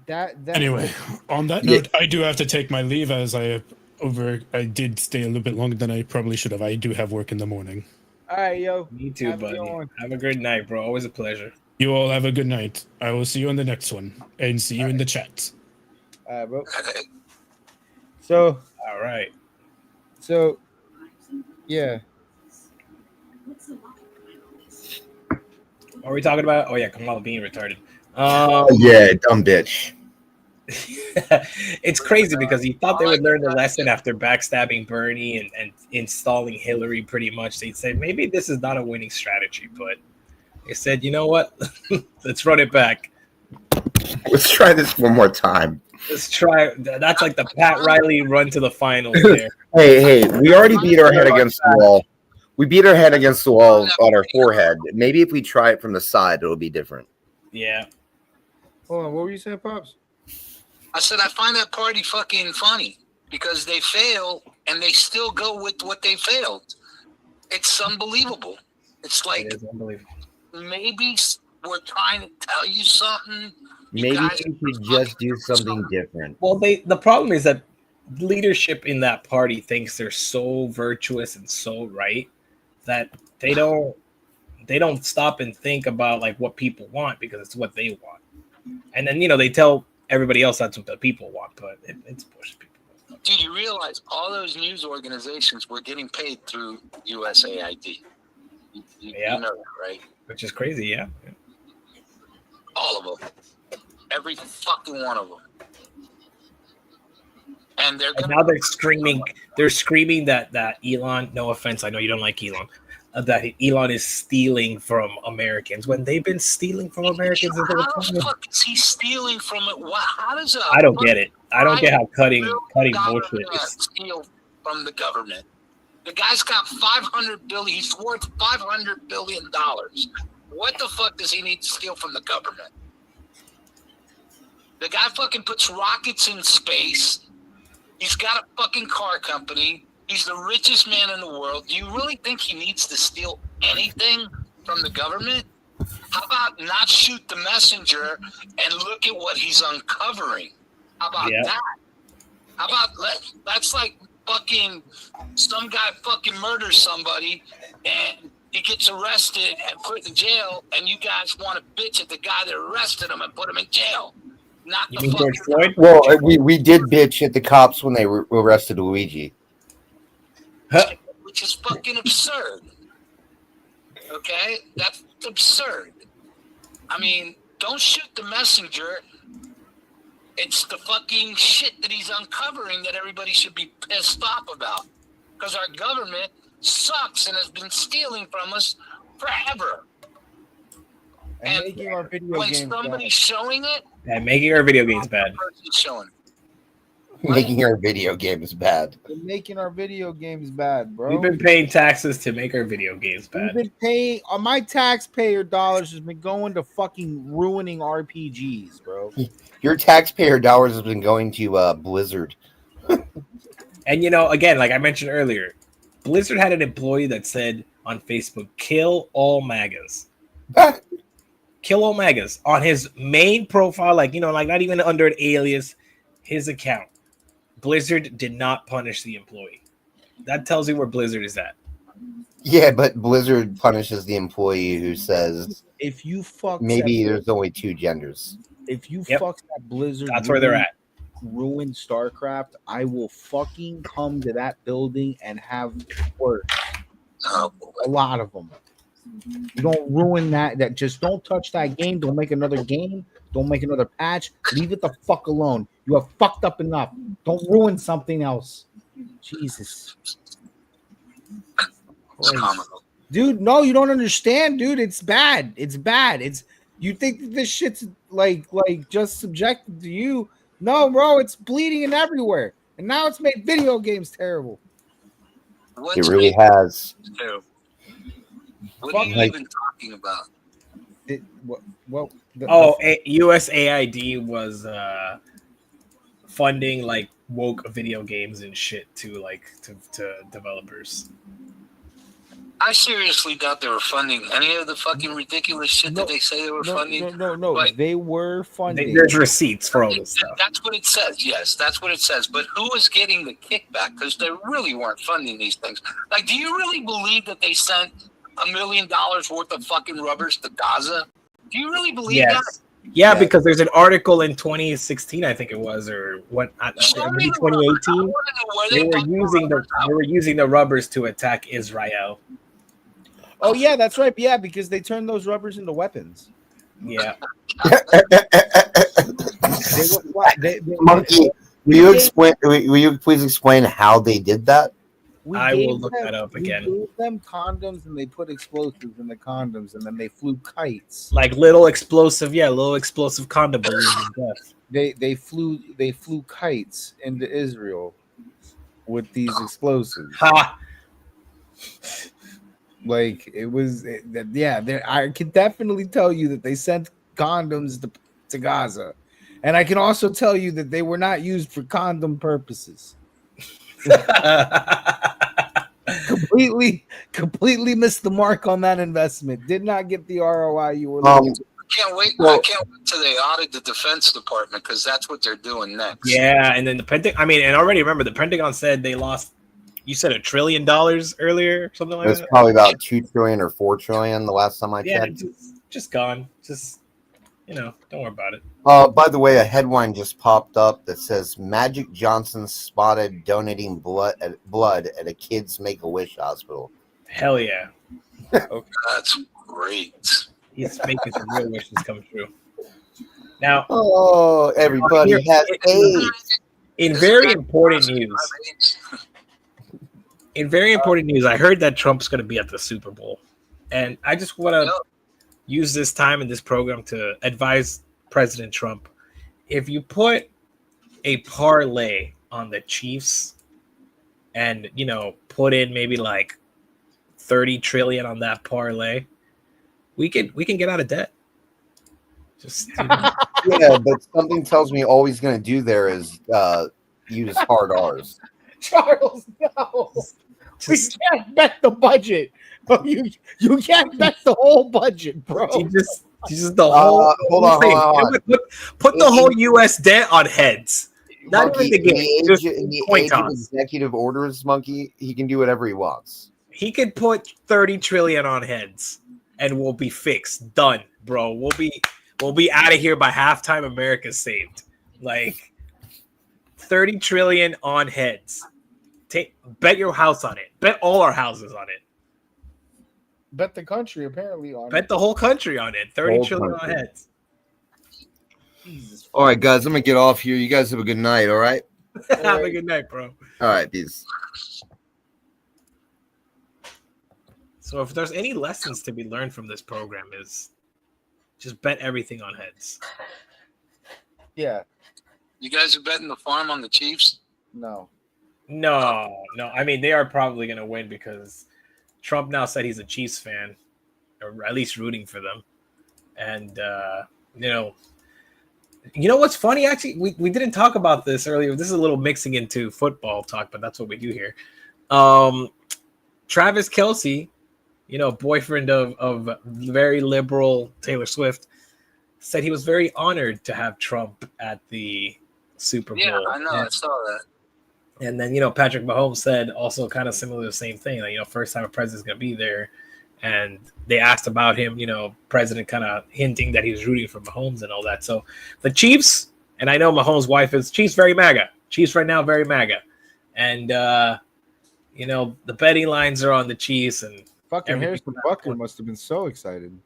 That Anyway, on that note, I do have to take my leave as I did stay a little bit longer than I probably should have. I do have work in the morning. All right, yo. Me too, buddy. Have a good night, bro. Always a pleasure. You all have a good night. I will see you on the next one and see you in the chat. All right, bro. So, all right. So, yeah. What are we talking about? Oh yeah, Kamala being retarded. Yeah, dumb bitch. It's crazy because you thought they would learn the lesson after backstabbing Bernie and installing Hillary. Pretty much, they said maybe this is not a winning strategy, but they said, you know what? Let's run it back. Let's try this one more time. Let's try. That's like the Pat Riley run to the finals there. Hey, we already beat our head against the wall. We beat our head against the wall on our forehead. Maybe if we try it from the side, it'll be different. Yeah. Hold on, what were you saying, Pops? I said I find that party fucking funny because they fail and they still go with what they failed. It's unbelievable. It's like It is unbelievable. maybe we're trying to tell you something. Maybe we should just do something different. Well, the problem is that leadership in that party thinks they're so virtuous and so right that they don't stop and think about like what people want because it's what they want. And then they tell everybody else that's what the people want, but it's bullshit. Dude, you realize all those news organizations were getting paid through USAID. You know that, right? Which is crazy, yeah. All of them. Every fucking one of them. And now they're screaming. They're screaming that Elon. No offense, I know you don't like Elon. That Elon is stealing from Americans when they've been stealing from Americans. How the fuck is he stealing from it? How does I don't get it. I don't get how cutting bullshit is. Steal from the government. The guy's got $500 billion. He's worth $500 billion. What the fuck does he need to steal from the government? The guy fucking puts rockets in space. He's got a fucking car company. He's the richest man in the world. Do you really think he needs to steal anything from the government? How about not shoot the messenger and look at what he's uncovering? How about that? How about that's like fucking some guy fucking murders somebody and he gets arrested and put in jail, and you guys want to bitch at the guy that arrested him and put him in jail. Not You the mean fucking George Floyd? Well, we did bitch at the cops when they arrested Luigi. Which is fucking absurd. Okay? That's absurd. I mean, don't shoot the messenger. It's the fucking shit that he's uncovering that everybody should be pissed off about. Because our government sucks and has been stealing from us forever. And making our video when games somebody's showing it, And making our video games bad. the person's showing it. Making our video games bad. We're making our video games bad, bro. We've been paying taxes to make our video games We've bad. been paying my taxpayer dollars has been going to fucking ruining RPGs, bro. Your taxpayer dollars has been going to Blizzard. And you know, again, like I mentioned earlier, Blizzard had an employee that said on Facebook, "Kill all MAGAs." Kill all MAGAs on his main profile, like like not even under an alias, his account. Blizzard did not punish the employee. That tells you where Blizzard is at. Yeah, but Blizzard punishes the employee who says If you fuck maybe there's only two genders. if you Yep. fuck that Blizzard, That's where they're at. ruin StarCraft, I will fucking come to that building and have work. Oh, A lot of them. You don't ruin that. Just don't touch that game. Don't make another game. Don't make another patch. Leave it the fuck alone. You have fucked up enough. Don't ruin something else. Jesus. it's comical. Dude, no, you don't understand, dude. It's bad. It's bad. It's you think that this shit's like just subjected to you. No, bro, it's bleeding in everywhere. And now it's made video games terrible. What's It really made has. it terrible? What are you Like- even talking about? USAID was funding like woke video games and shit to developers. I seriously doubt they were funding any of the fucking ridiculous shit that they say they were funding. No. But- They were funding. There's receipts for all this stuff. That's what it says. Yes, that's what it says. But who is getting the kickback? Because they really weren't funding these things. Like, do you really believe that they sent $1 million worth of fucking rubbers to Gaza? Do you really believe that? Yes. Yeah, Yeah. because there's an article in 2016, I think it was, or what? Show Maybe me the rubbers. I 2018. wanna know where They were put the using rubbers out. the rubbers to attack Israel. Oh yeah, that's right. Yeah, because they turned those rubbers into weapons. Yeah. Monkey, will you please explain how they did that? I will look that up we again. gave them condoms and they put explosives in the condoms and then they flew kites. Like little explosive condom balloons and stuff. They flew kites into Israel with these explosives. Ha! Like it was, I can definitely tell you that they sent condoms to Gaza, and I can also tell you that they were not used for condom purposes. Completely missed the mark on that investment. Did not get the ROI you were looking for. Well- I can't wait till they audit the Defense Department because that's what they're doing next. Yeah, and then the Pentagon. I mean, and already remember the Pentagon said they lost. You said $1 trillion earlier, something like It's that. probably about 2 trillion or 4 trillion the last time I Yeah, checked. just gone. Just don't worry about it. By the way, a headline just popped up that says Magic Johnson spotted donating blood at a kids Make-A-Wish hospital. Hell yeah, That's great. he's making some real wishes come true. Now, Oh, everybody has AIDS. in very important news, I heard that Trump's going to be at the Super Bowl, and I just want to use this time in this program to advise President Trump: if you put a parlay on the Chiefs, and put in maybe like 30 trillion on that parlay, we can get out of debt. Just Yeah, but something tells me all he's going to do there is use hard R's. Charles, no. We can't bet the budget. Oh, you can't bet the whole budget, bro. just the whole hold on. Put the whole U.S. debt on heads. Not Monkey, even the game. Just in the coin age of toss. executive orders, Monkey, he can do whatever he wants. He could put 30 trillion on heads, and we'll be fixed. Done, bro. We'll be out of here by halftime. America's saved. Like 30 trillion on heads. Bet your house on it. Bet all our houses on it. Bet the country apparently on Bet the whole country on it. 30 Whole trillion country. on heads. Jesus. All right, guys, I'm going to get off here. You guys have a good night, all right? Have a good night, bro. All right, peace. So if there's any lessons to be learned from this program is Just bet everything on heads. Yeah. You guys are betting the farm on the Chiefs? No. No. I mean, they are probably going to win because Trump now said he's a Chiefs fan, or at least rooting for them. And, you know what's funny? Actually, we didn't talk about this earlier. This is a little mixing into football talk, but that's what we do here. Travis Kelce, boyfriend of very liberal Taylor Swift, said he was very honored to have Trump at the Super Bowl. Yeah, I know. I saw that. And then, Patrick Mahomes said also kind of similar, the same thing. Like, first time a president's going to be there. And they asked about him, president kind of hinting that he was rooting for Mahomes and all that. So the Chiefs, and I know Mahomes' wife is Chiefs very MAGA. Chiefs right now, very MAGA. And, the betting lines are on the Chiefs. And fucking Harrison Butker must have been so excited.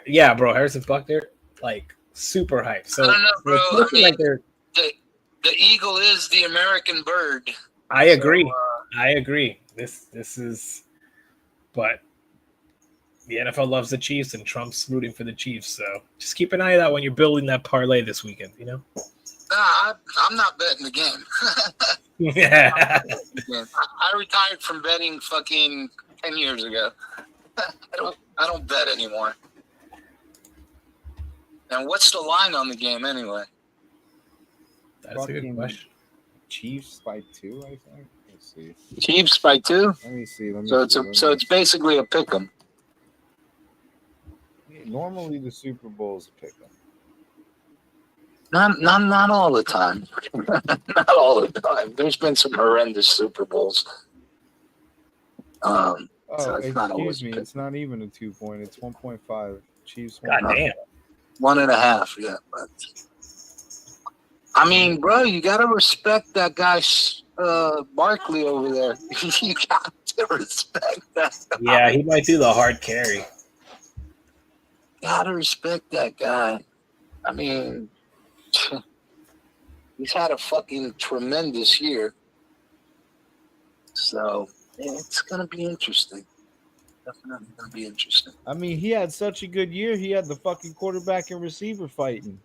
Yeah, bro. Harrison Butker, like, super hyped. So I don't know, bro. I mean, like the eagle is the American bird. I agree. I agree. This is, but the NFL loves the Chiefs, and Trump's rooting for the Chiefs. So just keep an eye on that when you're building that parlay this weekend. Nah, I'm not betting the game. Yeah. I retired from betting fucking 10 years ago. I don't bet anymore. And what's the line on the game anyway? That's a good question. Chiefs by 2, I think. Let's see. Chiefs by 2. Let me see. So it's basically a pick 'em. Normally the Super Bowl is a pick 'em. Not all the time. Not all the time. There's been some horrendous Super Bowls. So excuse me. It's not even a 2-point. It's 1.5. Chiefs. God damn. 1.5. Yeah. But, I mean, bro, you gotta respect that guy, Barkley over there. You got to respect that guy. Yeah, he might do the hard carry. Gotta respect that guy. I mean, he's had a fucking tremendous year. So it's gonna be interesting. Definitely gonna be interesting. I mean, he had such a good year. He had the fucking quarterback and receiver fighting.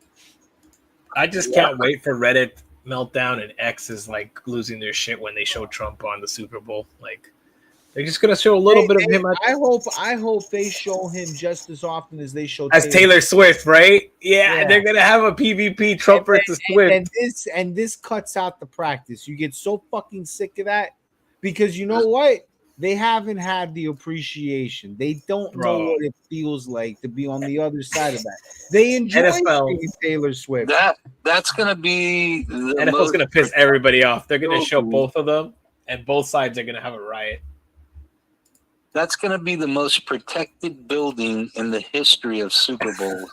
I just can't wait for Reddit meltdown and X is like losing their shit when they show Trump on the Super Bowl. Like, they're just gonna show a little bit of him. I hope they show him just as often as they show Taylor Swift, right? Yeah, they're gonna have a PvP Trump versus Swift. And this cuts out the practice. You get so fucking sick of that because you know what? They haven't had the appreciation. They don't know what it feels like to be on the other side of that. They enjoy Taylor Swift. That's gonna be NFL's gonna piss everybody off. They're gonna show both of them, and both sides are gonna have a riot. That's gonna be the most protected building in the history of Super Bowl.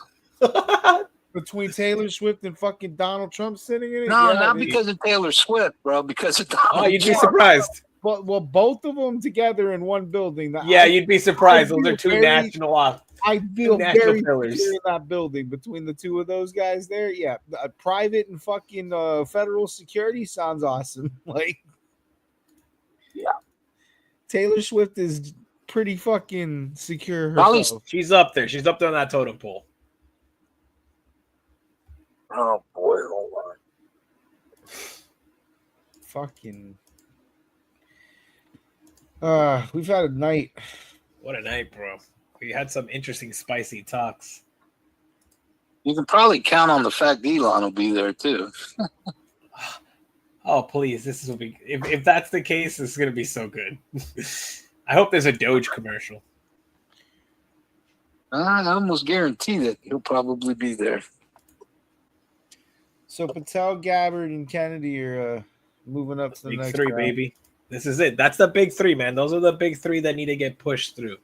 Between Taylor Swift and fucking Donald Trump sitting in it? No, not because of Taylor Swift, bro. Because of Donald Trump. Oh, you'd be surprised. Well, both of them together in one building. Yeah, you'd be surprised. Those are two national off. I feel very secure in that building between the two of those guys there. Yeah, private and fucking federal security sounds awesome. Like, yeah, Taylor Swift is pretty fucking secure herself. She's up there. She's up there on that totem pole. Oh boy, hold on. Fucking. We've had a night. What a night, bro. We had some interesting, spicy talks. You can probably count on the fact Elon will be there too. Oh, please. This will be if that's the case, this is gonna be so good. I hope there's a Doge commercial. I almost guarantee that he'll probably be there. So Patel, Gabbard, and Kennedy are moving up to the next three, round. baby. This is it. That's the big three, man. Those are the big three that need to get pushed through.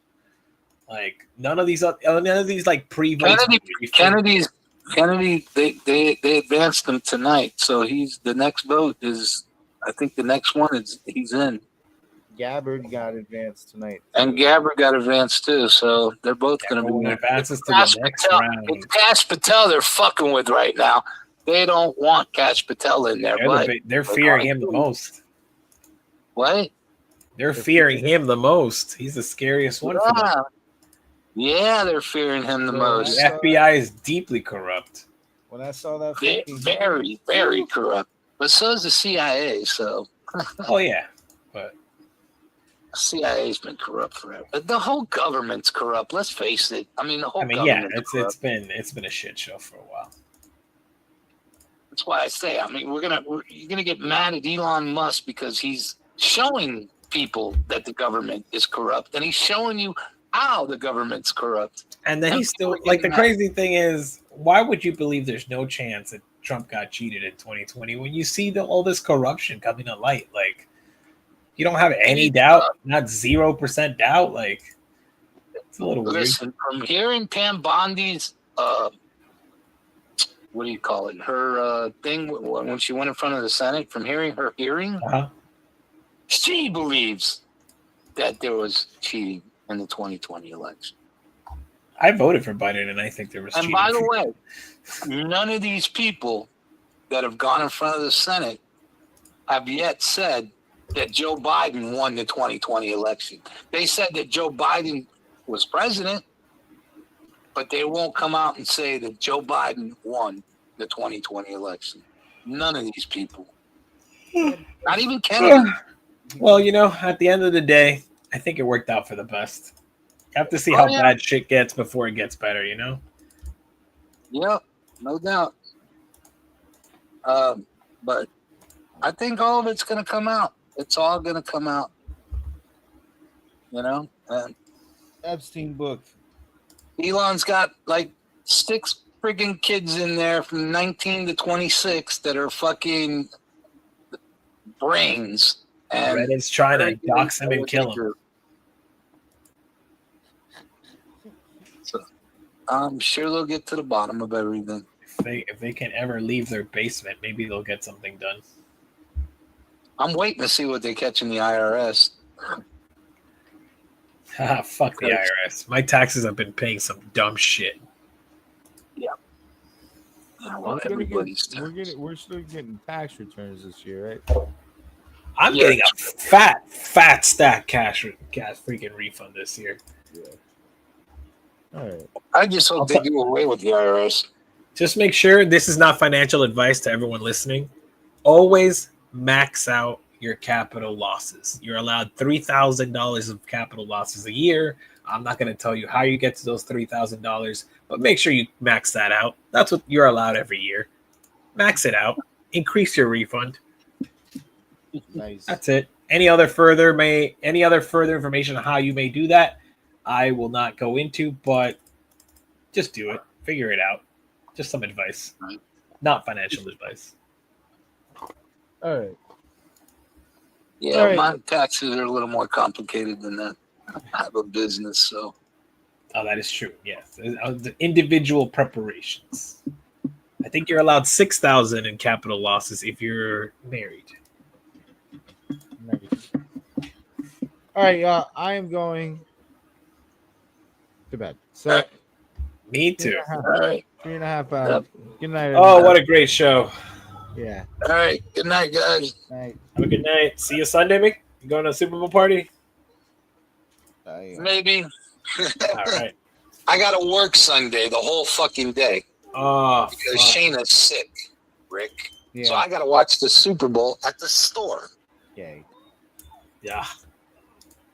Like none of these like pre-votes. Kennedy, they advanced him tonight, so he's the next vote is. I think the next one is he's in. Gabbard got advanced tonight, and Gabbard got advanced too. So they're both going to be advances to the next round. It's Cash Patel they're fucking with right now. They don't want Cash Patel in there. They're fearing him the most. What? They're fearing him the most. He's the scariest one for them. Yeah, they're fearing him the So most. The FBI is deeply corrupt. When I saw that, Very, very corrupt. But so is the CIA. So Oh yeah, but CIA's been corrupt forever. But the whole government's corrupt. Let's face it. I mean, the whole yeah, government's it's corrupt. been a shit show for a while. That's why I say. I mean, you're gonna get mad at Elon Musk because he's showing people that the government is corrupt, and he's showing you how the government's corrupt. And then And he's still people are like, the getting crazy thing is, why would you believe there's no chance that Trump got cheated in 2020 when you see all this corruption coming to light? Like, you don't have any doubt, not 0% doubt. Like, it's a little weird. Listen, from hearing Pam Bondi's what do you call it? Her thing when she went in front of the Senate. From hearing her hearing, she believes that there was cheating in the 2020 election. I voted for Biden, and I think there was And cheating. by the way, none of these people that have gone in front of the Senate have yet said that Joe Biden won the 2020 election. They said that Joe Biden was president, but they won't come out and say that Joe Biden won the 2020 election. None of these people. Not even Kennedy. Well, at the end of the day, I think it worked out for the best. You have to see how bad shit gets before it gets better, Yep, no doubt. But I think all of it's going to come out. It's all going to come out. And Epstein book. Elon's got like 6 freaking kids in there from 19 to 26 that are fucking brains. And Reddit's trying to dox him and kill him. So I'm sure they'll get to the bottom of everything. If they can ever leave their basement, maybe they'll get something done. I'm waiting to see what they catch in the IRS. Fuck the IRS. My taxes have been paying some dumb shit. Yeah. Well, everybody's We're still getting tax returns this year, right? I'm getting a fat stack cash freaking refund this year. Yeah. All right. I just hope they do away with the IRS. Just make sure, this is not financial advice to everyone listening. Always max out your capital losses. You're allowed $3,000 of capital losses a year. I'm not going to tell you how you get to those $3,000, but make sure you max that out. That's what you're allowed every year. Max it out. Increase your refund. Nice. That's it. Any other further information on how you may do that, I will not go into, but just do it. Figure it out. Just some advice. Not financial advice. All right. Yeah, my taxes are a little more complicated than that. I have a business, so. Oh, that is true. Yes, the individual preparations. I think you're allowed $6,000 in capital losses if you're married. Nice. All right, y'all. I am going to bed. So, me too. All right. 3.5 hours. Good night. Oh, what a great show. Yeah. All right. Good night, guys. Night. Have a good night. See you Sunday, Mick. You going to a Super Bowl party? Maybe. All right. I got to work Sunday the whole fucking day. Oh, because Shayna's sick, Rick. Yeah. So I got to watch the Super Bowl at the store. Yay. Yeah.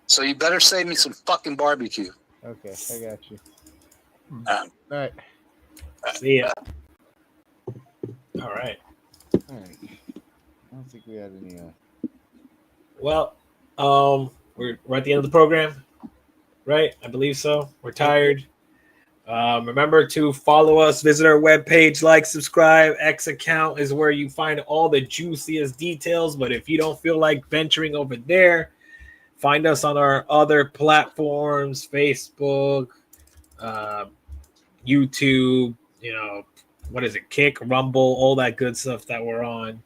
So you better save me some fucking barbecue. Okay, I got you. All right. See ya. All right. All right. I don't think we had any. Well, we're at the end of the program, right? I believe so. We're tired. Remember to follow us, visit our webpage, like, subscribe. X account is where you find all the juiciest details. But if you don't feel like venturing over there, find us on our other platforms, Facebook, YouTube, what is it? Kick, Rumble, all that good stuff that we're on.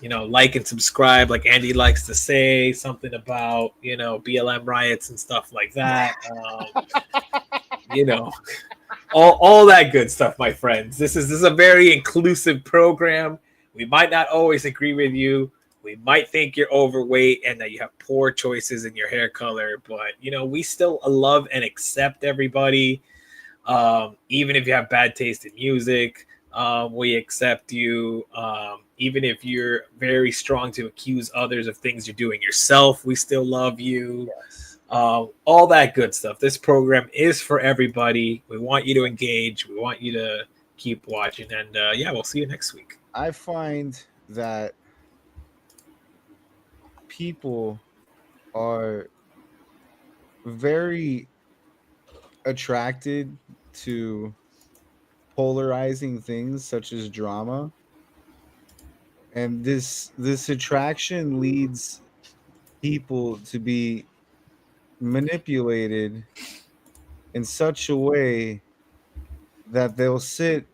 Like and subscribe, like Andy likes to say, something about, BLM riots and stuff like that. All that good stuff, my friends. This is a very inclusive program. We might not always agree with you. we might think you're overweight and that you have poor choices in your hair color, but we still love and accept everybody. Even if you have bad taste in music, we accept you. Even if you're very strong to accuse others of things you're doing yourself, we still love you. Yes. All that good stuff. This program is for everybody. We want you to engage. We want you to keep watching. And we'll see you next week. I find that people are very attracted to polarizing things such as drama, and this attraction leads people to be manipulated in such a way that they'll sit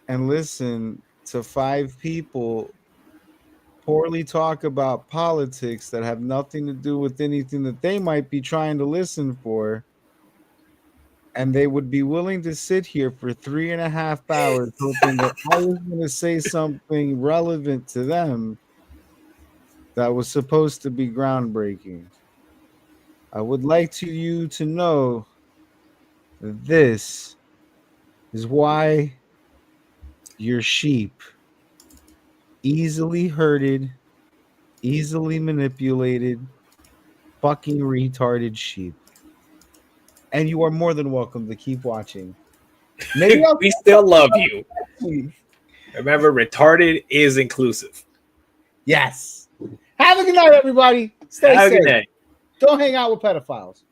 and listen to 5 people poorly talk about politics that have nothing to do with anything that they might be trying to listen for. And they would be willing to sit here for 3.5 hours hoping that I was going to say something relevant to them that was supposed to be groundbreaking. I would like you to know that this is why you're sheep. Easily herded, easily manipulated, fucking retarded sheep. And you are more than welcome to keep watching. Maybe we still love you. Remember, retarded is inclusive. Yes. Have a good night, everybody. Stay Have a safe. good night. Don't hang out with pedophiles.